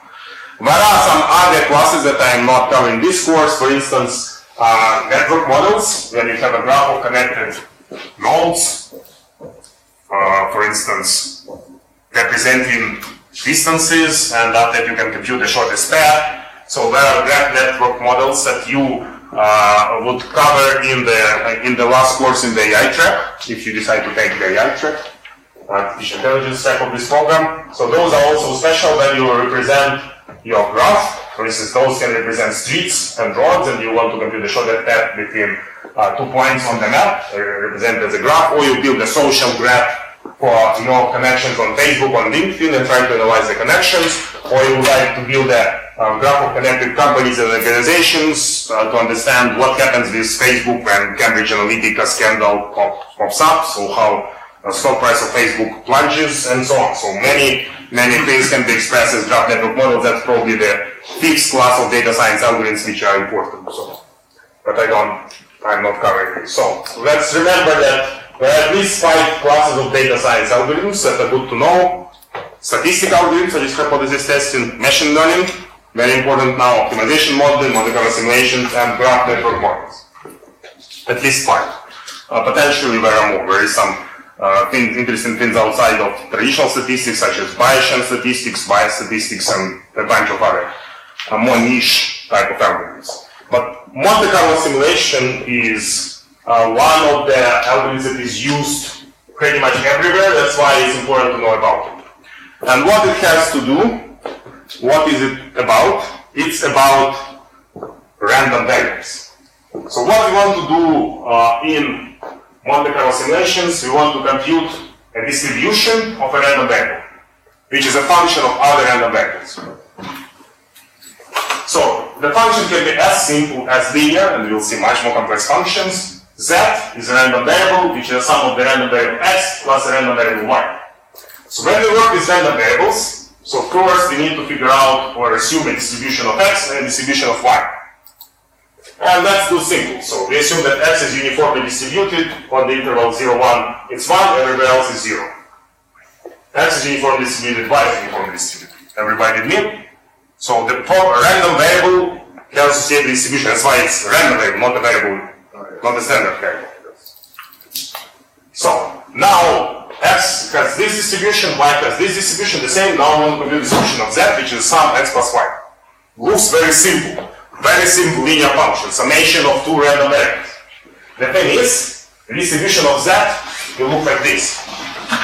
There are some other classes that I am not covering in this course. For instance, network models, when you have a graph of connected nodes, for instance, representing distances, and after that you can compute the shortest path. So there are graph network models that you would cover in the last course in the AI track, if you decide to take the AI track, artificial intelligence track of this program. So those are also special when you represent your graph. For instance, those can represent streets and roads, and you want to compute the shortest path between 2 points on the map, represented as a graph, or you build a social graph for your connections on Facebook, on LinkedIn, and try to analyze the connections, or you would like to build a graph of connected companies and organizations to understand what happens with Facebook when Cambridge Analytica scandal pops up, so how the stock price of Facebook plunges, and so on. So many things can be expressed as graph network models. That's probably the 5th class of data science algorithms which are important. So, but I'm not covering it. So let's remember that there are at least 5 classes of data science algorithms that are good to know. Statistical algorithms, such as hypothesis testing, machine learning, very important now, optimization modeling, Monte Carlo simulations, and graph network models. At least 5. Potentially there are more. There is some interesting things outside of traditional statistics, such as Bayesian statistics, bias statistics, and a bunch of other more niche type of algorithms. But Monte Carlo simulation is one of the algorithms that is used pretty much everywhere. That's why it's important to know about it. And what it has to do, what is it about? It's about random variables. So what we want to do in Monte Carlo simulations, we want to compute a distribution of a random variable, which is a function of other random variables. So the function can be as simple as linear, and we'll see much more complex functions. Z is a random variable, which is the sum of the random variable x plus a random variable y. So when we work with random variables, so first we need to figure out or assume a distribution of x and a distribution of y. And let's do simple. So we assume that x is uniformly distributed on the interval 0, 1, it's 1, everywhere else is 0. X is uniformly distributed, y is uniformly distributed. Everybody with me? So the random variable can associate the distribution. That's why it's a random variable, not a variable, not a standard variable. So now x has this distribution, y has this distribution, the same. Now we want to compute the distribution of z, which is sum x plus y. Looks very simple. Very simple linear function, summation of 2 random variables. The thing is, the distribution of z will look like this.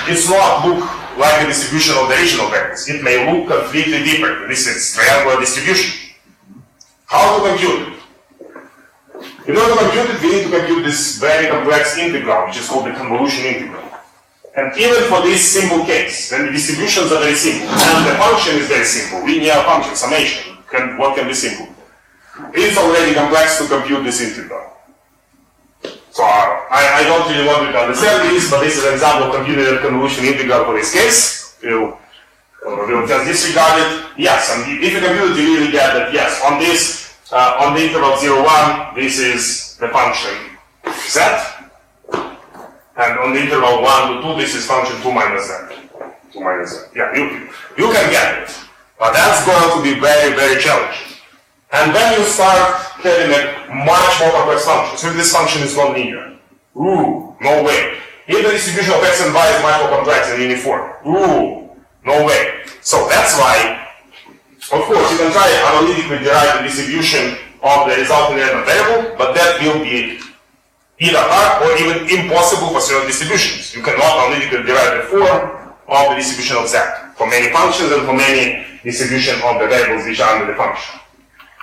It's not look like the distribution of the original variables. It may look completely different. This is triangular distribution. How to compute it? In order to compute it, we need to compute this very complex integral, which is called the convolution integral. And even for this simple case, then the distributions are very simple, and the function is very simple, linear function, summation. What can be simple? It's already complex to compute this integral. So I don't really want you to understand this, but this is an example of computing a convolution integral for this case. We'll just disregard it. Yes, and if you compute it, you really get that, yes, on this, on the interval 0, 1, this is the function z. And on the interval 1 to 2, this is function 2 minus z. 2 minus z. Yeah, you can get it. But that's going to be very, very challenging. And then you start having a much more complex function. So if this function is non-linear, ooh, no way. If the distribution of x and y is much more complex and uniform, ooh, no way. So that's why, of course, you can try analytically derive the distribution of the resulting random variable, but that will be either hard or even impossible for certain distributions. You cannot analytically derive the form of the distribution of z for many functions and for many distribution of the variables which are under the function.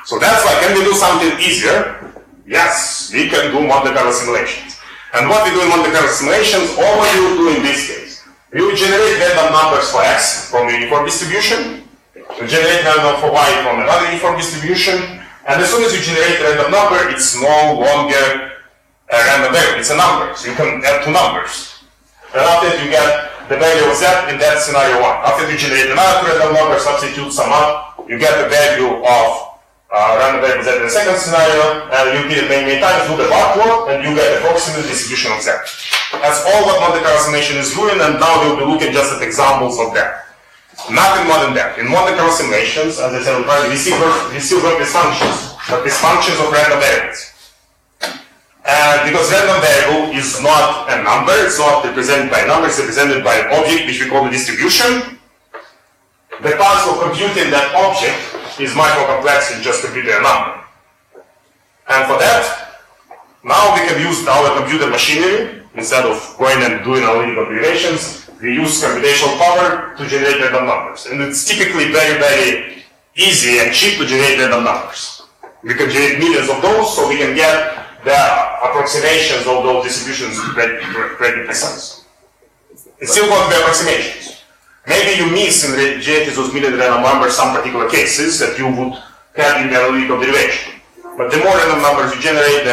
So that's why, can we do something easier? Yes, we can do Monte Carlo simulations. And what we do in Monte Carlo simulations, all you do in this case, you generate random numbers for x from a uniform distribution, you generate random for y from another uniform distribution, and as soon as you generate a random number, it's no longer a random variable, it's a number, so you can add two numbers. And after that you get the value of z in that scenario 1. After you generate another random number, substitute some up, you get the value of random variable z in the second scenario, and you repeat it many times, do the bar plot, and you get the approximate distribution of z. That's all what Monte Carlo simulation is doing, and now we'll be looking just at examples of that. Nothing more than that. In Monte Carlo simulations, as I said, we still work with functions, but with functions of random variables. And because random variable is not a number, it's not represented by a number, it's represented by an object which we call the distribution, the task of computing that object is much more complex than just computing a number. And for that, now we can use our computer machinery. Instead of going and doing analytical operations, we use computational power to generate random numbers. And it's typically very, very easy and cheap to generate random numbers. We can generate millions of those, so we can get the approximations of those distributions pretty precise. It's still going to be approximations. Maybe you miss in generating those million random numbers some particular cases that you would have in the analytical derivation. But the more random numbers you generate,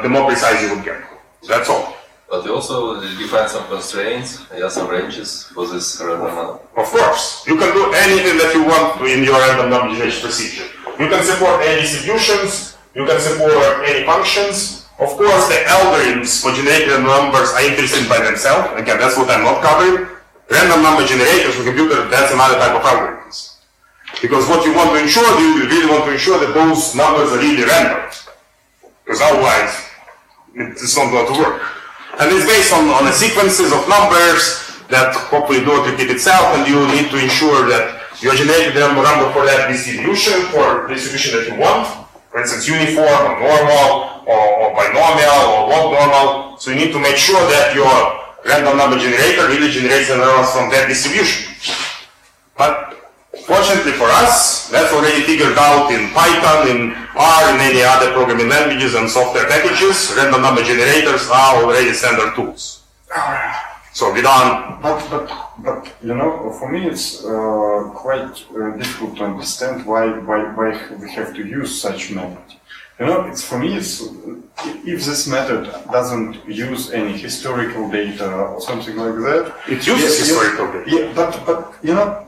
the more precise you will get. That's all. But you also define some constraints, some ranges for this random number. Of course. You can do anything that you want in your random number generation procedure. You can support any distributions, you can support any functions. Of course, the algorithms for generating numbers are interesting by themselves. Again, that's what I'm not covering. Random number generators for computer, that's another type of algorithms. Because what you want to ensure, you really want to ensure that those numbers are really random. Because otherwise, it's not going to work. And it's based on the sequences of numbers that hopefully don't repeat itself, and you need to ensure that you are generating the number for that distribution, for the distribution that you want. For instance, uniform or normal, or binomial, or log normal. So you need to make sure that your random number generator really generates the numbers from that distribution. But fortunately for us, that's already figured out in Python, in R, in any other programming languages and software packages. Random number generators are already standard tools. So we don't... But you know, for me it's quite difficult to understand why we have to use such method. You know, for me, if this method doesn't use any historical data or something like that, it uses historical data. Yeah, but you know,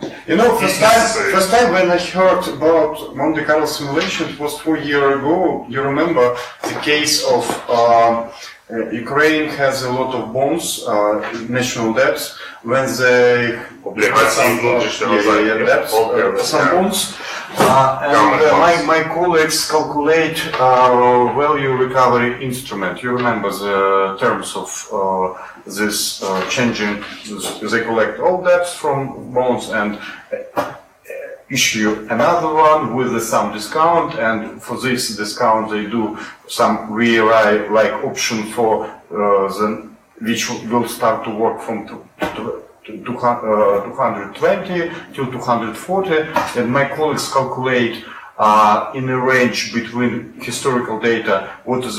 first time when I heard about Monte Carlo simulation, it was 4 years ago. You remember the case of Ukraine has a lot of bonds, national debts, when they had some debts, some bonds. And my colleagues calculate value recovery instrument. You remember the terms of this changing? They collect all debts from bonds and issue another one with some discount, and for this discount they do some REI-like option for which will start to work from 220 to 240, and my colleagues calculate in a range between historical data what was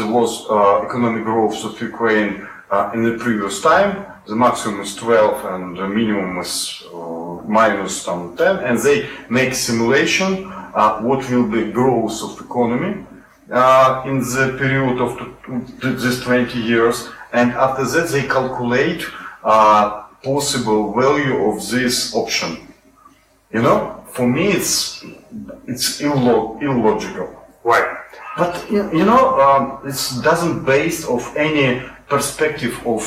economic growth of Ukraine in the previous time. The maximum is 12 and the minimum is minus 10, and they make simulation what will be growth of economy in the period of this 20 years, and after that they calculate possible value of this option. You know, for me it's illogical. Right. But you know, it doesn't base of any perspective of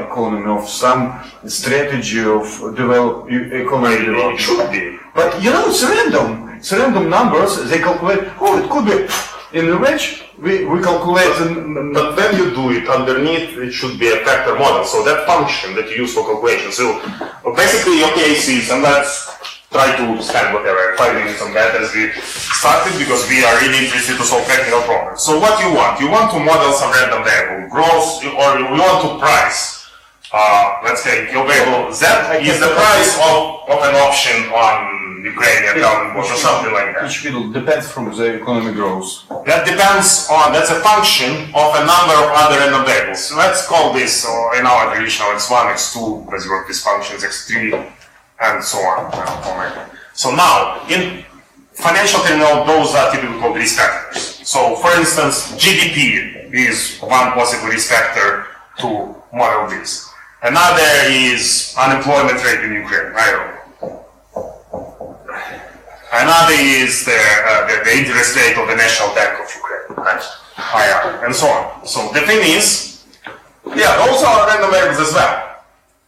economy, of some strategy of economic development. It should be. But you know, it's random. It's random numbers. They calculate. Oh, it could be in the range. We calculate. But when you do it, underneath it should be a factor model. So that function that you use for calculation. So basically your case is, and let's try to spend whatever 5 minutes on that as we started, because we are really interested to solve technical problems. So what you want? You want to model some random variable growth, or you want to price. Let's say your variable Z is the price of an option on Ukrainian government or something like that. Each middle depends from the economic growth. That depends on, that's a function of a number of other random variables. So let's call this, in our traditional x1, x2, because we work with functions, x3, and so on. So now, in financial terminal, those are typically called risk factors. So for instance, GDP is one possible risk factor to model this. Another is unemployment rate in Ukraine, I don't know. Another is the interest rate of the National Bank of Ukraine, IR, and so on. So the thing is, yeah, those are random variables as well.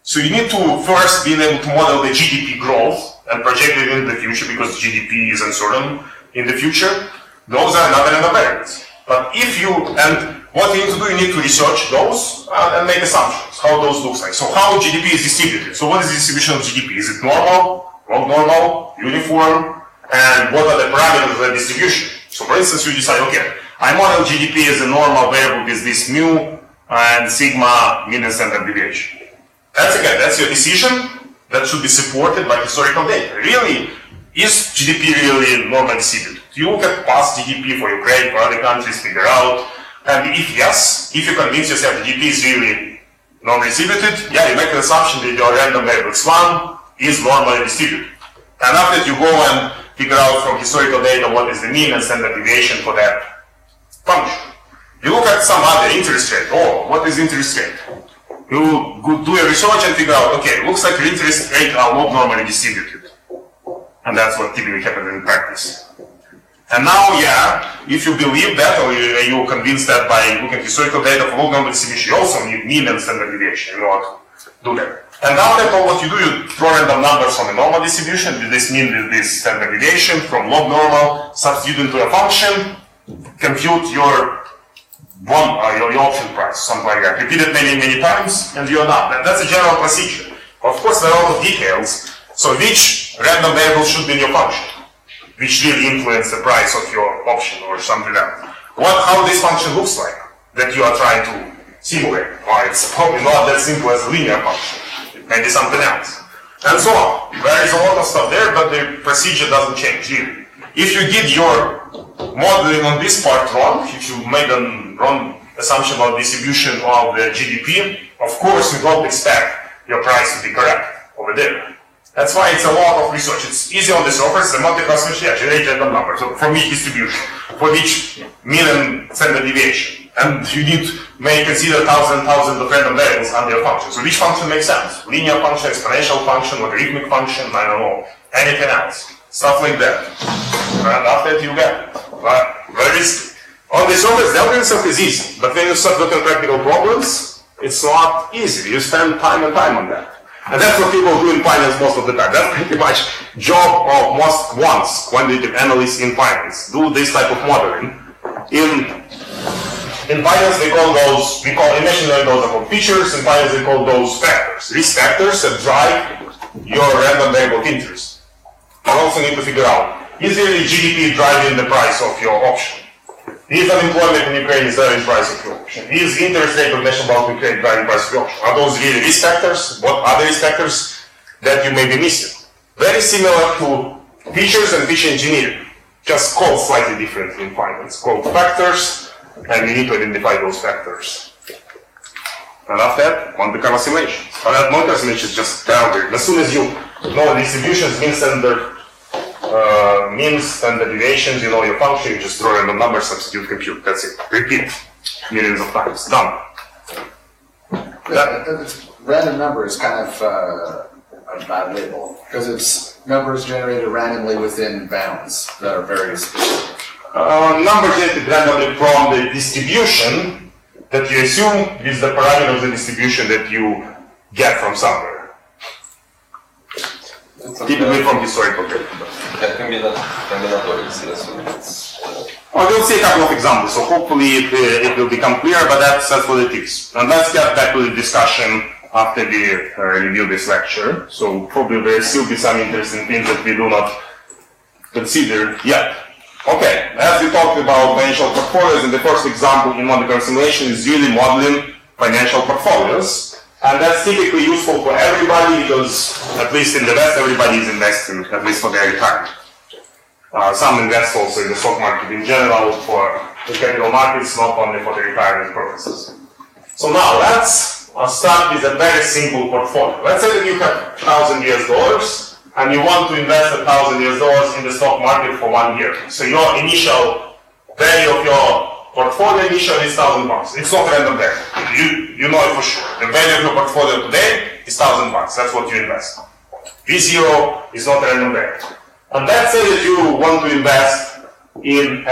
So you need to first be able to model the GDP growth and project it into the future, because GDP is uncertain in the future. Those are not random variables. But if you, and what you need to do, you need to research those and make assumptions, how those look like. So how GDP is distributed. So what is the distribution of GDP? Is it normal, log normal, uniform? And what are the parameters of the distribution? So for instance, you decide, okay, I model GDP as a normal variable with this mu and sigma mean and standard deviation. That's your decision that should be supported by historical data. Really, is GDP really normally distributed? You look at past GDP for Ukraine, for other countries, figure out, and if yes, if you convince yourself that GDP is really normally distributed, yeah, you make an assumption that your random variable x1 is normally distributed. And after that, you go and figure out from historical data what is the mean and standard deviation for that function. You look at some other interest rate. Oh, what is interest rate? You do a research and figure out, okay, looks like your interest rate are not normally distributed. And that's what typically happens in practice. And now, yeah, if you believe that, or you're convinced that by looking at historical data for log normal distribution, you also need mean and standard deviation in order to do that. And now that what you do, you throw random numbers from a normal distribution, with this mean, with this standard deviation, from log normal, substitute into a function, compute your option price, something like that. Repeat it many, many times, and you're done. That's a general procedure. Of course, there are a lot of details. So which random variable should be in your function? Which really influence the price of your option or something else? How this function looks like that you are trying to simulate? Well, it's probably not that simple as a linear function. It may be something else. And so on. There is a lot of stuff there, but the procedure doesn't change really. If you did your modeling on this part wrong, if you made a wrong assumption about distribution of the GDP, of course you don't expect your price to be correct over there. That's why it's a lot of research. It's easy on the surface, the multi-class machine, generate random numbers. So for each distribution, for each mean and standard deviation. And you need may consider thousands of random variables under your function. So which function makes sense? Linear function, exponential function, logarithmic function, I don't know, anything else. Stuff like that. And after that you get it. But very risky. On the surface, the algorithm itself is easy. But when you start looking at practical problems, it's not easy. You spend time and time on that. And that's what people do in finance most of the time. That's pretty much job of most quantitative analysts in finance. Do this type of modeling. In finance, in machine learning, those are called features. In finance, they call those factors. Risk factors that drive your random variable of interest. You also need to figure out, is really GDP driving the price of your option? Is unemployment in Ukraine driving the price of your option? Is interest rate of National Bank of Ukraine driving the price of your option? Are those really risk factors? What are the risk factors that you may be missing? Very similar to features and feature engineering, just called slightly differently in finance, called factors, and we need to identify those factors. And after that, Monte Carlo simulation. But that Monte Carlo simulation is just terrible. As soon as you know distributions, mean standard deviations, you know your function, you just draw random numbers, substitute, compute. That's it. Repeat millions of times. Done. Random number is kind of a bad label because it's numbers generated randomly within bounds that are very specific. Number generated randomly from the distribution that you assume is the parameter of the distribution that you get from somewhere. Typically from historical data. Combinatories, yes. Well, we'll see a couple of examples, so hopefully it will become clear, but that's what it is. And let's get back to the discussion after we review this lecture. So probably there will still be some interesting things that we do not consider yet. Okay, as we talked about financial portfolios, and the first example in Monte Carlo simulation is really modeling financial portfolios. And that's typically useful for everybody because, at least in the West, everybody is investing, at least for their retirement. Some invest also in the stock market in general for the capital markets, not only for the retirement purposes. So now let's start with a very simple portfolio. Let's say that you have $1,000 and you want to invest $1,000 in the stock market for 1 year. So your initial value of your portfolio initially is $1,000. It's not random there. You know it for sure. The value of your portfolio today is $1,000. That's what you invest. V0 is not random there. And let's say that you want to invest in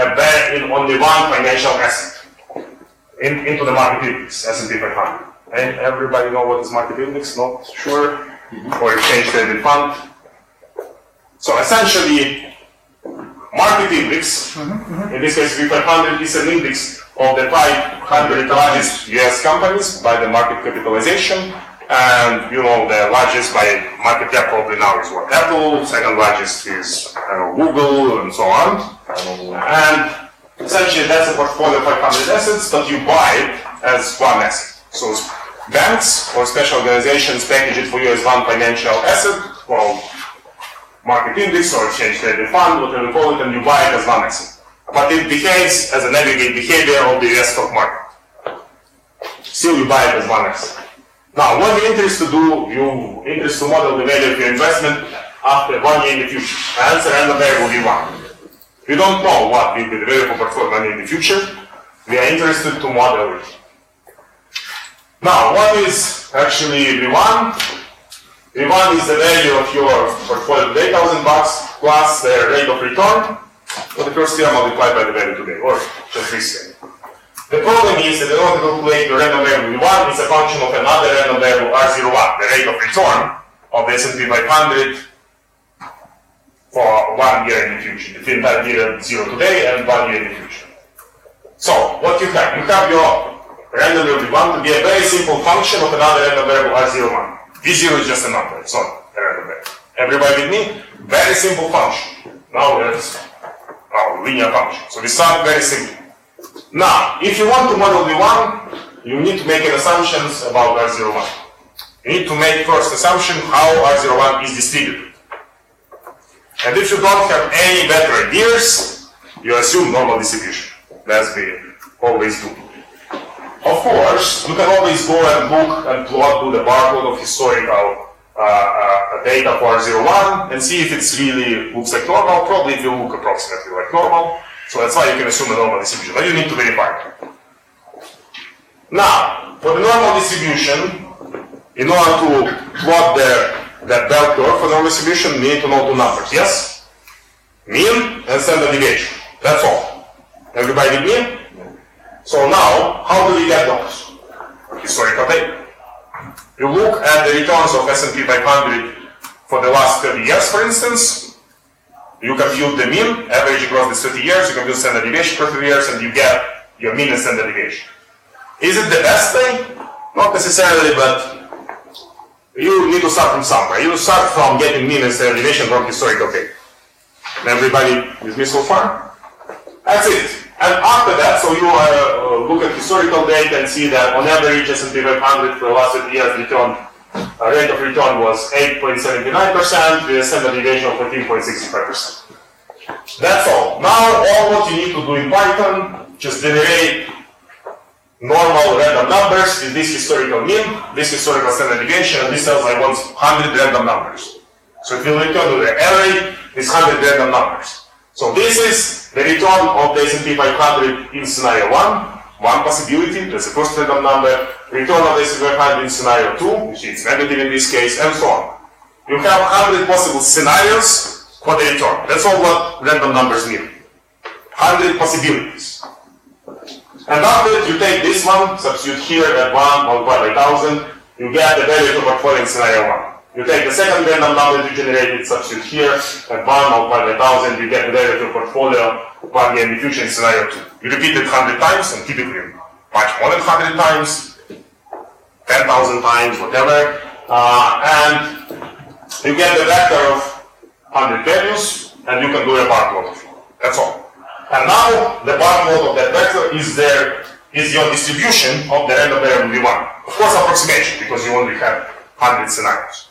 only one financial asset into the market index, S&P 500. And everybody know what is market index? Not sure? Or exchange traded fund. So essentially, market index, in this case S&P 500, is an index of the 500 largest US companies by the market capitalization. And you know the largest by market cap probably now is what? Apple, second largest is Google, and so on. And essentially that's a portfolio of 500 assets, but you buy it as one asset. So banks or special organizations package it for you as one financial asset, called market index or exchange traded fund, whatever you call it, and you buy it as one asset. But it behaves as an aggregate behavior of the US stock market. Still you buy it as one asset. Now, what you're interested to do, you're interested to model the value of your investment after 1 year in the future. Answer random variable V1. We don't know what will be the value of a portfolio 1 year in the future. We are interested to model it. Now, what is actually V1? V1 is the value of your portfolio today, $1,000 plus the rate of return for the first year multiplied by the value today, or just this year. The problem is that in order to calculate the random variable V1, it's a function of another random variable R01, the rate of return of the S&P 500 for 1 year in the future, between that year 0 today and 1 year in the future. So, what you have? You have your random variable V1 to be a very simple function of another random variable R01. V0 is just a number, it's not a random variable. Everybody with me? Very simple function. Now that's our linear function. So we start very simple. Now, if you want to model V1, you need to make an assumptions about R01. You need to make first assumption how R01 is distributed. And if you don't have any better ideas, you assume normal distribution. As we always do. Of course, you can always go and look and plot, do the barcode of historical data for R01 and see if it really looks like normal. Probably it will look approximately like normal. So that's why you can assume a normal distribution, but you need to verify it. Now, for the normal distribution, in order to plot that bell curve for normal distribution, we need to know two numbers, yes? Mean and standard deviation. That's all. Everybody with me? So now, how do we get those? Historical data. You look at the returns of S&P 500 for the last 30 years, for instance. You compute the mean, average across the 30 years, you compute standard deviation for 30 years, and you get your mean and standard deviation. Is it the best thing? Not necessarily, but you need to start from somewhere. You start from getting mean and standard deviation from historical data. Everybody with me so far? That's it. And after that, so you look at historical data and see that on average S&P 500 for the last 30 years rate of return was 8.79% with a standard deviation of 14.65%. That's all. Now all what you need to do in Python, just generate normal random numbers with this historical mean, this historical standard deviation, and this tells I want 100 random numbers. So it will return to the array these 100 random numbers. So this is the return of the S&P 500 in scenario 1, one possibility, that's the first random number, return of the S&P 500 in scenario 2, which is negative in this case, and so on. You have 100 possible scenarios for the return. That's all what random numbers mean. 100 possibilities. And after that, you take this one, substitute here at 1 multiplied by 1000, you get the value of your portfolio in scenario 1. You take the second random number that you generated, substitute here at 1 multiplied by 1000, you get the value of your portfolio 1 year in the future in scenario 2. You repeat it 100 times, and typically much more than 100 times, 10,000 times, whatever, and you get the vector of 100 values, and you can do a bar plot of it. That's all. And now the bar plot of that vector is your distribution of the random variable v1. Of course, approximation, because you only have 100 scenarios.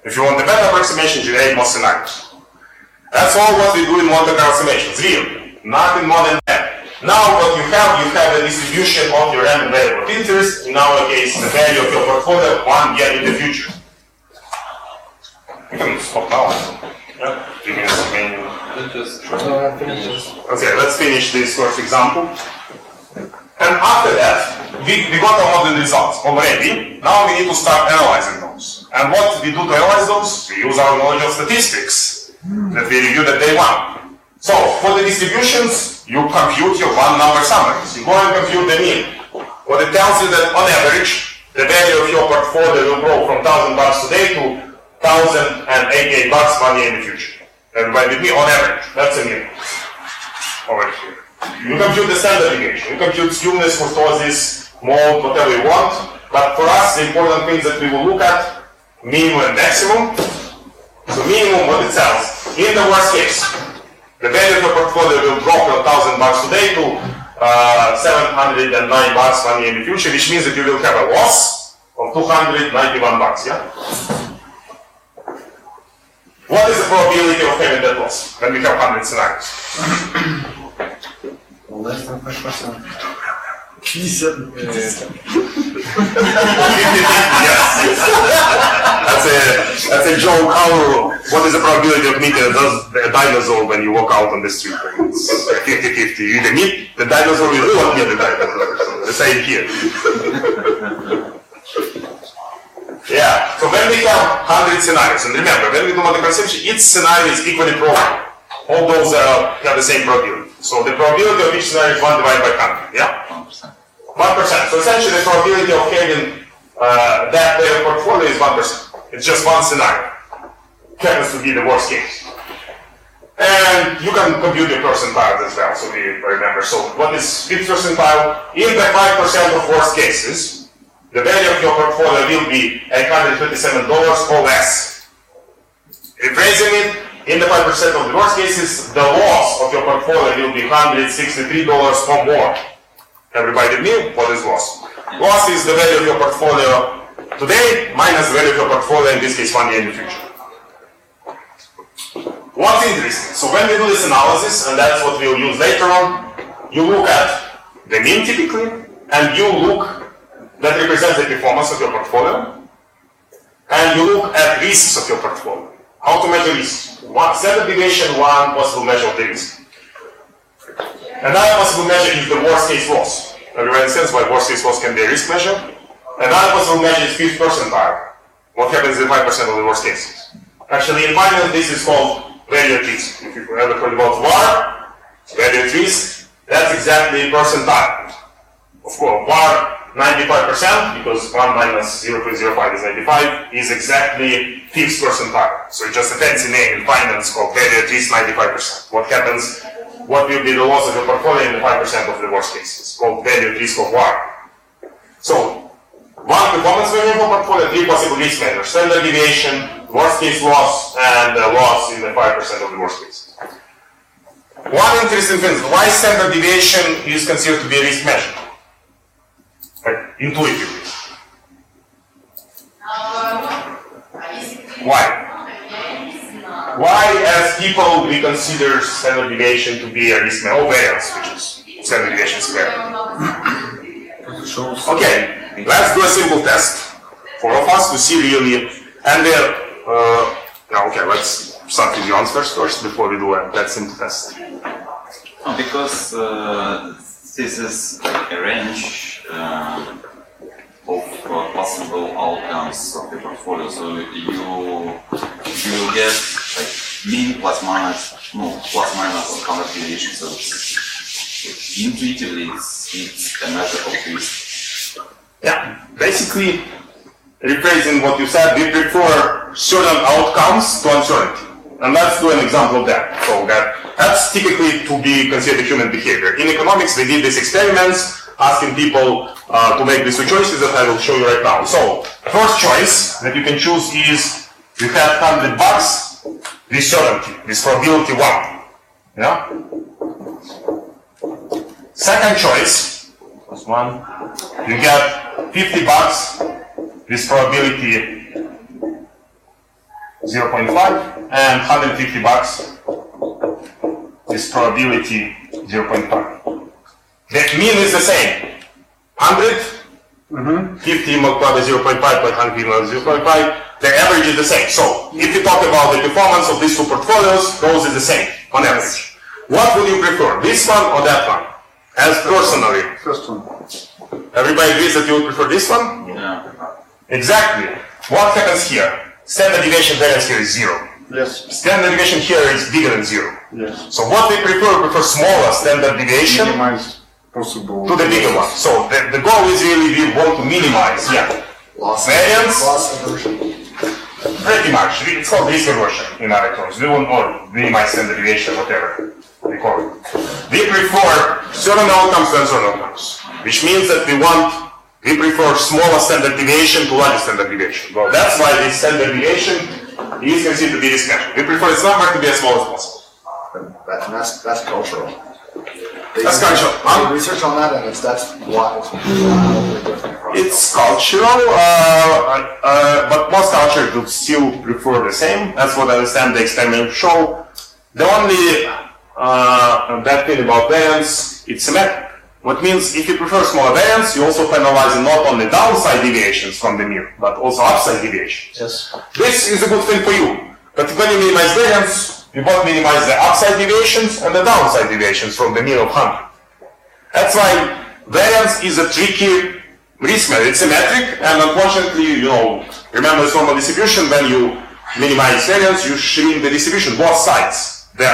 If you want a better approximation, generate more scenarios. That's all what we do in Monte Carlo summations, really. Nothing more than that. Now what you have a distribution of your random variable of interest, in our case, the value of your portfolio 1 year in the future. You can stop now. Yeah. Okay, let's finish this first example. And after that, we got our modeling results already. Now we need to start analyzing those. And what we do to analyze those? We use our knowledge of statistics that we reviewed at day 1. So, for the distributions, you compute your one number summaries. You go and compute the mean. What it tells you that on average, the value of your portfolio will grow from $1,000 today to $1,088 1 year in the future. Everybody with me, on average. That's a mean. Over here. You compute the standard deviation. You compute skewness, kurtosis, mode, whatever you want. But for us, the important things that we will look at, minimum and maximum. So minimum, what it tells. In the worst case, the value of your portfolio will drop from $1,000 today to $709 1 year in the future, which means that you will have a loss of $291, yeah? What is the probability of having that loss when we have 100 scenarios? Less than 5%. Yes. That's a joke. What is the probability of meeting a dinosaur when you walk out on the street? It's 50-50. You either meet the dinosaur or you don't meet the dinosaur. So the same here. Yeah, so when we have 100 scenarios, and remember, when we do model conception, each scenario is equally probable. All those have the same probability. So the probability of each scenario is 1 divided by 100, yeah? 1%. 1%. So essentially the probability of having that portfolio is 1%. It's just one scenario. It happens to be the worst case. And you can compute your percentile as well, so we remember. So what is 5th percentile? In the 5% of worst cases, the value of your portfolio will be $827 or less. Rephrasing it, in the 5% of the worst cases, the loss of your portfolio will be $163 or more. Everybody knew what is loss? Loss is the value of your portfolio today minus the value of your portfolio, in this case, 1 year in the future. What's interesting? So when we do this analysis, and that's what we'll use later on, you look at the mean typically, and you look that represents the performance of your portfolio, and you look at risks of your portfolio. How to measure risks? Standard deviation, one possible measure of the risk. Another possible measure is the worst case loss. Everybody understands why worst case loss can be a risk measure. Another possible measure is 5th percentile. What happens in 5% of the worst cases? Actually, in finance, this is called value at risk. If you've ever heard about VAR, value at risk, that's exactly percentile. Of course, VAR 95%, because 1 minus 0.05 is 95, is exactly 5th percentile. So it's just a fancy name in finance called value at risk 95%. What happens? What will be the loss of your portfolio in the 5% of the worst cases? Called value at risk of VAR. So, one performance variable portfolio, 3 possible risk measures: standard deviation, worst case loss, and loss in the 5% of the worst cases. One interesting thing: why standard deviation is considered to be a risk measure? Intuitively. Why? Why, as people, we consider standard deviation to be a risk measure, or variance, which is standard deviation squared? Okay, let's do a simple test for all of us to see really, and okay, let's start with the answers first before we do that simple test. Because this is like a range of possible outcomes of the portfolio. So you get like mean plus minus standard deviation. So intuitively, it's a measure of risk. Yeah, basically, rephrasing what you said, we prefer certain outcomes to uncertainty. And let's do an example of that. So that's typically to be considered human behavior. In economics, we did these experiments, asking people to make these two choices that I will show you right now. So, first choice that you can choose is you have $100 with certainty, with probability 1. Yeah? Second choice, plus 1, you get $50 with probability 0.5 and $150 with probability 0.5. The mean is the same. 100, 50 multiplied by 0.5 by 100 minus 0.5, the average is the same. So, if you talk about the performance of these two portfolios, those is the same on average. What would you prefer, this one or that one? As personally. First one. Everybody agrees that you would prefer this one? Yeah. Exactly. What happens here? Standard deviation variance here is 0. Yes. Standard deviation here is bigger than 0. Yes. So what we prefer smaller standard deviation Minimize possible. to the bigger one. So the goal is really we want to minimize, variance. Loss aversion. Pretty much. It's called risk aversion in other terms. We want or minimize standard deviation, whatever we call it. We prefer certain outcomes than certain outcomes, which means that we prefer smaller standard deviation to larger standard deviation. Well, that's why this standard deviation is considered to be this measure. We prefer its number to be as small as possible. That's cultural. That's cultural. Research on that, and that's wildly different. It's cultural, but most cultures would still prefer the same. That's what I understand the experiment show. The only bad thing about variance, it's symmetric. What means if you prefer smaller variance, you also penalize not only downside deviations from the mean, but also upside deviations. Yes. This is a good thing for you. But when you minimize variance, you both minimize the upside deviations and the downside deviations from the mean of 100. That's why variance is a tricky risk measure. It's symmetric, and unfortunately, remember this normal distribution, when you minimize variance, you shrink the distribution, both sides. The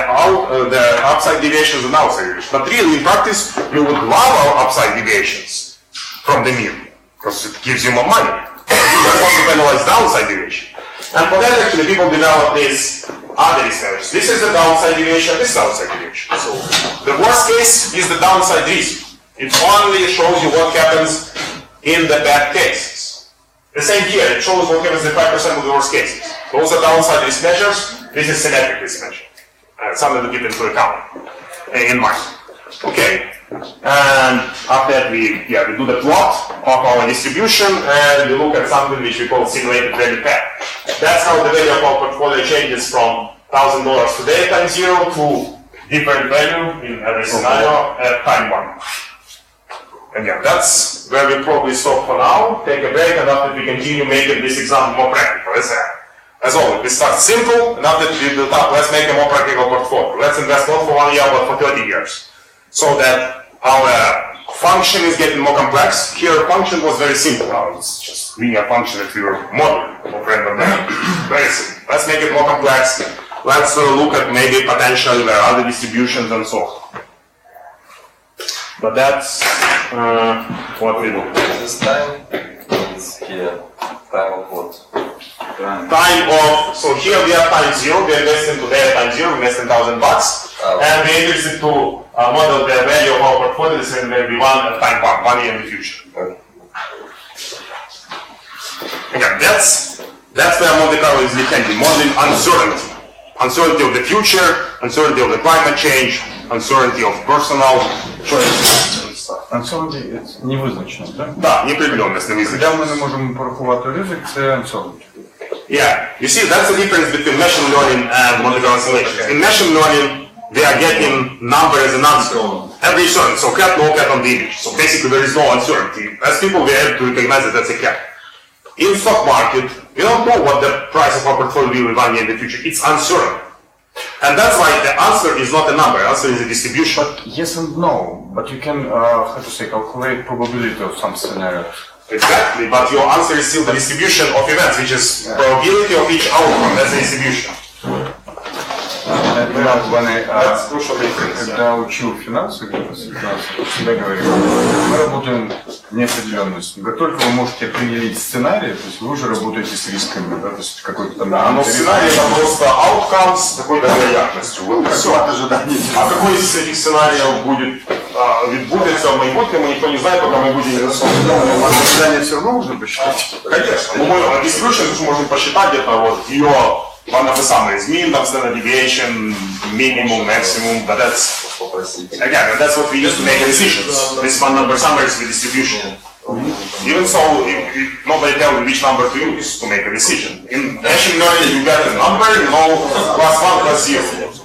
upside deviations and downside deviations. But really, in practice, you would love our upside deviations from the mean, because it gives you more money. You don't want to penalize downside deviation. And for that, actually, people develop these other risk measures. This is the downside deviation, this is downside deviation. So, the worst case is the downside risk. It only shows you what happens in the bad cases. The same here, it shows what happens in 5% of the worst cases. Those are downside risk measures, this is symmetric risk measure. Something to keep into account, in mind. Okay, and after that we do the plot of our distribution and we look at something which we call simulated value pair. That's how the value of our portfolio changes from $1,000 today times 0 to different value in every scenario at time 1. And that's where we probably stop for now, take a break, and after we continue making this example more practical. As always, we start simple, and after we build up, let's make a more practical portfolio. Let's invest not for 1 year, but for 30 years. So that our function is getting more complex. Here, function was very simple. Now it's just linear function that we were modeling of random variable. Very simple. Let's make it more complex. Let's look at maybe potentially there are other distributions and so on. But that's what we do. This time is here. Time of what? So here we have time 0, we invest into data time 0, we invest in $1,000, and we are interested to model the value of our portfolio, this will be 1 at time 1 year in the future. Again, that's where Monte Carlo is depending, modeling uncertainty. Uncertainty of the future, uncertainty of the climate change, uncertainty of personal choices. Uncertainty – it's невизначено, так? Да, неопределенность, невизначенность. Де ми не можемо порахувати ризик, це uncertainty. Yeah, you see, that's the difference between machine learning and Monte Carlo simulations. In machine learning, they are getting number as an answer. and reassurance. So cat, no cat on the image. So basically there is no uncertainty. As people, we have to recognize that that's a cat. In stock market, we don't know what the price of our portfolio will be 1 year in the future. It's uncertain. And that's why the answer is not a number, the answer is a distribution. But yes and no. But you can, how to say, calculate probability of some scenarios. Exactly, but your answer is still the distribution of events, which is probability of each outcome. That's the distribution. That's crucial difference. Когда учил финансы, всегда говорил, мы работаем в неопределенности. Как только вы можете определить сценарий, то есть вы уже работаете с рисками, да, то есть какой-то там... Да, но сценарий это просто outcomes с какой-то вероятностью. Вот все от ожиданий. А какой из этих сценариев будет відбудеться в майбутньому, никто не знает, пока мы будем Но ожидания все равно можно посчитать. Конечно. Мы distribution можем посчитать где-то вот ее one of the summaries, mean, standard deviation, minimum, maximum, but that's, again, that's what we use to make decisions. This one number summaries with distribution. Even so, nobody tells you which number to use to make a decision. In machine learning, you get a number, you know, +1 +0.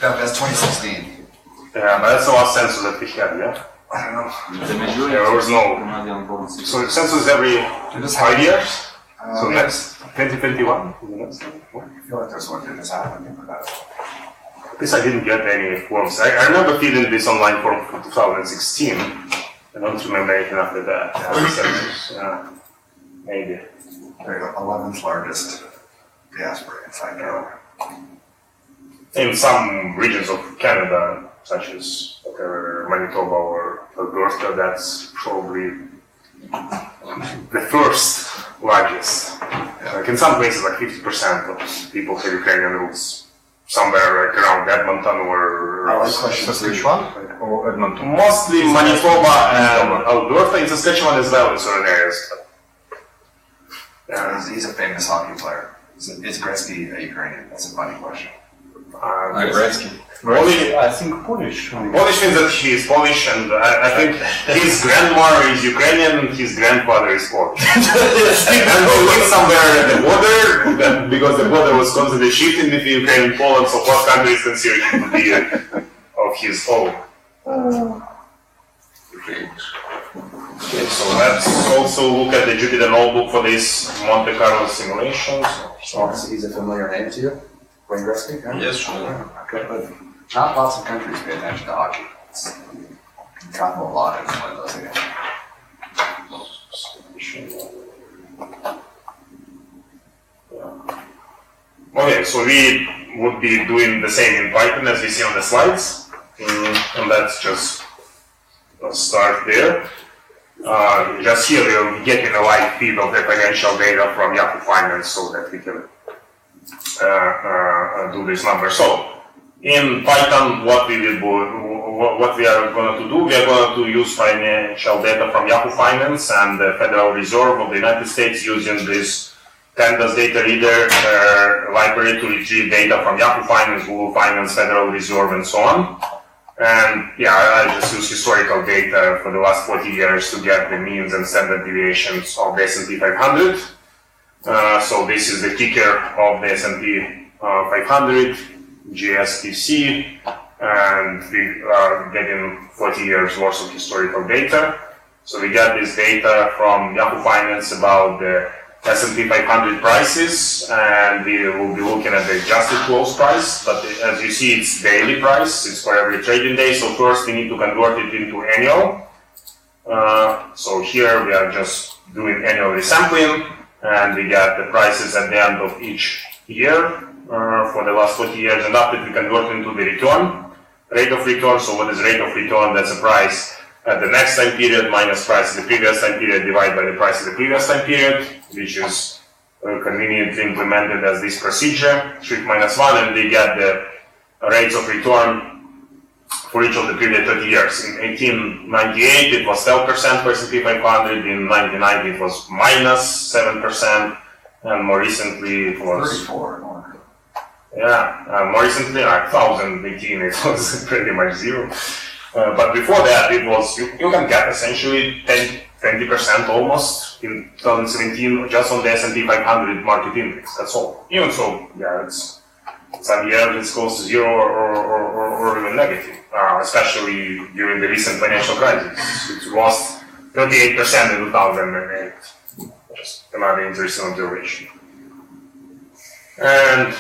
That's 2016. Yeah, but that's the last census that we had, yeah? I don't know. The majority There was no. Canadian So census every 5 years? So next 2021? I feel like there's one thing that's happening with that. This I didn't get any forms. I remember filling this online form for 2016. I don't remember anything after that. Yeah, maybe. They're the 11th largest diaspora inside Canada. In some regions of Canada, such as Manitoba or Alberta, that's probably the first largest. Like in some places, like 50% of people have Ukrainian roots. Somewhere like around Edmonton or Saskatchewan or Edmonton? mostly Manitoba and Alberta. In Saskatchewan as well in certain areas. He's a famous hockey player. Is Gretzky a Ukrainian? That's a funny question. Only, I think Polish. Polish means that he is Polish, and I think his grandmother is Ukrainian, his grandfather is Polish. And they went somewhere at the border, because the border was constantly shifting between Ukraine and Poland, so what country is considered to be of his own. Okay, so let's also look at the Jupyter notebook for this Monte Carlo simulations. He's a familiar name to you? Wayne Gretzky? Yes, sure. Okay, but not lots of countries pay attention to hockey. It's travel a lot in one of those again. Okay, so we would be doing the same in Python as we see on the slides, and let's just start there. Just here we'll be getting a live feed of the financial data from Yahoo Finance so that we can do this number. So in Python, what we are going to do, we are going to use financial data from Yahoo Finance and the Federal Reserve of the United States using this Pandas data reader library to retrieve data from Yahoo Finance, Google Finance, Federal Reserve, and so on. And yeah, I just use historical data for the last 40 years to get the means and standard deviations of the S&P 500. So this is the ticker of the S&P 500, GSPC, and we are getting 40 years worth of historical data. So we got this data from Yahoo Finance about the S&P 500 prices, and we will be looking at the adjusted close price, but as you see, it's daily price, it's for every trading day, so first we need to convert it into annual. So here we are just doing annual resampling, and we got the prices at the end of each year for the last 40 years, and after we convert into the return, rate of return. So what is rate of return? That's a price at the next time period minus price of the previous time period divided by the price of the previous time period, which is conveniently implemented as this procedure, shift minus 1, and we get the rates of return for each of the previous 30 years. In 1898 it was 12% for S&P 500, in 1990 it was minus 7%, and more recently it was 34. More recently, like 2018, it was pretty much zero. But before that, it was, you can get essentially 20% almost in 2017 just on the S&P 500 market index, that's all. Even so, yeah, it's Some years it's close to zero or even negative, especially during the recent financial crisis. It lost 38% in 2008. Just another interesting observation. And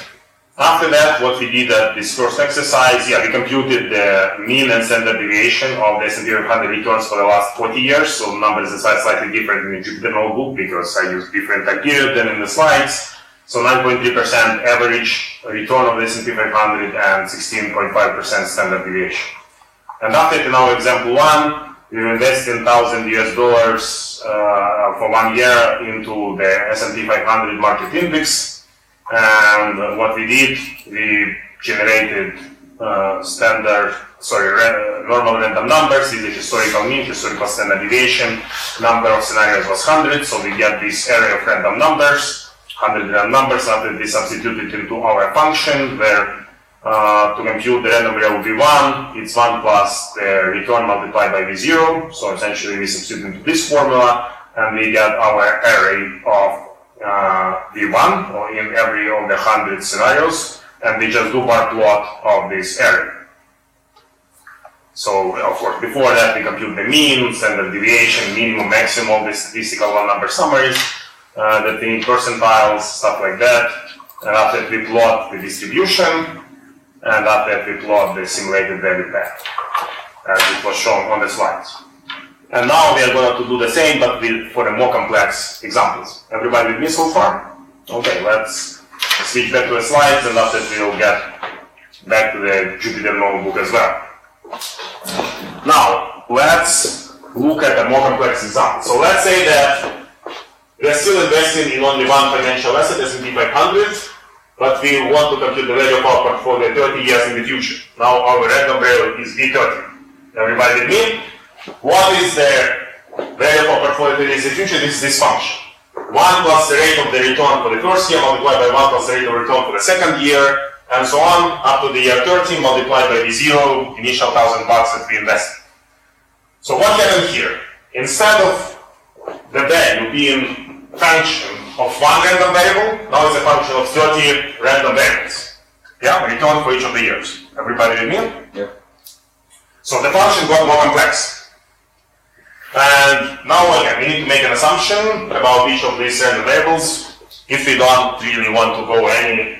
after that, what we did at this first exercise, we computed the mean and standard deviation of the S&P 500 returns for the last 40 years. So the numbers are slightly different in the Jupyter notebook because I used different time period than in the slides. So 9.3% average return of the S&P 500 and 16.5% standard deviation. And after in our example one, we invested $1,000 for 1 year into the S&P 500 market index. And what we did, we generated normal random numbers with the historical mean, historical standard deviation. Number of scenarios was 100, so we get this array of random numbers, 100 random numbers. After we substituted into our function, where to compute the random variable v1, it's 1 plus the return multiplied by v0. So essentially we substitute into this formula, and we get our array of v1 or in every of the 100 scenarios, and we just do bar plot of this array. So of course before that we compute the mean, standard deviation, minimum, maximum, the statistical one-number summaries, the mean percentiles, stuff like that. And after that we plot the distribution, and after that we plot the simulated value path, as it was shown on the slides. And now we are going to do the same, but for the more complex examples. Everybody with me so far? Okay, let's switch back to the slides, and after that we'll get back to the Jupyter notebook as well. Now, let's look at a more complex example. So let's say that we are still investing in only one financial asset, S&P 500, but we want to compute the value of our portfolio 30 years in the future. Now our random variable is V30. Everybody with me? What is the value of our portfolio 30 years in the future? This is this function. 1 plus the rate of the return for the first year multiplied by 1 plus the rate of return for the second year, and so on, up to the year 30 multiplied by the zero initial $1,000 that we invested. So what happened here? Instead of the value being a function of one random variable, now it's a function of 30 random variables. Yeah, return for each of the years. Everybody with me? Yeah. So the function got more complex. And now again, we need to make an assumption about each of these random variables. If we don't really want to go any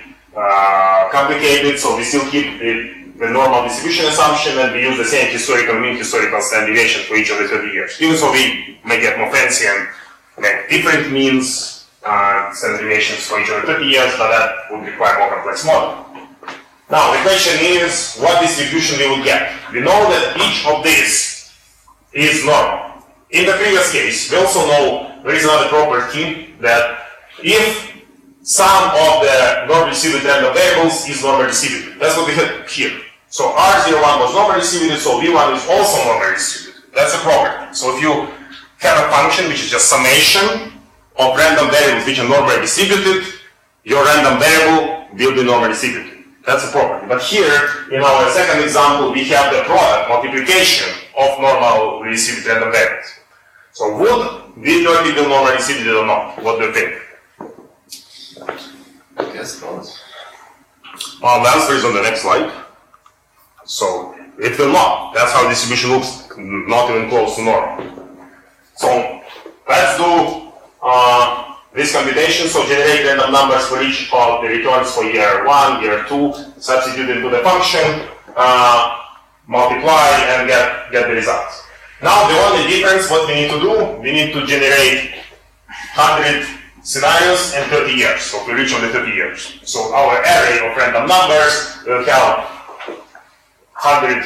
complicated, so we still keep the normal distribution assumption, and we use the same historical mean, historical standard deviation for each of the 30 years. Even so, we may get more fancy and make different means, standard deviations for each of the 30 years, but that would require more complex model. Now, the question is, what distribution we will get? We know that each of these is normal. In the previous case, we also know there is another property that if sum of the normally distributed random variables is normally distributed. That's what we had here. So R01 was normally distributed, so V1 is also normally distributed. That's a property. So if you have a function which is just summation of random variables which are normally distributed, your random variable will be normally distributed. That's a property. But here, in our second example, we have the product, multiplication of normally distributed random variables. So would V30 be normally distributed or not? What do you think? Yes, not. The answer is on the next slide. So it will not. That's how distribution looks, not even close to normal. So let's do this computation. So generate random numbers for each of the returns for year 1, year 2, substitute into the function, multiply, and get the results. Now the only difference, what we need to do, we need to generate 100 scenarios in 30 years, so for each of the 30 years. So our array of random numbers will have 100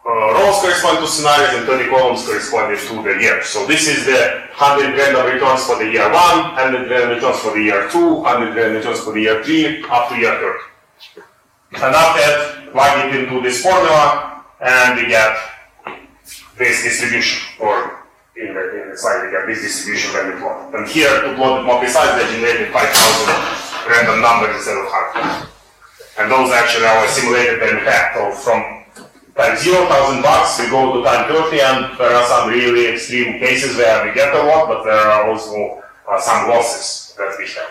rows corresponding to scenarios and 30 columns corresponding to the year. So this is the 100 random returns for the year 1, 100 random returns for the year 2, 100 random returns for the year 3, up to year 30. And after that, plug it into this formula, and we get this distribution, or in the slide we get this distribution when we plot. And here, to plot it more precise, they generated 5,000 random numbers instead of 100. And those actually are simulated value path. So from time 0, $1,000, we go to time 30, and there are some really extreme cases where we get a lot, but there are also some losses that we have.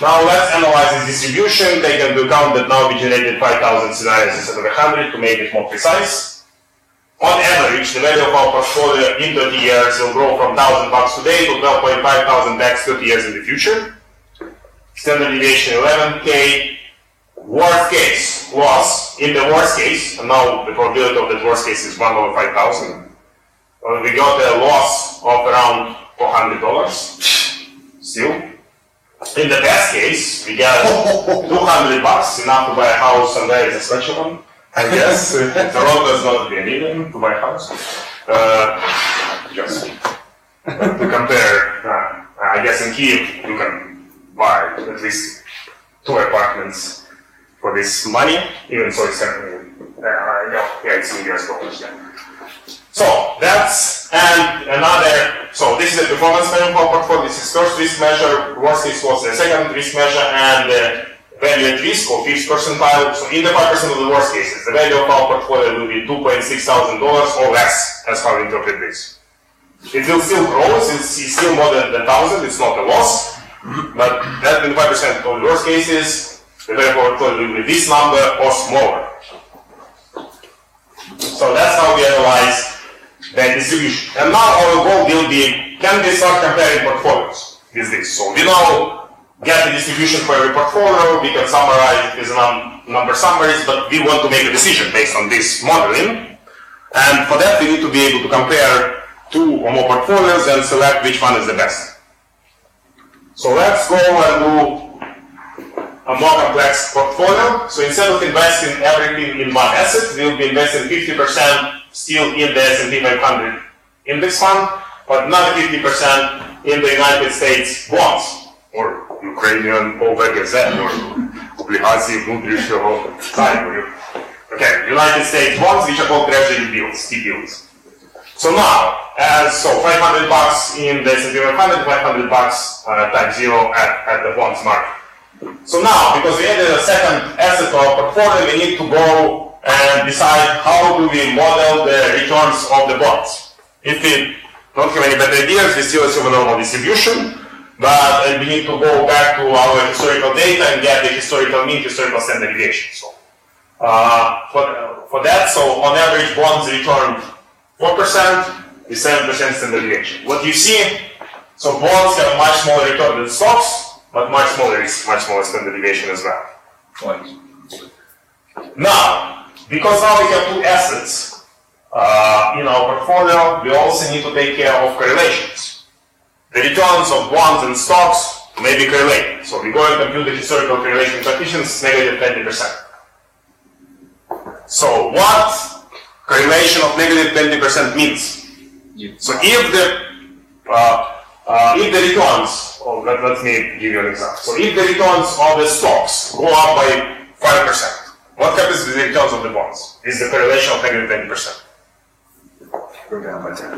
Now let's analyze this distribution, take into account that now we generated 5,000 scenarios instead of 100 to make it more precise. On average, the value of our portfolio in 30 years will grow from $1,000 today to 12,500 bucks 30 years in the future. Standard deviation 11K. Worst case loss, in the worst case, and now the probability of that worst case is 1 over 5,000. We got a loss of around $400 still. In the best case, we got 200 bucks, enough to buy a house, and there is a special one. I guess Toronto is not a million to buy a house. Just to compare, I guess in Kyiv you can buy at least 2 apartments for this money, even so it's it's in US dollars. Yeah. So that's so this is the performance measure for portfolio. This is first risk measure, worst case was the second risk measure, and value at risk or fifth percentile. So in the 5% of the worst cases, the value of our portfolio will be $2,600 or less. That's how we interpret this. It will still grow, it's still more than 1,000, it's not a loss, but that in the 5% of the worst cases, the value of our portfolio will be this number or smaller. So that's how we analyze that distribution. And now our goal will be, can we start comparing portfolios with this? So we now get the distribution for every portfolio, we can summarize it with number summaries, but we want to make a decision based on this modeling. And for that we need to be able to compare 2 or more portfolios and select which one is the best. So let's go and do a more complex portfolio. So instead of investing everything in one asset, we'll be investing 50% still in the S&P 500 index fund, but another 50% in the United States bonds, or Ukrainian OVGZ, or Obligacji Внутрішнього Займу. Okay, United States bonds, which are called treasury bills, T-bills. So now, so 500 bucks in the S&P 500, 500 bucks times 0 at the bonds market. So now, because we added a second asset to our portfolio, we need to go and decide how do we model the returns of the bonds. If we don't have any better ideas, we still assume a normal distribution, but we need to go back to our historical data and get the historical mean, historical standard deviation. So for that, so on average bonds return 4% with 7% standard deviation. What you see, so bonds have much smaller return than stocks, but much smaller risk, much smaller standard deviation as well. Right. Now, because now we have 2 assets in our portfolio, we also need to take care of correlations. The returns of bonds and stocks may be correlated. So we go and compute the historical correlation coefficients, negative 20%. So what correlation of negative 20% means? So if the returns, let me give you an example. So if the returns of the stocks go up by 5%, what happens with the returns of the bonds? Is the correlation of negative 20%? Go down by 10.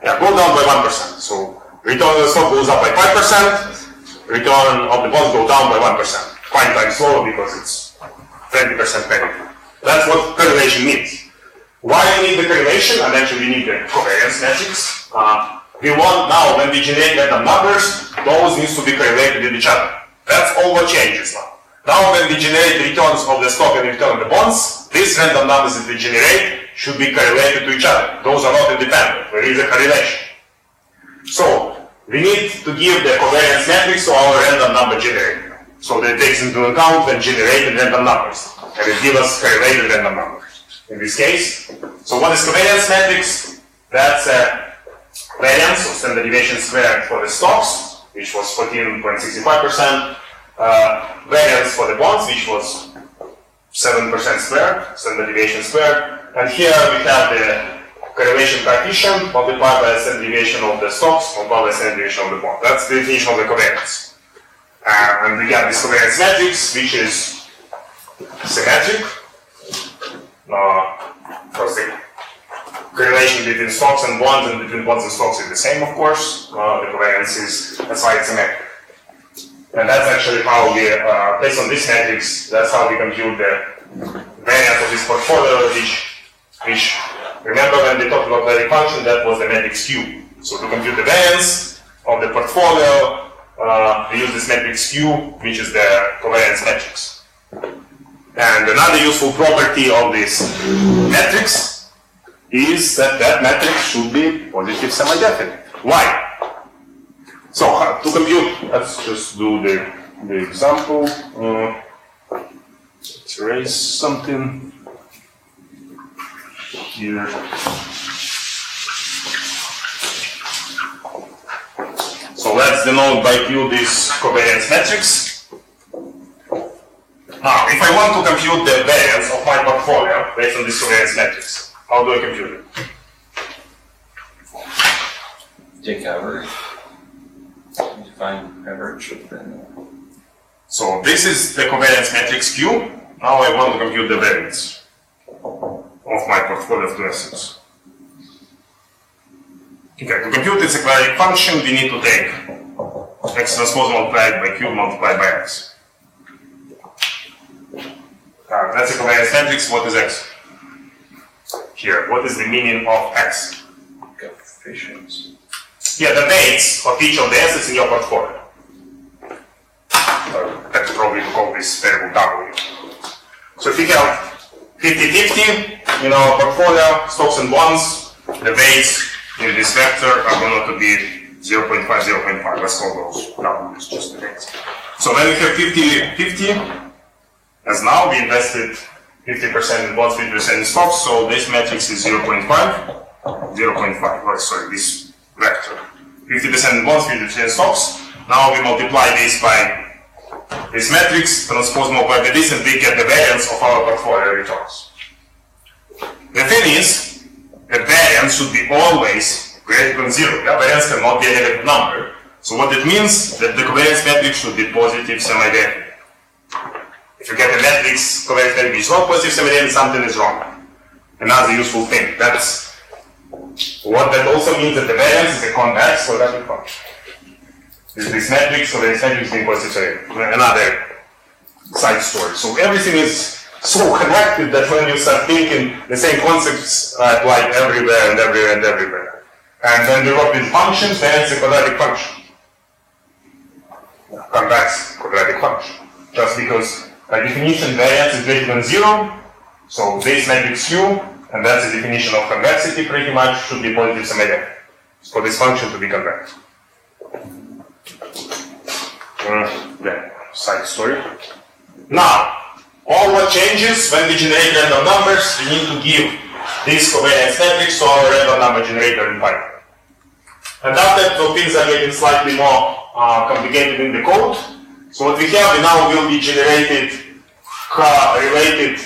Yeah, go down by 1%. So return of the stock goes up by 5%, return of the bonds go down by 1%. 5 times slower because it's 20% negative. That's what correlation means. Why we need the correlation? And actually we need the covariance metrics. We want now, when we generate random numbers, those needs to be correlated with each other. That's all what changes now. Now when we generate the returns of the stock and return of the bonds, these random numbers that we generate should be correlated to each other. Those are not independent. There is a correlation. So we need to give the covariance matrix to our random number generator. So that takes into account when generated random numbers. And it gives us correlated random numbers. In this case, so what is covariance matrix? That's a variance, or standard deviation squared for the stocks, which was 14.65%. Variance for the bonds, which was 7% squared, standard deviation squared. And here we have the correlation coefficient multiplied by the standard deviation of the stocks multiplied by the standard deviation of the bond. That's the definition of the covariance. And we get this covariance matrix, which is symmetric. Because the correlation between stocks and bonds and between bonds and stocks is the same, of course. The covariance is, that's why it's symmetric. And that's actually how we, based on this matrix, that's how we compute the variance of this portfolio, which remember when we talked about variance function, that was the matrix Q. So to compute the variance of the portfolio, we use this matrix Q, which is the covariance matrix. And another useful property of this matrix is that that matrix should be positive semi-definite. Why? So to compute, let's just do the example. Let's erase something here. So let's denote by Q this covariance matrix. Now, if I want to compute the variance of my portfolio based on this covariance matrix, how do I compute it? Take average. Define average of the. So this is the covariance matrix Q. Now I want to compute the variance of my portfolio of two assets. Okay, to compute this quadratic function, we need to take x transpose multiplied by Q multiplied by x. That's the covariance matrix. What is x? Here, what is the meaning of x? Coefficients. Yeah, the weights of each of the assets in your portfolio. That's probably to call this variable W. So if you have 50-50 in our portfolio, stocks and bonds, the weights in this vector are going to be 0.5, 0.5. Let's call those W, just the weights. So when we have 50-50, as now we invested 50% in bonds, 50% in stocks, so this matrix is 0.5, 0.5. Oh, sorry, this vector. 50% in bonds, 50% in stocks. Now we multiply this by this matrix, transpose multiply by this, and we get the variance of our portfolio returns. The thing is, the variance should be always greater than 0. Yeah? Variance cannot be a negative number. So what it means that the covariance matrix should be positive semi-definite. If you get a matrix covariance matrix is not positive semi-definite, something is wrong. Another useful thing. That's what that also means, that the variance is a convex quadratic function. This matrix covariance matrix being positive semi-definite. Another side story. So everything is so connected that when you start thinking, the same concepts are applied everywhere and everywhere and everywhere. And when we work with functions, variance is a quadratic function. Convex quadratic function. Just because by definition variance is greater than 0, so this matrix Q, and that's the definition of convexity pretty much, should be positive semi-definite for this function to be convex. Yeah, side story. Now, all what changes when we generate random numbers, we need to give this covariance matrix to our random number generator in Python. And after things are getting slightly more complicated in the code, so what we have now will be generated related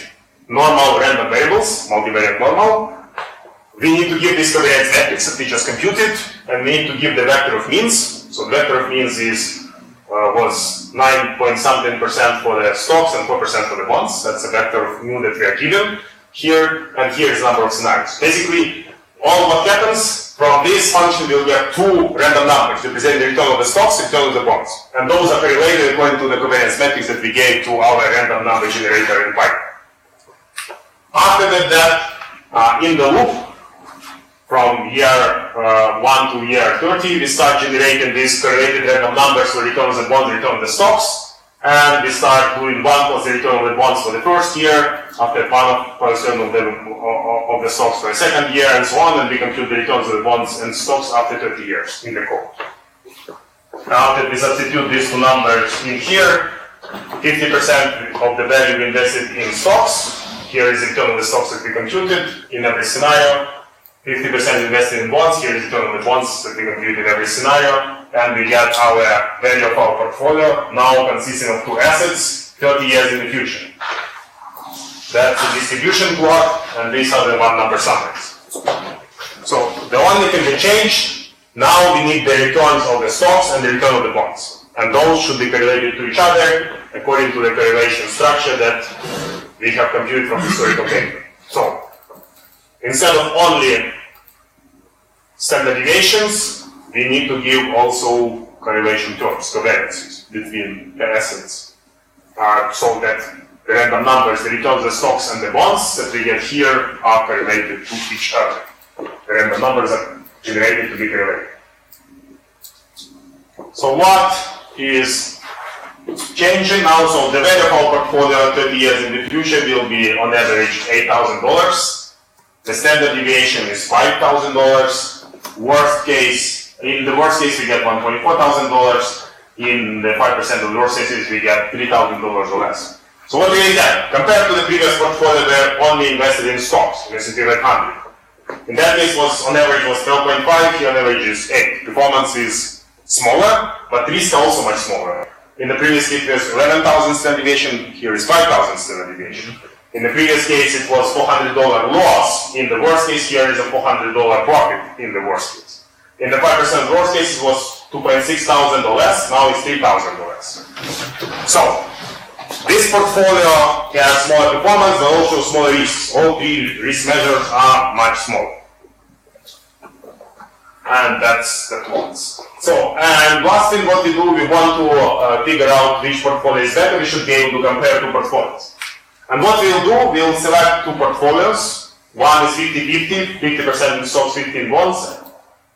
normal random variables, multivariate normal. We need to give this covariance matrix that we just computed, and we need to give the vector of means. So the vector of means was 9.something% for the stocks and 4% for the bonds. That's a vector of mu that we are given here, and here is the number of scenarios. Basically, all what happens from this function will get two random numbers representing the return of the stocks, return of the bonds. And those are correlated according to the covariance matrix that we gave to our random number generator in Python. After that, in the loop, from year 1 to year 30, we start generating these correlated random numbers for return of the bonds, return of the stocks. And we start doing 1 plus the return of the bonds for the first year, after 1 plus the return of the stocks for the second year, and so on, and we compute the returns of the bonds and stocks after 30 years in the code. Now that we substitute these two numbers in here, 50% of the value we invested in stocks. Here is the return of the stocks that we computed in every scenario. 50% invested in bonds. Here is the return of the bonds that we computed in every scenario. And we get our value of our portfolio, now consisting of two assets, 30 years in the future. That's the distribution plot, and these are the one number summaries. So the only thing that changed, now we need the returns of the stocks and the return of the bonds. And those should be correlated to each other according to the correlation structure that we have computed from historical data. So instead of only standard deviations, we need to give also correlation terms, covariances between the assets, so that the random numbers, the returns of the stocks and the bonds that we get here are correlated to each other. The random numbers are generated to be correlated. So what is changing now, so the value of our portfolio 30 years in the future will be on average $8,000. The standard deviation is $5,000. In the worst case we get $124,000. In the 5% of the worst cases we get $3,000 or less. So what do we get? Compared to the previous portfolio where only invested in stocks, in S&P 500. In that case on average was 12.5, here on average is 8. Performance is smaller, but risk also much smaller. In the previous case, it was 11,000 standard deviation, here is 5,000 standard deviation. In the previous case, it was $400 loss. In the worst case, here is a $400 profit in the worst case. In the 5% worst case, it was 2,600 or less, now it's 3,000 or less. So, this portfolio has smaller performance, but also smaller risks. All three risk measures are much smaller. And that's that once. So, and last thing what we do, we want to figure out which portfolio is better. We should be able to compare two portfolios. And what we'll do, we'll select two portfolios. One is 50-50, 50% in stocks, 50 in bonds.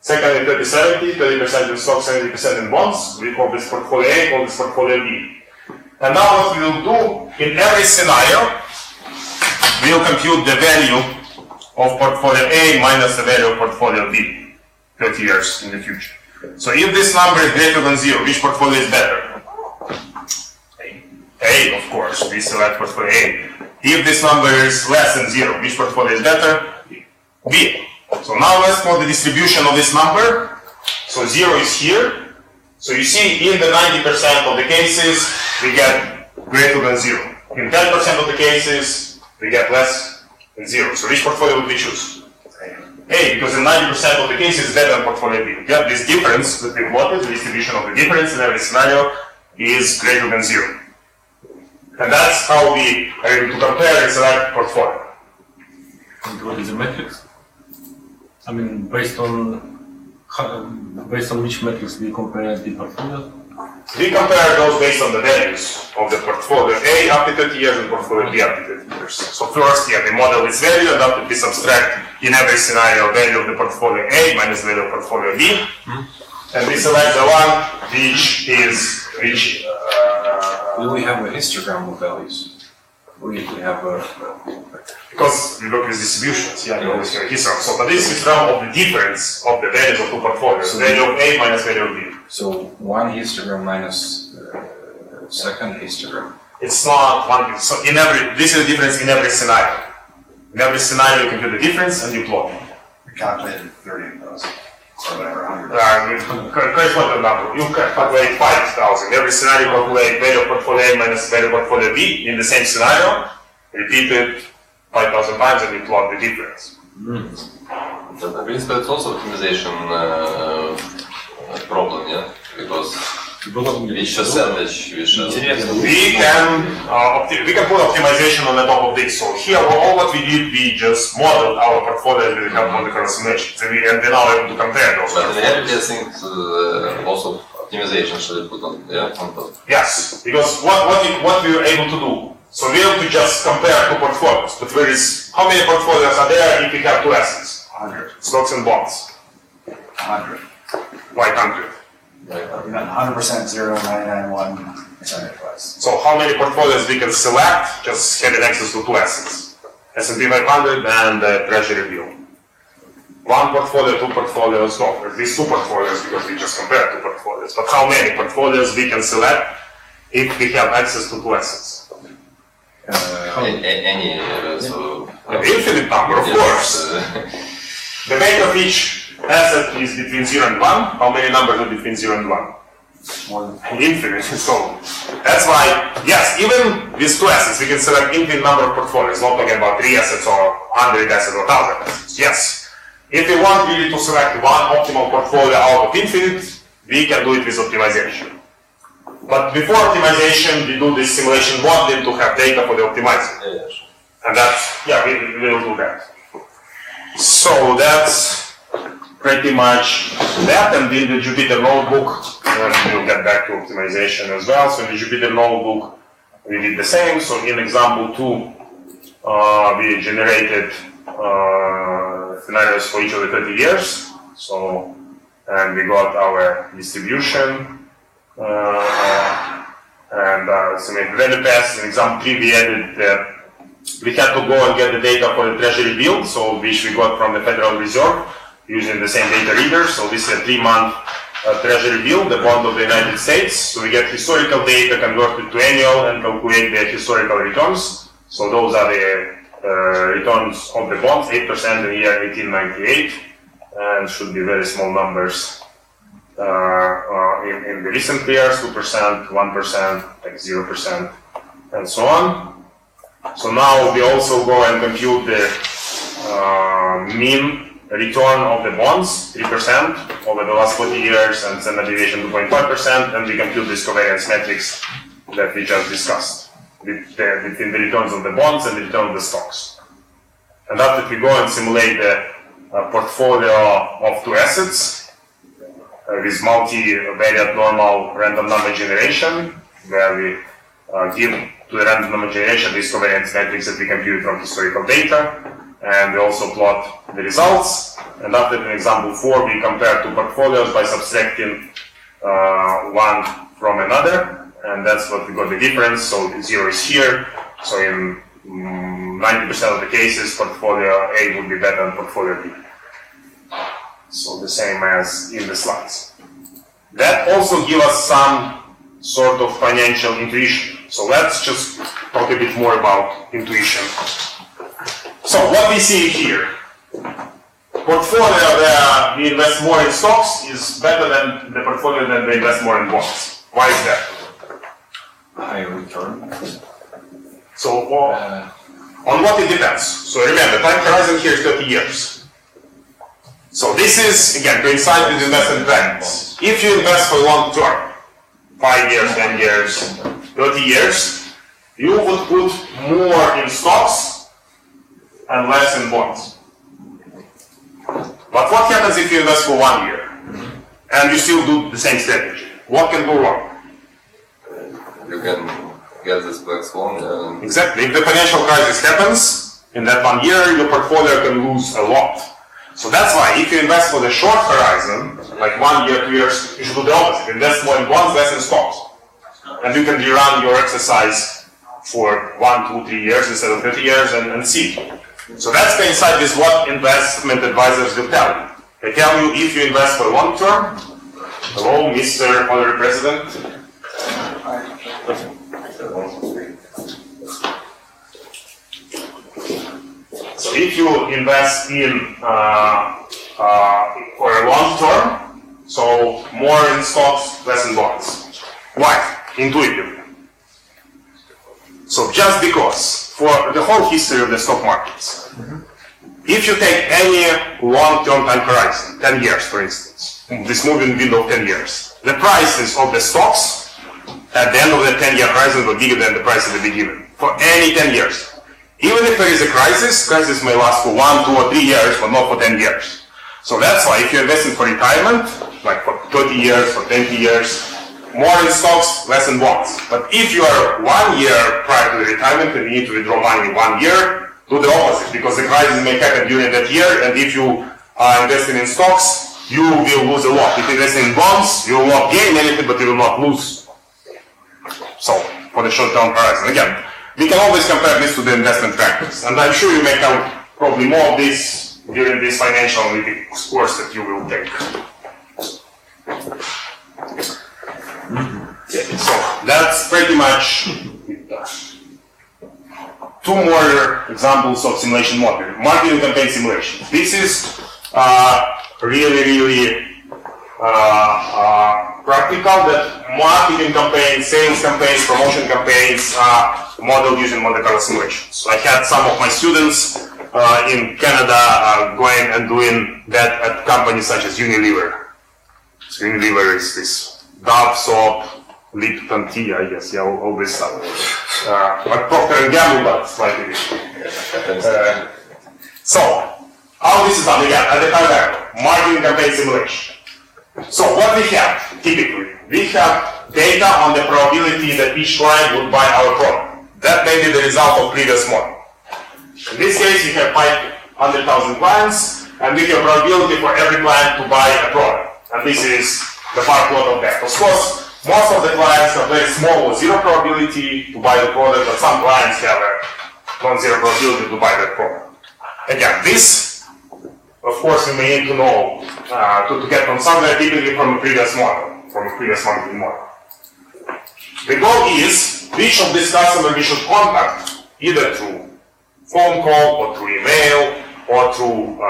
Second is 30-70, 30% in stocks, 70% in bonds. We call this portfolio A, call this portfolio B. And now what we will do, in every scenario, we'll compute the value of portfolio A minus the value of portfolio B. 30 years in the future. So if this number is greater than 0, which portfolio is better? A, of course, we select portfolio A. If this number is less than 0, which portfolio is better? B. So now let's plot the distribution of this number. So 0 is here. So you see in the 90% of the cases, we get greater than 0. In 10% of the cases, we get less than 0. So which portfolio would we choose? A, because in 90% of the cases, it's better than portfolio B. You get this difference that we plotted, the distribution of the difference in every scenario is greater than 0. And that's how we are able to compare and select portfolio. And what is the metrics? I mean, based on which metrics we compare the portfolio? We compare those based on the values of the portfolio A after 30 years and portfolio B after 30 years. So first, we model its value, and after we subtract in every scenario value of the portfolio A minus value of portfolio B, and we select the one which is Do we have a histogram of values? We have a because we work with distributions, yeah, you always have a histogram. So, but this is histogram of the difference of the values of two portfolios, So value of A minus value of B. So one histogram minus second histogram. It's not one. So in every, this is the difference in every scenario. In every scenario, you compute the difference and you plot it. We calculated 30 of those, or whatever, 100. Correspond to the number. You calculate 5,000. Every scenario, calculate value of portfolio A minus value of portfolio B in the same scenario. Repeat it 5,000 times and you plot the difference. So in principle, it's also optimization problem, yeah? Because which percentage we should... We can put optimization on the top of this. So here, all what we did, we just modeled our portfolio with the help of the simulations, and we're now able to compare those. But in reality, I think also optimization should be put on, yeah, on top. Yes, because what we were able to do. So we have to just compare two portfolios. But where is how many portfolios are there if we have two assets? 100. Stocks and bonds. 100. Why 100? You got 100% 0, 99, 1% plus. So how many portfolios we can select just having access to two assets? S&P 500 and Treasury bill. One portfolio, two portfolios, no, at least two portfolios because we just compare two portfolios. But how many portfolios we can select if we have access to two assets? Any, so... An infinite number, of course. The weight of each asset is between 0 and 1. How many numbers are between 0 and 1? More than Infinite. So that's why, yes, even with two assets, we can select infinite number of portfolios. Not talking about 3 assets or 100 assets or 1,000 assets. Yes. If we want really to select one optimal portfolio out of infinite, we can do it with optimization. But before optimization, we do this simulation modeling to have data for the optimizer. And that's, yeah, we will do that. So that's pretty much that. And in the Jupyter notebook, we'll get back to optimization as well. So in the Jupyter notebook, we did the same. So in example 2, we generated scenarios for each of the 30 years. So, and we got our distribution. So then the past, in example 3, we added we had to go and get the data for the treasury bill, so which we got from the Federal Reserve using the same data reader. So this is a 3-month treasury bill, the bond of the United States. So we get historical data converted to annual and calculate the historical returns. So those are the returns of the bonds, 8% in the year 1898, and should be very small numbers in the recent years, 2%, 1%, like 0%, and so on. So now we also go and compute the mean return of the bonds, 3% over the last 40 years, and standard deviation 2.5%, and we compute this covariance matrix that we just discussed between the returns of the bonds and the return of the stocks. And after we go and simulate the portfolio of 2 assets with multivariate normal random number generation, where we give to the random number generation this covariance matrix that we compute from historical data, and we also plot the results. And after in example 4, we compare 2 portfolios by subtracting one from another, and that's what we got the difference. So 0 is here. So in 90% of the cases, portfolio A would be better than portfolio B. So the same as in the slides. That also gives us some sort of financial intuition. So let's just talk a bit more about intuition. So what we see here, portfolio where we invest more in stocks is better than the portfolio that we invest more in bonds. Why is that? Higher return. So on what it depends. So remember, time horizon here is 30 years. So this is, again, coincide with investment plans. If you invest for long term, 5 years, 10 years, 30 years, you would put more in stocks and less in bonds. But what happens if you invest for 1 year and you still do the same strategy? What can go wrong? You can get this black swan. Exactly. If the financial crisis happens, in that 1 year, your portfolio can lose a lot. So that's why if you invest for the short horizon, like 1 year, 2 years, you should do the opposite. Invest more in bonds, less in stocks. And you can rerun your exercise for 1, 2, 3 years instead of 30 years and see. So that's coincide with what investment advisors will tell you. They tell you if you invest for long term, hello, Mr. Honorary President. So if you invest in for a long term, so more in stocks, less in bonds. Why? Intuitively. So just because for the whole history of the stock markets, if you take any long-term time horizon, 10 years for instance, this moving window of 10 years, the prices of the stocks at the end of the 10-year horizon were bigger than the price at the beginning, for any 10 years. Even if there is a crisis may last for 1, 2 or 3 years, but not for 10 years. So that's why if you're investing for retirement, like for 30 years, for 20 years, more in stocks, less in bonds. But if you are 1 year prior to the retirement and you need to withdraw money in 1 year, do the opposite, because the crisis may happen during that year, and if you are investing in stocks, you will lose a lot. If you invest in bonds, you will not gain anything, but you will not lose. So, for the short-term horizon, again, we can always compare this to the investment practice, and I'm sure you may have probably more of this during this financial analytics course that you will take. Okay, so that's pretty much it. 2 more examples of simulation modeling. Marketing campaign simulation. This is really practical, that marketing campaigns, sales campaigns, promotion campaigns are modeled using Monte Carlo simulations. So I had some of my students in Canada going and doing that at companies such as Unilever. So Unilever is this Dove soap, Lipton tea, I guess, yeah, all this stuff. But Procter & Gamble, but slightly different. So, how this is done? Again, at the time level, marketing campaign simulation. So what we have, typically, we have data on the probability that each client would buy our product. That may be the result of previous model. In this case, you have 500,000 clients, and we have probability for every client to buy a product. And this is the bar plot of that. Of course, Most of the clients have very small or zero probability to buy the product, but some clients have a non-zero probability to buy that product. Again, this, of course, we may need to know to get from somewhere, typically from a previous model, from a previous marketing model. The goal is which of these customers we should contact, either through phone call or through email or through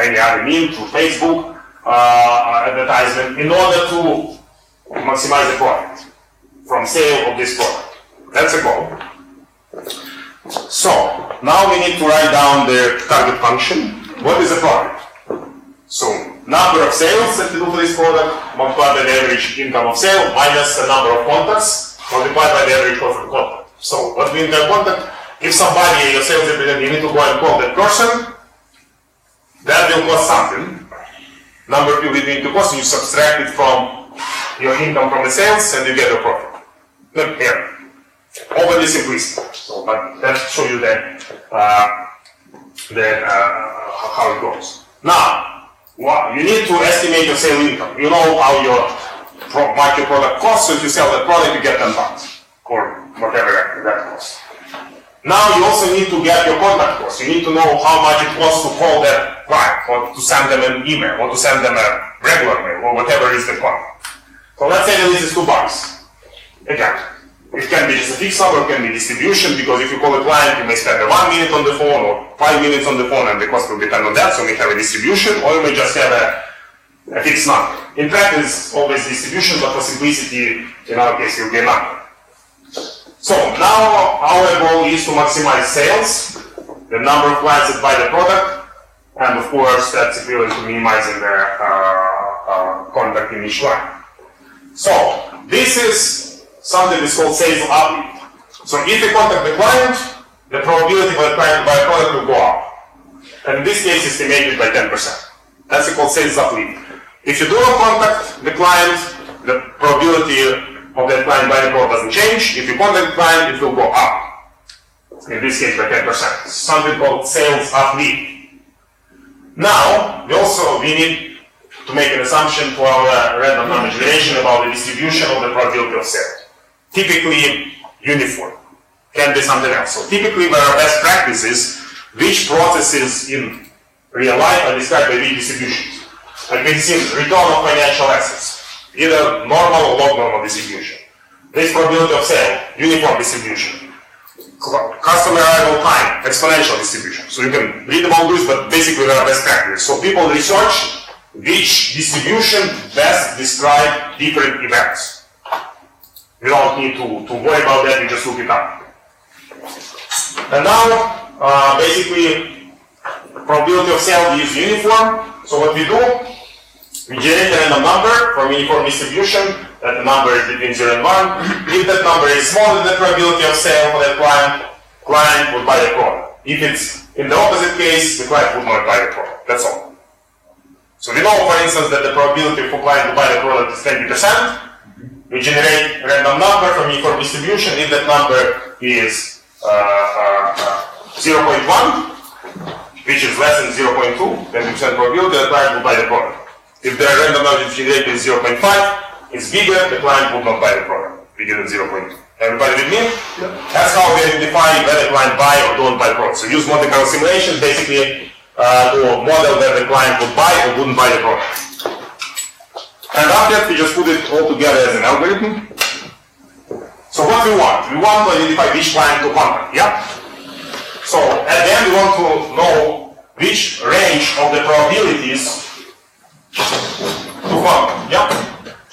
any other means, through Facebook advertisement, in order to maximize the profit from sale of this product. That's the goal. So now we need to write down the target function. What is the product? So number of sales that we do for this product multiplied by the average income of sale minus the number of contacts multiplied by the average cost of contact. So what we income contact? If somebody, your sales representative, you need to go and call that person, that will cost something. Number of people it need to cost, you subtract it from your income from the sales and you get a profit. Look here. Overly simplistic. So, but that shows you how it goes. Now, you need to estimate your sale income. You know how much your product costs, so if you sell that product, you get $10 or whatever that costs. Now you also need to get your contact costs. You need to know how much it costs to call that client, or to send them an email, or to send them a regular mail, or whatever is the contact. So let's say that this is $2. Again, it can be just a fixed number, it can be distribution, because if you call a client, you may spend 1 minute on the phone or 5 minutes on the phone, and the cost will depend on that, so you may have a distribution, or you may just have a fixed number. In practice, always distribution, but for simplicity, in our case, you'll get a number. So now our goal is to maximize sales, the number of clients that buy the product, and of course, that's equivalent to minimizing the contact in each line. So this is something that's called sales uplift. So if you contact the client, the probability for the client to buy a product will go up. And in this case, estimated by 10%. That's called sales uplift. If you do not contact the client, the probability of that client buying the product doesn't change. If you contact the client, it will go up. In this case, by 10%. Something called sales uplift. Now, we need to make an assumption for our random number generation about the distribution of the probability of sale. Typically uniform. Can be something else. So typically there are best practices which processes in real life are described by these distributions. Like we see return on financial assets. Either normal or log normal distribution. This probability of sale, uniform distribution. Customer arrival time, exponential distribution. So you can read about this, but basically there are best practices. So people research which distribution best describe different events. You don't need to worry about that, you just look it up. And now, basically, probability of sale is uniform. So what we do, we generate a random number from uniform distribution. That number is between 0 and 1. If that number is smaller than the probability of sale for that client would buy the product. If it's in the opposite case, the client would not buy the product. That's all. So we know, for instance, that the probability for client to buy the product is 20%. We generate a random number from uniform distribution. If that number is 0.1, which is less than 0.2, 20% probability, the client will buy the product. If the random number generated is 0.5, it's bigger, the client would not buy the product, bigger than 0.2. Everybody with me? Yeah. That's how we identify whether the client buy or don't buy the product. So use Monte Carlo simulation basically to model whether the client would buy or wouldn't buy the product. And after that, we just put it all together as an algorithm. So what we want? We want to identify which client to contact, yeah? So at the end, we want to know which range of the probabilities to contact, yeah?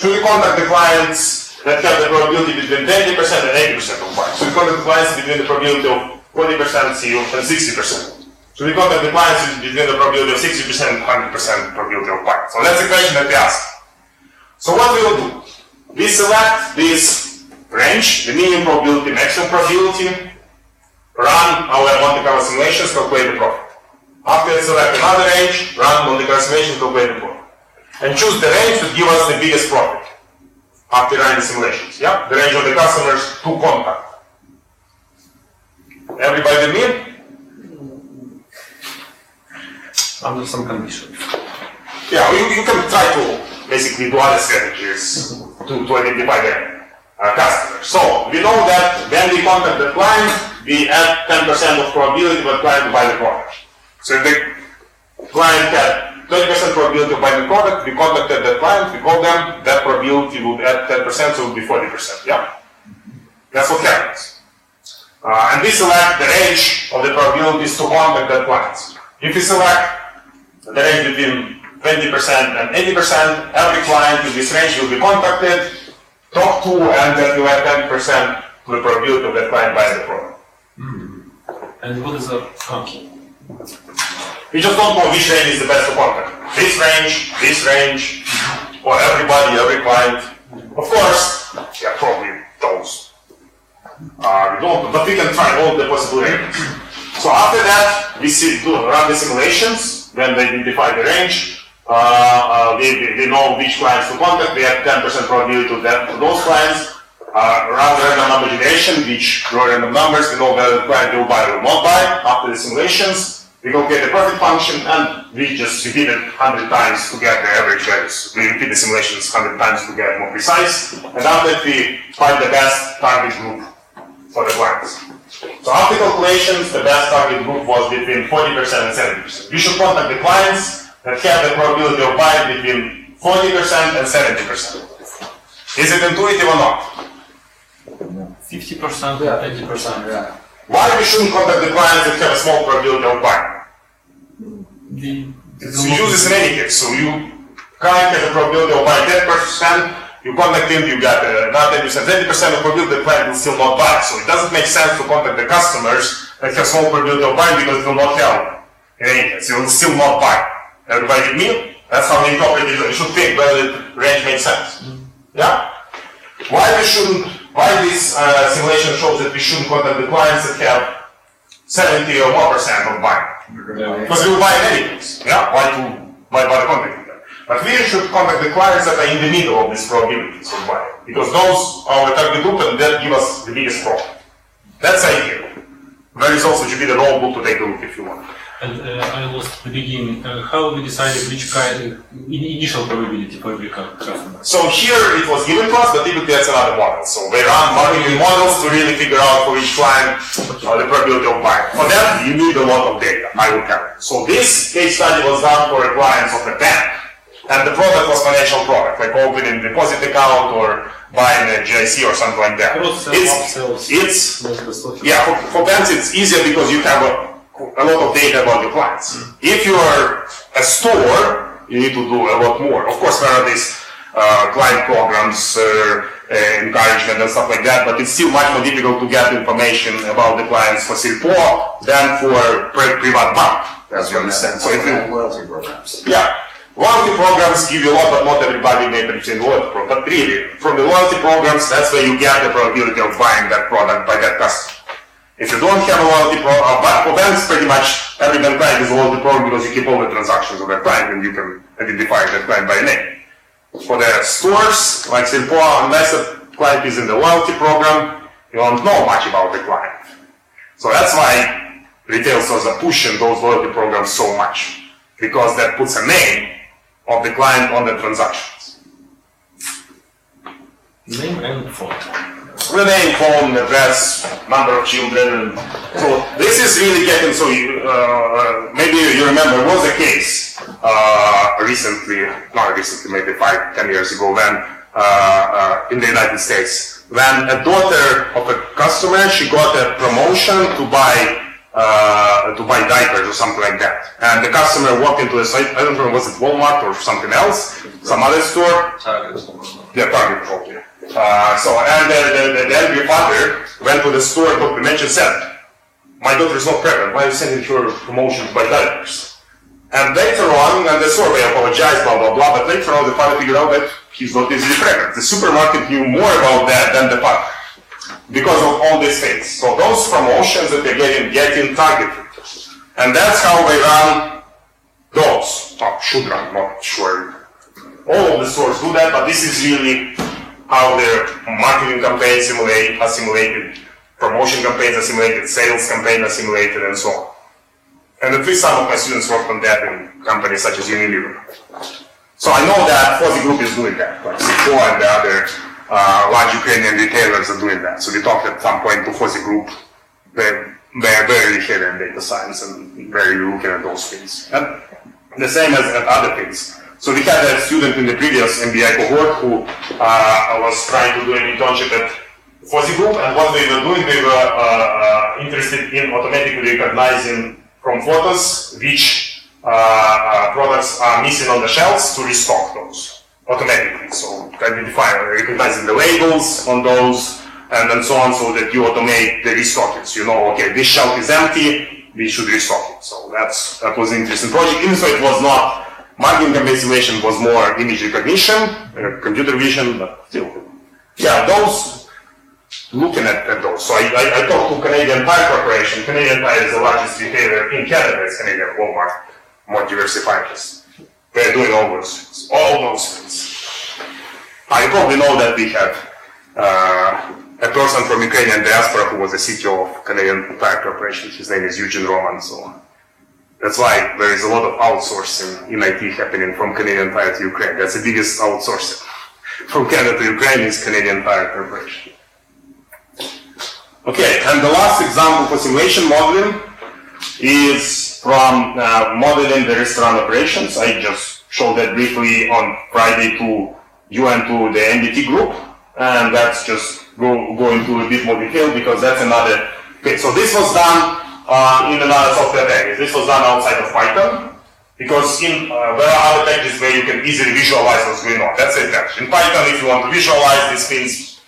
Should we contact the clients that have the probability between 20% and 80% of buying? Should we contact the clients between the probability of 20% CU and 60%? Should we contact the clients between the probability of 60% and 100% probability of buying? So that's the question that we ask. So what we will do? We select this range, the minimum probability, maximum probability, run our Monte Carlo simulations, calculate the profit. After we select another range, run Monte Carlo simulations, calculate the profit. And choose the range that give us the biggest profit after running the simulations. Yeah? The range of the customers to contact. Everybody with me? Under some conditions. Yeah, you can try to basically do other strategies to identify their customers. So we know that when we contact the client, we add 10% of probability for the client to buy the product. So if the client had 20% probability of buying the product, we contacted the client, we called them, that probability would add 10%, so it would be 40%. Yeah? That's what happens. And we select the range of the probabilities to contact that client. If we select the range between 20% and 80%, every client in this range will be contacted, talked to, and then you add 10% to the probability of that client buying the product. And what is the... We just don't know which range is the best to contact. This range, or everybody, every client. Of course, yeah, probably those. We don't, but we can try all the possible ranges. So after that, we run the simulations. When they identify the range, we know which clients to contact. We have 10% probability to those clients. Run random number generation, which draw random numbers. We know whether the client will buy or not buy. After the simulations, we calculate the profit function, and we just repeat it 100 times to get the average values. We repeat the simulations 100 times to get more precise. And after that, we find the best target group for the clients. So after calculations, the best target group was between 40% and 70%. You should contact the clients that have the probability of buying between 40% and 70%. Is it intuitive or not? 50%, Yeah, 20%. yeah. Why we shouldn't contact the clients that have a small probability of buying? So you use this in any case. So you client has a probability of buying 10%, you contact him, you got not 10%, 20% of probability the client will still not buy. So it doesn't make sense to contact the customers that have small probability of buying because it will not help. In any case, you will still not buy. Everybody with me? That's how we interpret it. You should think whether the range makes sense. Yeah? Why this simulation shows that we shouldn't contact the clients that have 70 or more percent of buying? Because we will buy in any case. Yeah? Why bother contacting them? But we should contact the clients that are in the middle of these probabilities of buying. Because those are our target group and that give us the biggest problem. That's the idea. There is also should be the notebook to take a look if you want. And I lost the beginning. How we decided which kind initial probability for every customer? So here it was given to us, but typically that's another model. So they run marketing models to really figure out for each client the probability of buying. For that, you need a lot of data. I will tell you. So this case study was done for clients of a bank, and the product was financial product, like opening a deposit account or buying a GIC or something like that. For banks it's easier because you have a lot of data about the clients. If you are a store, you need to do a lot more. Of course, there are these client programs, encouragement and stuff like that, but it's still much more difficult to get information about the clients for Silpo than for private bank, as you understand. So if you loyalty programs. Yeah. Loyalty programs give you a lot, but not everybody may participate in loyalty program. But really, from the loyalty programs, that's where you get the probability of buying that product by that customer. If you don't have a loyalty program, but for banks, pretty much every bank client is a loyalty program because you keep all the transactions of that client and you can identify that client by name. For the stores, like Silpo, unless the client is in the loyalty program, you don't know much about the client. So that's why retail stores are pushing those loyalty programs so much, because that puts a name of the client on the transactions. Name and phone. The name, phone, address, number of children. So this is really getting, so maybe you remember, it was a case maybe 5-10 years ago when in the United States, when a daughter of a customer, she got a promotion to buy diapers or something like that. And the customer walked into the site, I don't remember, was it Walmart or something else? Some other store? Target. Yeah, Target, okay. The angry father went to the store and got the mention said, my daughter is not pregnant, why are you sending her promotion to buy diapers? And later on, and the store may apologize, blah, blah, blah, but later on the father figured out that he's not easily pregnant. The supermarket knew more about that than the father, because of all these things. So those promotions that they're getting targeted. And that's how they run those. Should run, not sure. All of the stores do that, but this is really how their marketing campaigns are simulated, promotion campaigns are simulated, sales campaigns are simulated, and so on. And at least some of my students worked on that in companies such as Unilever. So I know that Fuzzy Group is doing that, like C4 and the other large Ukrainian retailers are doing that. So we talked at some point to Fuzzy Group. They're very heavy in data science and very looking at those things. And the same as at other things. So we had a student in the previous MBAI cohort who was trying to do an internship at Fuzzy Group, and what they were doing, they were interested in automatically recognizing from photos which products are missing on the shelves to restock those automatically. So recognizing the labels on those and so on, so that you automate the restocking. So you know, okay, this shelf is empty, we should restock it. So that was an interesting project. Even so, it was not marketing campaign simulation, was more image recognition, computer vision, but still, yeah, those. Looking at those. So I talked to Canadian Tire Corporation. Canadian Tire is the largest retailer in Canada. It's Canadian Walmart, more diversified. They're doing all those things. I probably know that we have a person from Ukrainian diaspora who was the CTO of Canadian Tire Corporation. His name is Eugene Roman. So that's why there is a lot of outsourcing in IT happening from Canadian Tire to Ukraine. That's the biggest outsourcing from Canada to Ukraine is Canadian Tire Corporation. Okay, and the last example for simulation modeling is from modeling the restaurant operations. I just showed that briefly on Friday to you and to the NDT group, and that's just go into a bit more detail because that's another. Okay, so this was done in another software package. This was done outside of Python because there are other packages where you can easily visualize what's going on. That's it. In Python, if you want to visualize these things,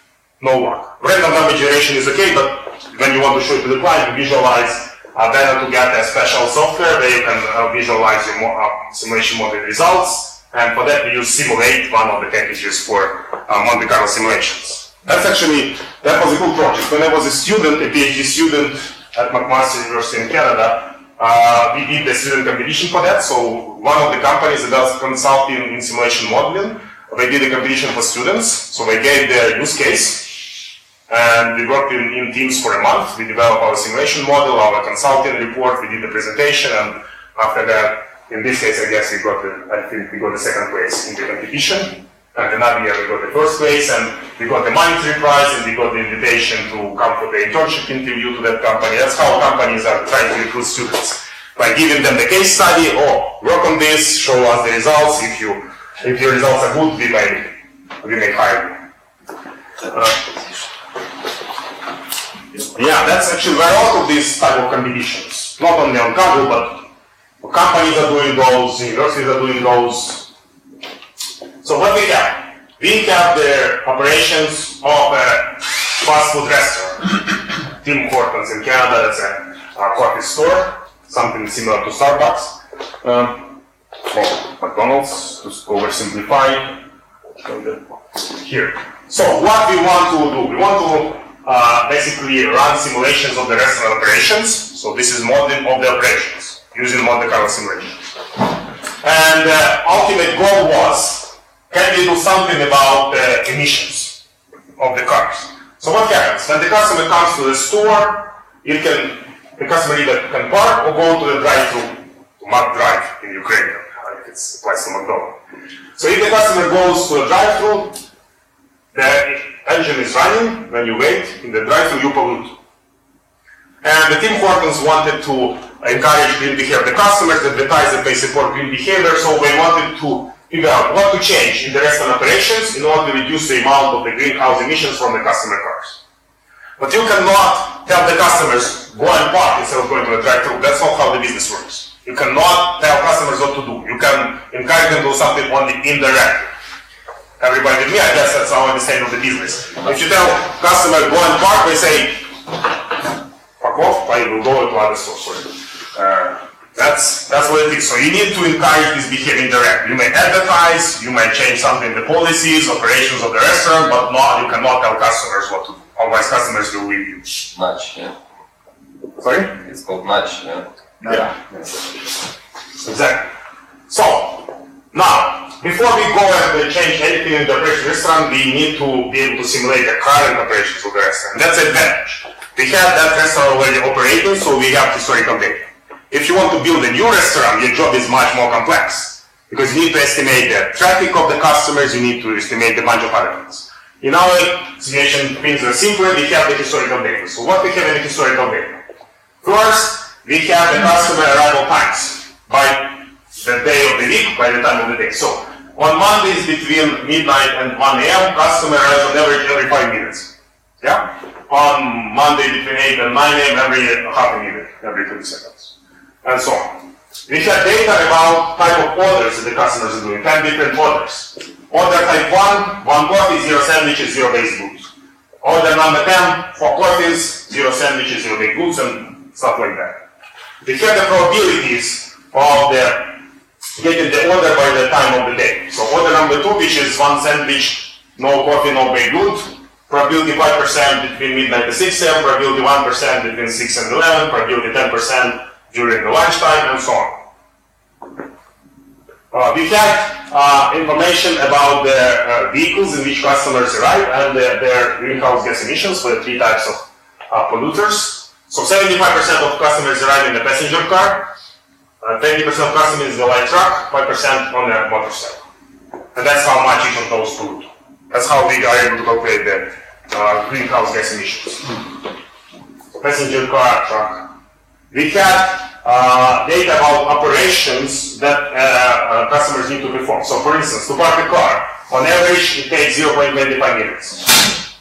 no work. Random number generation is okay, but when you want to show it to the client, you visualize better to get a special software where you can visualize your simulation model results. And for that, we use Simulate, one of the packages for Monte Carlo simulations. That was a cool project. When I was a student, a PhD student at McMaster University in Canada, we did the student competition for that. So one of the companies that does consulting in simulation modeling, they did a competition for students. So they gave their use case. And we worked in teams for a month. We developed our simulation model, our consulting report, we did the presentation, and after that, in this case, I guess we got the second place in the competition. And another year we got the first place, and we got the monetary prize, and we got the invitation to come for the internship interview to that company. That's how companies are trying to recruit students. By giving them the case study, work on this, show us the results. If your results are good, we may hire you. Yeah, that's actually where a lot of these type of competitions, not only on Kaggle, but companies are doing those, universities are doing those. So what we have? We have the operations of a fast food restaurant. Tim Hortons in Canada, that's a coffee store, something similar to Starbucks. Or McDonald's, to oversimplify. Here. So what we want to do? We want to basically run simulations of the restaurant operations. So this is modeling of the operations using Monte Carlo simulation. And the ultimate goal was, can we do something about the emissions of the cars? So what happens? When the customer comes to the store, the customer either can park or go to the drive-thru, to Mac Drive in Ukrainian, it applies to McDonald's. So if the customer goes to a drive-thru, the engine is running. When you wait in the drive-thru, you pollute. And the Tim Hortons wanted to encourage green behavior. The customers advertise that they support green behavior, so they wanted to figure out what to change in the restaurant operations in order to reduce the amount of the greenhouse emissions from the customer cars. But you cannot tell the customers, go and park instead of going to the drive-thru. That's not how the business works. You cannot tell customers what to do. You can encourage them to do something only indirectly. Everybody with me, I guess that's our understanding of the business. If you tell customer go and park, they say, fuck off, I will go to other stores. That's what it is. So you need to encourage this behavior indirectly. You may advertise, you may change something in the policies, operations of the restaurant, but you cannot tell customers what to do. Otherwise customers will leave you. Nudge, yeah. Sorry? It's called nudge, yeah. Yeah. Exactly. So, now, before we go and change anything in the operation restaurant, we need to be able to simulate the current operations of the restaurant. That's an advantage. We have that restaurant already operating, so we have historical data. If you want to build a new restaurant, your job is much more complex. Because you need to estimate the traffic of the customers, you need to estimate a bunch of other things. In our situation, things are simpler, we have the historical data. So what we have in the historical data? First, we have the customer arrival times by the day of the week, by the time of the day. So on Mondays between midnight and 1 a.m., customer arrives on average every 5 minutes. Yeah? On Monday between 8 and 9 a.m., every half a minute, every 30 seconds. And so on. We have data about type of orders that the customers are doing, 10 different orders. Order type 1 coffee, 0 sandwiches, 0 baked goods. Order number 10, 4 coffees, 0 sandwiches, 0 baked goods, and stuff like that. We have the probabilities of getting the order by the time of the day. So order number 2, which is 1 sandwich, no coffee, no baked goods. Probability 5% between midnight and 6 a.m., probability 1% between 6 and 11, probability 10% during the lunchtime, and so on. We have information about the vehicles in which customers arrive and their greenhouse gas emissions for the 3 types of polluters. So 75% of customers arrive in a passenger car, 20% of customers in the light truck, 5% on a motorcycle. And that's how much each of those pollute. That's how we are able to calculate the greenhouse gas emissions. So passenger car, truck. We have data about operations that customers need to perform. So for instance, to park a car, on average it takes 0.25 minutes.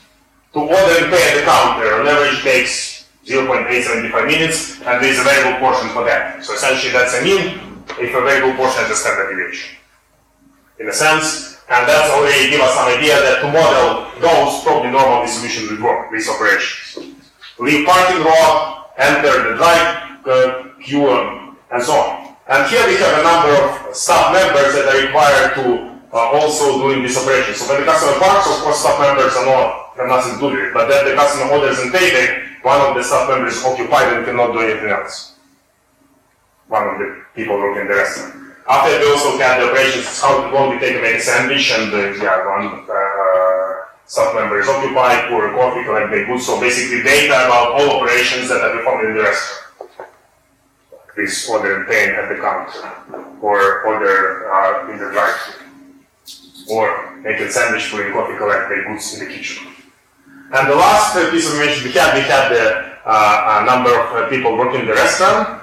To order and pay at the counter, on average it takes 0.875 minutes, and there is a variable portion for that. So essentially that's a mean, if a variable portion is a standard deviation. In a sense, and that's already give us some idea that to model those, probably normal distribution would work, these operations. Leave parking lot, enter the drive queue, and so on. And here we have a number of staff members that are required to also doing this operation. So when the customer parks, of course, staff members have nothing to do with it. But then the customer orders and payback, one of the staff members is occupied and cannot do anything else. One of the people working in the restaurant. After we also have the operations, how long we take to make a sandwich, and one staff member is occupied, pour a coffee, collect the goods. So basically data about all operations that are performed in the restaurant. This order and paying at the counter, or order in the drive-thru, or make a sandwich, pour a coffee, collect the goods in the kitchen. And the last piece of information we had the number of people working in the restaurant.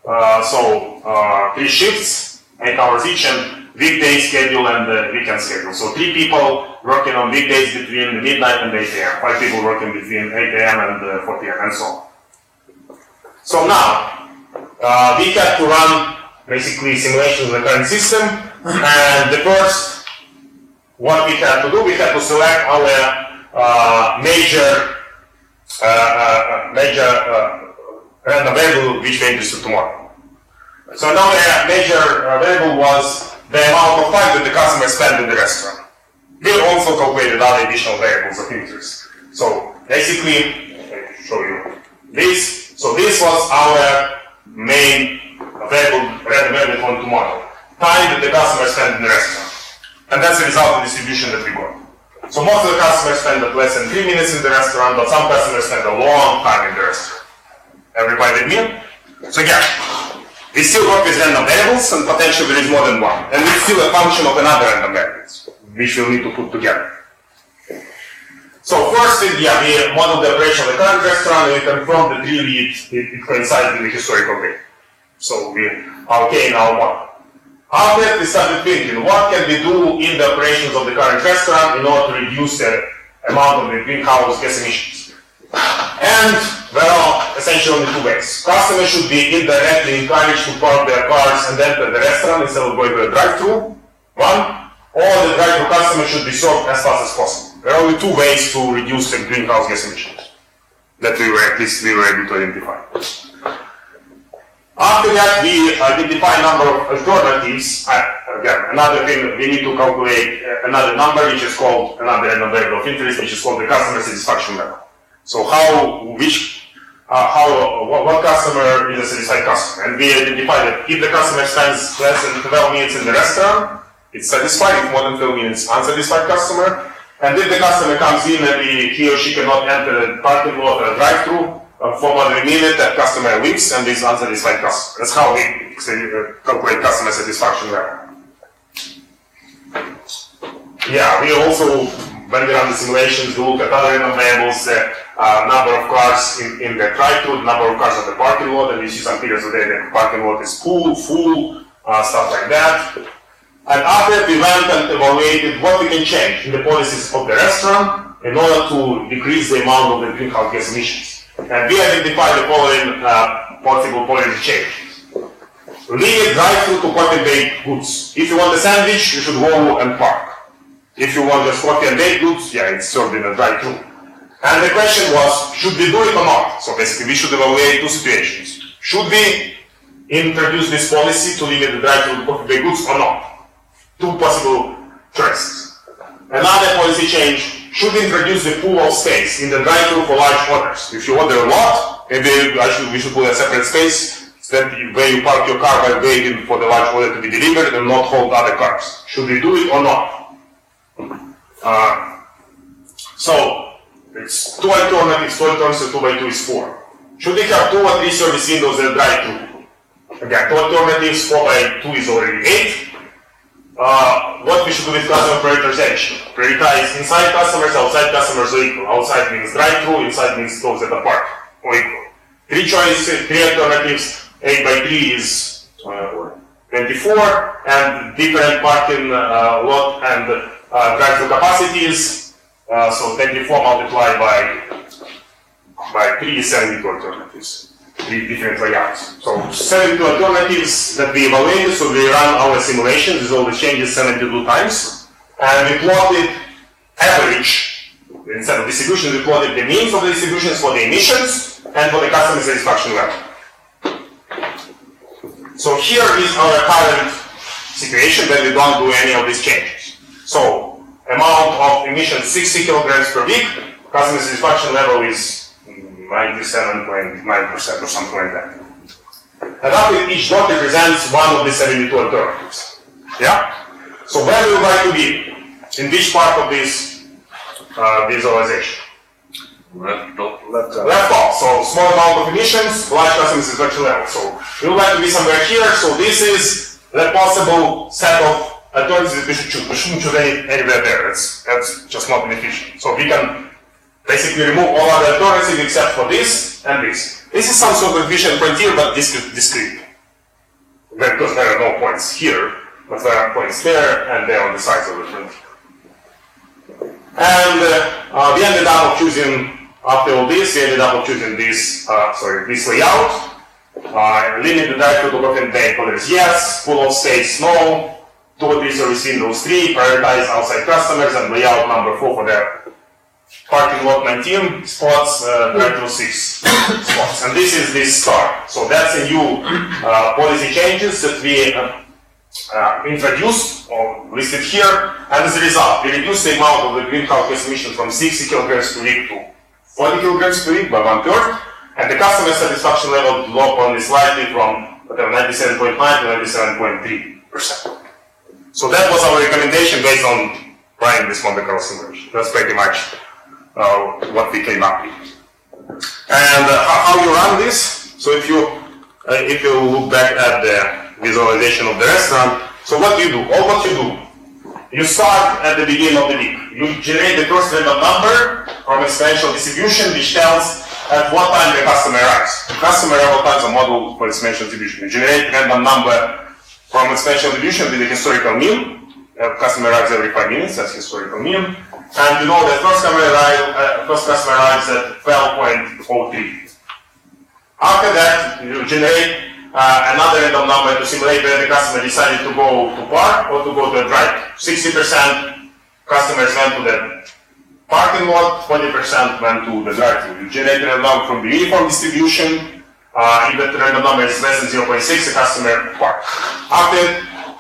3 shifts, 8 hours each, and weekday schedule and weekend schedule. So 3 people working on weekdays between midnight and 8 a.m., 5 people working between 8 a.m. and 4 p.m., and so on. So now, we had to run basically simulations of the current system, and the first, what we had to do, we had to select our major random variable which we introduced tomorrow. So now the major variable was the amount of time that the customer spent in the restaurant. We also calculated other additional variables of interest. So basically, let me show you this. So this was our main variable, random variable for tomorrow. Time that the customer spent in the restaurant. And that's the result of the distribution that we got. So most of the customers spend less than 3 minutes in the restaurant, but some customers spend a long time in the restaurant. Everybody with me? So again, we still work with random variables, and potentially there is more than one. And it's still a function of another random variables, which we'll need to put together. So first, we model the operation of the current restaurant, and we confirm that really it coincides with the historical data. So we are okay in our model. After that, we started thinking, what can we do in the operations of the current restaurant in order to reduce the amount of the greenhouse gas emissions? And there are essentially only 2 ways. Customers should be indirectly encouraged to park their cars and enter the restaurant instead of going to the drive-thru, one, or the drive-thru customer should be served as fast as possible. There are only 2 ways to reduce the greenhouse gas emissions that we were able to identify. After that, we identify a number of alternatives. Again, another thing, we need to calculate another number, which is called another random variable of interest, which is called the customer satisfaction level. So what customer is a satisfied customer? And we identify that if the customer spends less than 12 minutes in the restaurant, it's satisfied. If more than 12 minutes, unsatisfied customer. And if the customer comes in and he or she cannot enter the parking lot or drive-thru, for more than a minute, that customer leaves and is unsatisfied customer. That's how we calculate customer satisfaction level. Yeah, we also, when we run the simulations, we look at other random variables, number of cars in the drive-thru, number of cars on the parking lot, and we see some periods of the day that the parking lot is full, stuff like that. And after we went and evaluated what we can change in the policies of the restaurant in order to decrease the amount of the greenhouse gas emissions. And we identified the following possible policy changes. Limit drive-thru to coffee and baked goods. If you want a sandwich, you should go and park. If you want just coffee and baked goods, yeah, it's served in a drive-thru. And the question was, should we do it or not? So basically, we should evaluate two situations. Should we introduce this policy to limit the drive-thru to coffee and baked goods or not? Two possible choices. Another policy change, should introduce the pool of space in the drive-thru for large orders. If you order a lot, maybe we should put a separate space that where you park your car by waiting for the large order to be delivered and not hold other cars. Should we do it or not? So it's two alternatives, 2 by 2 is 4. Should we have 2 or 3 service windows that drive-thru? Again, 2 alternatives, 4 by 2 is already 8. What we should do with customer prioritization? Prioritize inside customers, outside customers, or equal. Outside means drive-thru, inside means those at the park, or equal. 3 choices, 3 alternatives, 8 by 3 is 24, and different parking lot and drive-thru capacities. So 24 multiplied by 3 is 72 alternatives. 3 different layouts. So 72 alternatives that we evaluated, so we ran our simulations with all the changes 72 times, and we plotted average, instead of distribution, we plotted the means of the distributions for the emissions and for the customer satisfaction level. So here is our current situation when we don't do any of these changes. So amount of emissions 60 kilograms per week, customer satisfaction level is 97.9% or something like that. And after each dot represents one of the 72 alternatives. Yeah? So where we would like to be? In which part of this visualization? Left top. Left top. So small amount of emissions, large customer satisfaction level. So we would like to be somewhere here. So this is the possible set of alternatives we should choose. We shouldn't choose anywhere there. That's just not efficient. So we can basically remove all other alternatives except for this and this. This is some sort of efficient frontier, but discrete. Because there are no points here, but there are points there and there on the sides of the frontier. And we ended up choosing, after all this, we ended up choosing this, this layout. Limit the drive-thru to coffee and baked orders, yes. Pool of space, no. 2 or 3 service windows, 3. Prioritize outside customers, and layout number 4 for the parking lot 19 spots, drive-thru 6 spots. And this is this star. So that's a new policy changes that we introduced or listed here. And as a result, we reduced the amount of the greenhouse gas emission from 60 kilograms per week to 40 kilograms per week by 1/3. And the customer satisfaction level dropped only slightly from 97.9 to 97.3%. So that was our recommendation based on running this Monte Carlo simulation. That's pretty much what we came up with. And how you run this? So if you look back at the visualization of the restaurant, so what you do? All what you do, you start at the beginning of the week. You generate the first random number from exponential distribution, which tells at what time the customer arrives. The customer arrival times are modeled for exponential distribution. You generate random number from exponential distribution with the historical mean. Customer arrives every 5 minutes, that's historical mean. And you know that first customer arrives at 12.03. After that, you generate another random number to simulate whether the customer decided to go to park or to go to a drive. 60% customers went to the parking lot, 40% went to the drive-thru. You generate a random number from the uniform distribution. If the random number is less than 0.6, the customer parks. After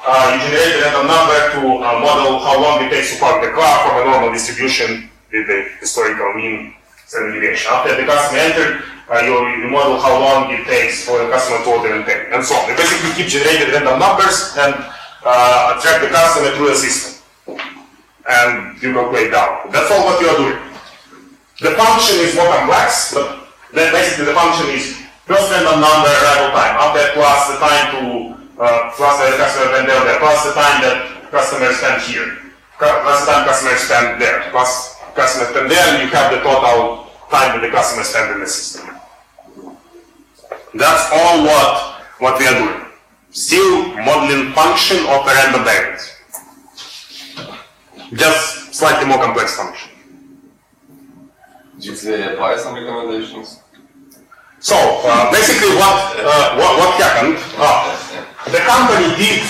you generate a random number to model how long it takes to park the car from a normal distribution with the historical mean standard deviation. After the customer entered, you model how long it takes for the customer to order and pay, and so on. You basically keep generating random numbers and track the customer through the system. And you calculate down. That's all what you are doing. The function is more complex, but then basically the function is first random number arrival time. After that, plus the time to plus the customer went there, plus the time that customers spend here, less time customers spend there, plus customers spend there, and you have the total time that the customer spend in the system. That's all what we are doing. Still modeling function of a random variance. Just slightly more complex function. Did they apply some recommendations? So basically, what happened? The company did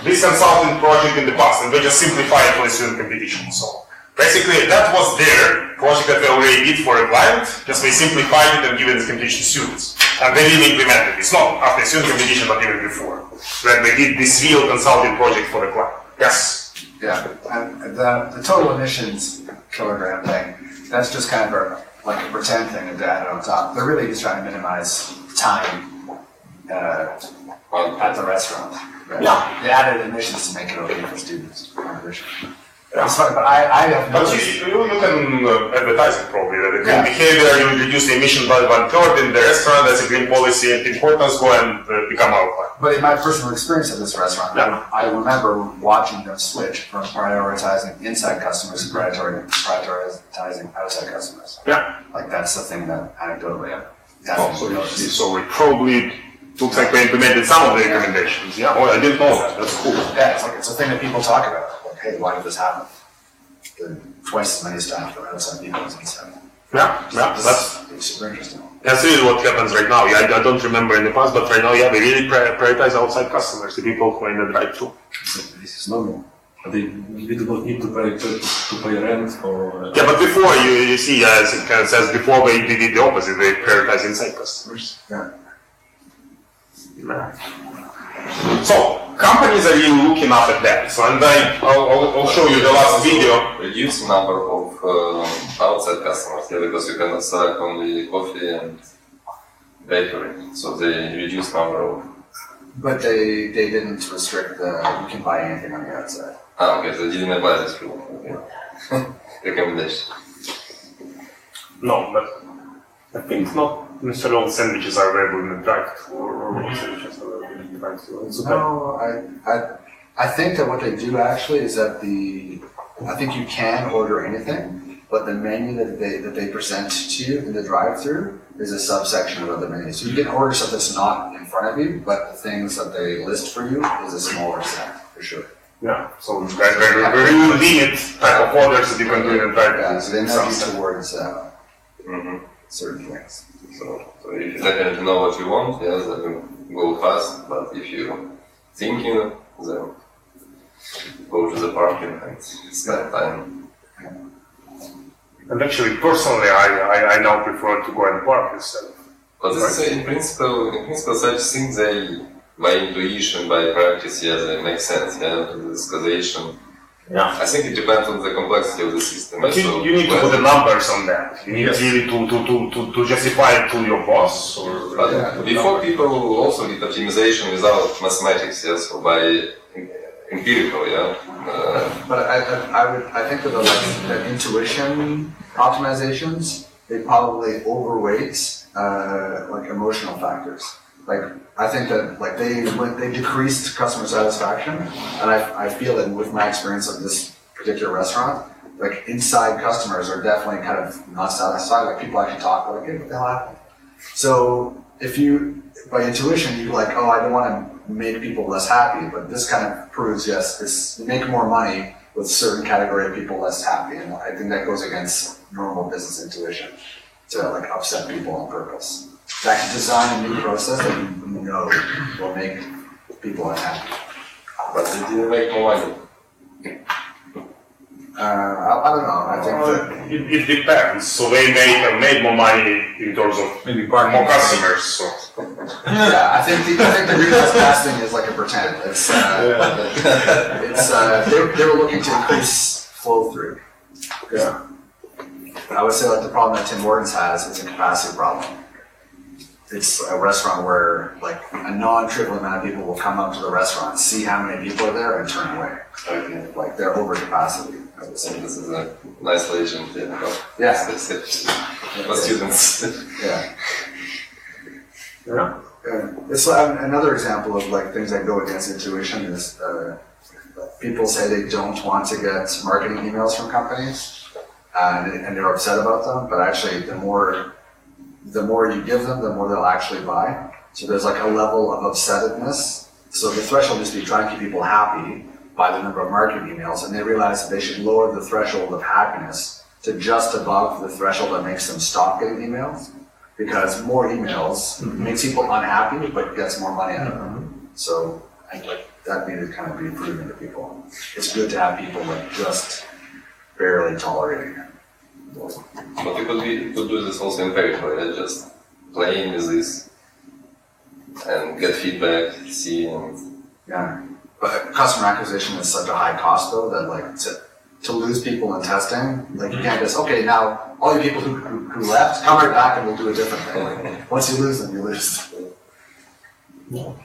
this consulting project in the past, and they just simplified it for the student competition. So basically, that was their project that they already did for a client. Just they simplified it and given the competition students, and they didn't implement it. It's not after student competition, but even before. That they did this real consulting project for the client. Yes. Yeah, and the total emissions kilogram thing, that's just kind of like a pretend thing to add on top. They're really just trying to minimize time at the restaurant. Right? Yeah. They added emissions to make it okay for students. It's funny, but I have But noticed. you can advertise it probably, that the green Yeah. behavior, you will reduce the emission by 1/3 in the restaurant, that's a green policy, and importance go and become our client. But in my personal experience at this restaurant, Yeah. I remember watching them switch from prioritizing inside customers to prioritizing outside customers. Yeah. Like that's the thing that anecdotally I've Oh, definitely noticed. so it probably looks like we implemented some of the recommendations. Yeah, oh, I didn't know that, that's cool. Yeah, it's a thing that people talk about. Like, hey, why did this happen? Twice as many staff are outside people as inside. Yeah, It's super interesting. that's really what happens right now. Yeah, I don't remember in the past, but right now, yeah, we really prioritize outside customers, the people who are in the drive-thru. This is normal. We do not need to pay rent or. Yeah, but before, you see, as it kind of says, before they did the opposite, they prioritize inside customers. Yeah. So, companies are really looking up at that. So, and I'll show you the last video. Reduce number of outside customers, yeah, because you cannot select only coffee and bakery. So they reduce number of. But they didn't restrict the you can buy anything on the outside. Okay, they didn't apply this rule. Okay. Recommendation. No, but I think not necessarily all sandwiches are available in the drive-thru or all sandwiches are available in the drive-thru. It's okay. No, I think that what they do actually is that I think you can order anything, but the menu that they present to you in the drive-thru is a subsection of the menu. So you can order stuff that's not in front of you, but the things that they list for you is a smaller set for sure. Yeah, so that's very limit type of orders that you can do in the drive-thru. Yeah, so they nudge you towards certain things. So if you definitely know what you want, yes, then go fast. But if you're thinking, then go to the parking and spend time. And actually, personally, I now prefer to go and park instead. But this is, in principle, such things they by intuition, by practice, yes, they make sense. Yeah, the escalation. Yeah. I think it depends on the complexity of the system. But you need to put the numbers on that. You need really to justify it to your boss. Or but before people also did optimization without mathematics, yes, or by empirical, yeah. But I think that the intuition optimizations, they probably overweight like emotional factors. Like I think that like they decreased customer satisfaction, and I feel that with my experience of this particular restaurant, like inside customers are definitely kind of not satisfied. Like people actually talk about, like, hey, what the hell happened? So if you by intuition you like, oh, I don't want to make people less happy, but this kind of proves yes, you make more money with certain category of people less happy, and I think that goes against normal business intuition to like upset people on purpose. To actually design a new process that you know will make people unhappy. But they didn't make more money. I don't know. I think that it depends. So they may have made more money in terms of Maybe more customers. So. yeah, I think the recast casting is like a pretend. They were looking to increase flow through. Yeah. I would say like the problem that Tim Hortons has is a capacity problem. It's a restaurant where like a non-trivial amount of people will come up to the restaurant, see how many people are there, and turn away. Like they're over capacity. I would say. This is a nice legend, yeah. Yeah. For students. Yeah. Yeah. It's another example of like things that go against intuition is people say they don't want to get marketing emails from companies, and they're upset about them. But actually, the more you give them, the more they'll actually buy. So there's like a level of upsetness. So the threshold is to try and keep people happy by the number of marketing emails, and they realize that they should lower the threshold of happiness to just above the threshold that makes them stop getting emails. Because more emails makes people unhappy, but gets more money out of them. So that needed to kind of be proven to people. It's good to have people like just barely tolerating it. But you could do this also in paper, right? Just playing with this and get feedback, see and... Yeah, but customer acquisition is such a high cost though that like to lose people in testing, like you can't just, okay, now all you people who left, come right back and we'll do a different thing. Like, once you lose them, you lose. Well,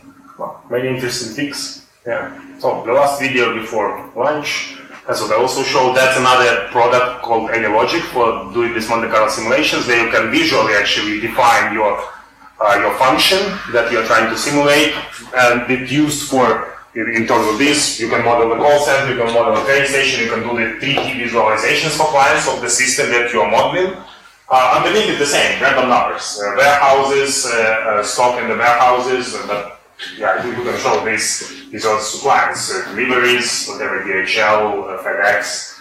many interesting things. Yeah. So the last video before lunch, as I also showed, that's another product called AnyLogic for doing these Monte Carlo simulations, where you can visually actually define your function that you're trying to simulate, and it's used for, in terms of this, you can model the call center, you can model the train station, you can do the 3D visualizations for clients of the system that you are modeling. Underneath it the same, random numbers, warehouses, stock in the warehouses, but yeah, you can show these results to clients, deliveries, whatever, DHL, FedEx,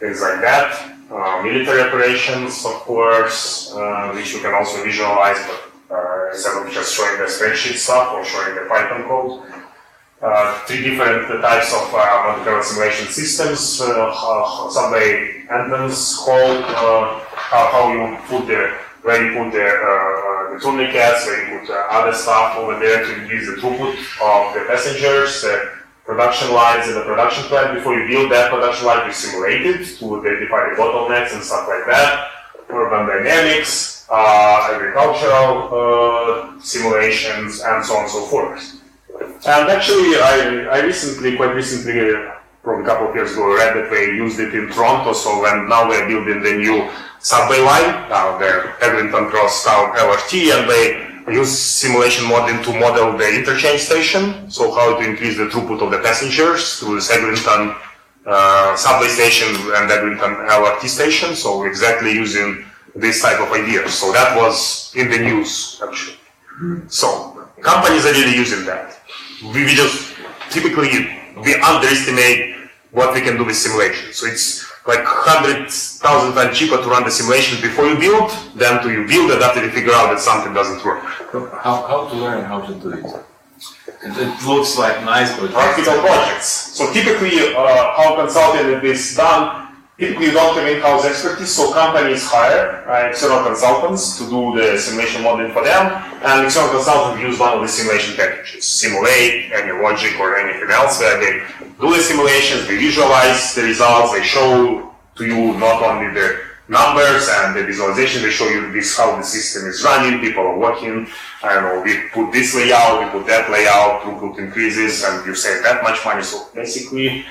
things like that. Military operations, of course, which you can also visualize, but instead of just showing the spreadsheet stuff or showing the Python code. 3 different types of Monte Carlo simulation systems, subway entrance hall, how you put where you put the tourniquets, where you put other stuff over there to increase the throughput of the passengers, production lines in the production plant. Before you build that production line, you simulate it to identify the bottlenecks and stuff like that. Urban dynamics, agricultural simulations, and so on and so forth. And actually, I quite recently, probably a couple of years ago, read that they used it in Toronto. So now we're building the new subway line, the Eglinton Crosstown LRT, and they use simulation modeling to model the interchange station. So how to increase the throughput of the passengers through this Eglinton subway station and Eglinton LRT station. So exactly using this type of ideas. So that was in the news, actually. So companies are really using that. We just typically underestimate what we can do with simulation. So it's like 100,000 times cheaper to run the simulation before you build than to you build it after you figure out that something doesn't work. How to learn how to do it? It looks like nice, but practical projects. So typically, how consulting is done. Typically, you don't have in-house expertise, so companies hire external consultants to do the simulation modeling for them, and external consultants use one of the simulation packages, Simulate, AnyLogic, or anything else, where they do the simulations, they visualize the results, they show to you not only the numbers and the visualization, they show you this how the system is running, people are working, I don't know, we put this layout, we put that layout, throughput increases, and you save that much money. So basically,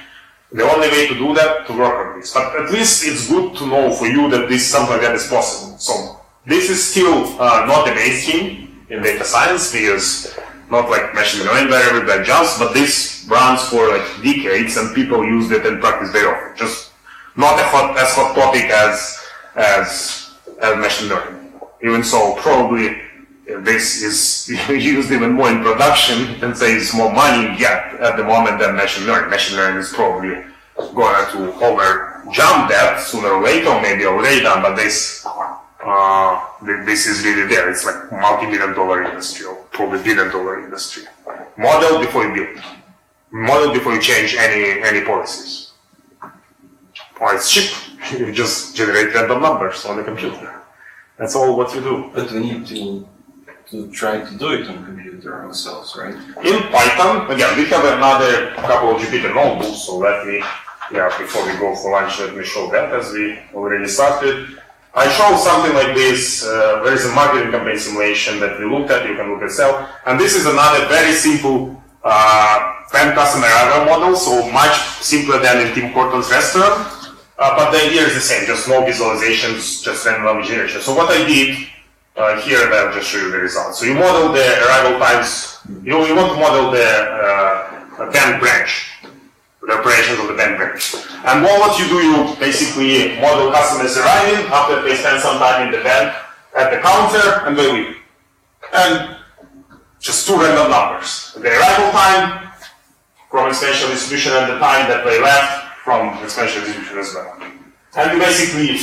the only way to do that, to work on this. But at least it's good to know for you that this something like that is possible. So this is still not the mainstream in data science, because not like machine learning where everybody jumps, but this runs for like decades and people use it and practice very often. Just not as hot topic as machine learning. Even so, probably this is used even more in production and saves more money yet at the moment than machine learning. Machine learning is probably going to jump that sooner or later, or maybe already done, but this is really there. It's like multi-billion-dollar industry, or probably billion-dollar industry. Model before you build. Model before you change any policies. Or it's cheap. You just generate random numbers on the computer. That's all what you do. But we need to try to do it on computer ourselves, right? In Python, again, we have another couple of Jupyter notebooks, so before we go for lunch, let me show that, as we already started. I showed something like this. There is a marketing campaign simulation that we looked at, you can look yourself. And this is another very simple 10 customer arrival model, so much simpler than in Tim Hortons restaurant. But the idea is the same, just no visualizations, just random generation. So what I did, here and I'll just show you the results. So you model the arrival times, you want to model the bank branch, the operations of the bank branch. And what you do, you basically model customers arriving after they spend some time in the bank at the counter and they leave. And just two random numbers. The arrival time from exponential distribution and the time that they left from exponential distribution as well. And you basically,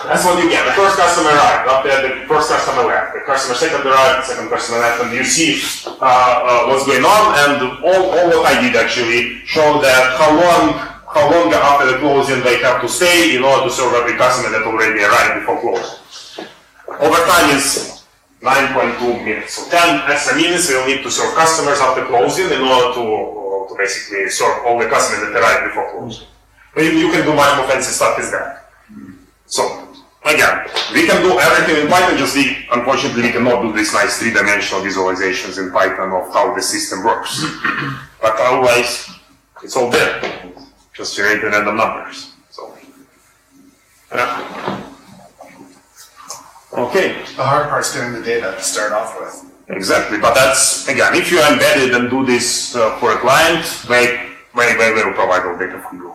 that's what you get. The first customer arrived, after the first customer left. The customer second arrived, the second customer left, and you see what's going on. And all what I did actually show that how long after the closing they have to stay in order to serve every customer that already arrived before closing. Overtime is 9.2 minutes. So 10 extra minutes we'll need to serve customers after closing in order to basically serve all the customers that arrived before closing. You can do much more fancy stuff as that. So, again, we can do everything in Python, just unfortunately we cannot do these nice three-dimensional visualizations in Python of how the system works. But otherwise, it's all there. Just generating random numbers. So, yeah. Okay. The hard part's getting the data to start off with. Exactly, but that's, again, if you embed it and do this for a client, they will provide all data for you.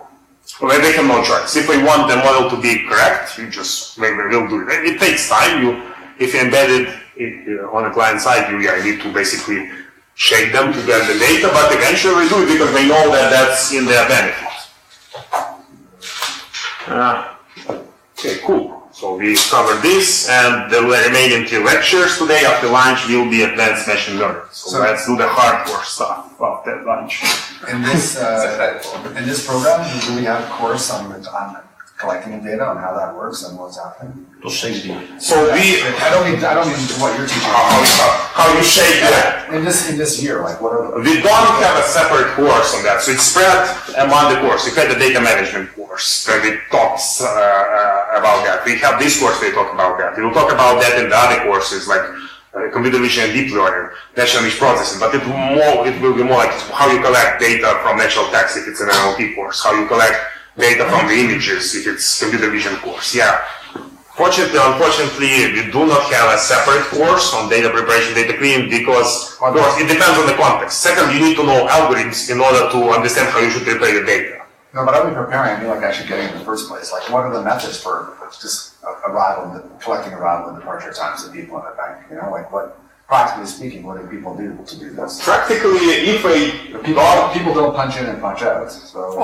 Well, they have no choice. If we want the model to be correct, you just maybe will do it. It takes time. If you embed it on the client side, you need to basically shake them to get the data, but eventually we do it because we know that that's in their benefit. Okay, cool. So we covered this, and the remaining 3 lectures today after lunch will be advanced machine learning. So let's do the hardcore stuff after lunch. In this program, do we have a course on collecting data on how that works and what's happening? So I don't mean what you're teaching. How you shape that? In this year, like what are the? We don't have a separate course on that, so it's spread among the course. You have the data management course where we talks about that. We have this course where we talk about that. We will talk about that in the other courses like computer vision and deep learning, natural language processing. But it will be more like how you collect data from natural text if it's an NLP course, how you collect data from the images if it's computer vision course. Yeah. Unfortunately, we do not have a separate course on data preparation, data cleaning, because it depends on the context. Second, you need to know algorithms in order to understand how you should prepare your data. No, but I mean preparing, I mean like actually getting in the first place. Like what are the methods for just collecting arrival and departure times of people in a bank? You know, like what, practically speaking, what do people do to do this? Practically, if people don't punch in and punch out, so...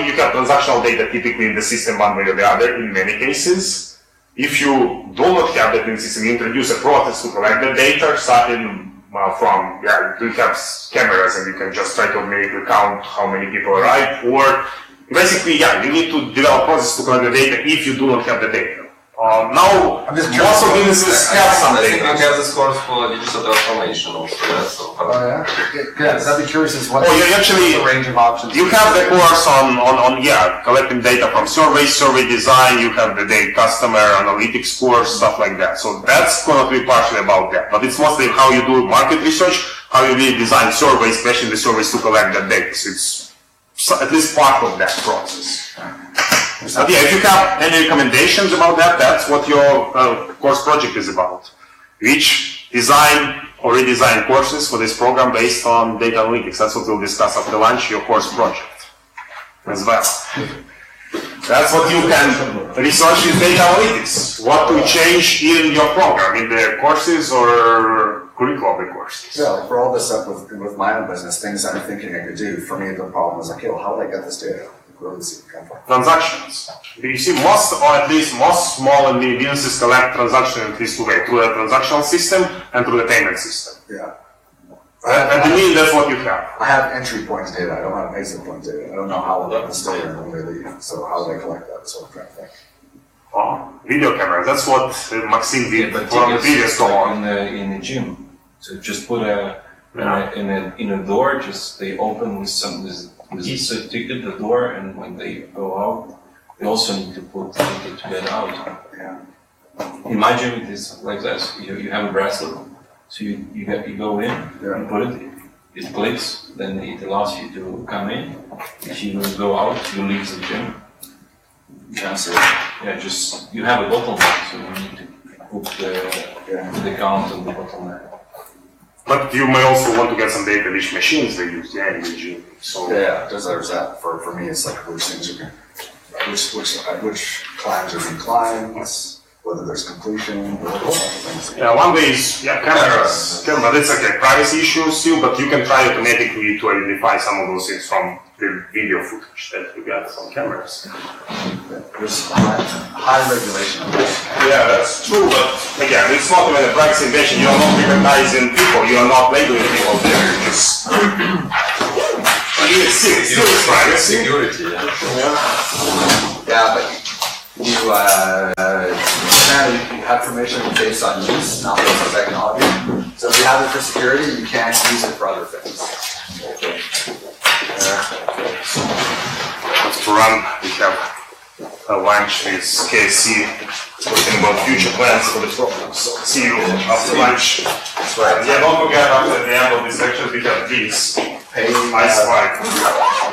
you have transactional data typically in the system one way or the other in many cases. If you do not have that in the system, you introduce a process to collect the data, starting from, you have cameras and you can just try to automatically count how many people arrive, or basically, you need to develop a process to collect the data if you do not have the data. Now, most of businesses have some data. I think we have this course for digital transformation also. Good. I'd be curious as what the range of options. You have the course on collecting data from surveys, survey design. You have the data customer analytics course, stuff like that. So that's going to be partially about that. But it's mostly how you do market research, how you really design surveys, especially the surveys to collect that data. So it's at least part of that process. But if you have any recommendations about that, that's what your course project is about. Which design or redesign courses for this program based on data analytics. That's what we'll discuss after lunch, your course project as well. That's what you can research with data analytics. What to change in your program, in the courses or curriculum of the courses. Yeah, like for all this stuff with my own business, things I'm thinking I could do, for me the problem is like, okay, well, how do I get this data? Where does it come from? Transactions. You see, most small and medium businesses collect transactions in at least 2 ways, through a transactional system and through the payment system. Yeah. And to me, that's what you have. I have entry point data, I don't have exit point data. I don't know how they stay and when they leave. So how do they collect that? That's what I'm trying to think. Video camera, that's what Maxim did from the previous call. In the gym. So just put in a door, just they open with a certificate, the door, and when they go out, they also need to put the ticket to get out. Yeah. In my gym, it is like this. You have a bracelet, so you go in, you put it clicks, then it allows you to come in. If you go out, you leave the gym. Cancel. Yeah, just you have a bottleneck, so you need to put the count on the bottleneck. But you may also want to get some data which machines they use, in the gym. So Yeah, there's that. For me, it's like which things are which climbs are being climbed, whether there's completion, things. one way is cameras. Camera, that's like a privacy issue still, but you can try automatically to identify some of those things from the video footage that you got from cameras. There's high regulation of this. Yeah, that's true, but again, it's not even a privacy invasion. You are not recognizing people, you are not labeling people there. It's still privacy. Security, Yeah, but you have permission based on use, not based on technology. So if you have it for security, you can't use it for other things. To run, we have a lunch with KFC talking about future plans for the program. So see you after lunch. That's right. Yeah, don't forget after the end of this lecture we have this Pay, ice wine.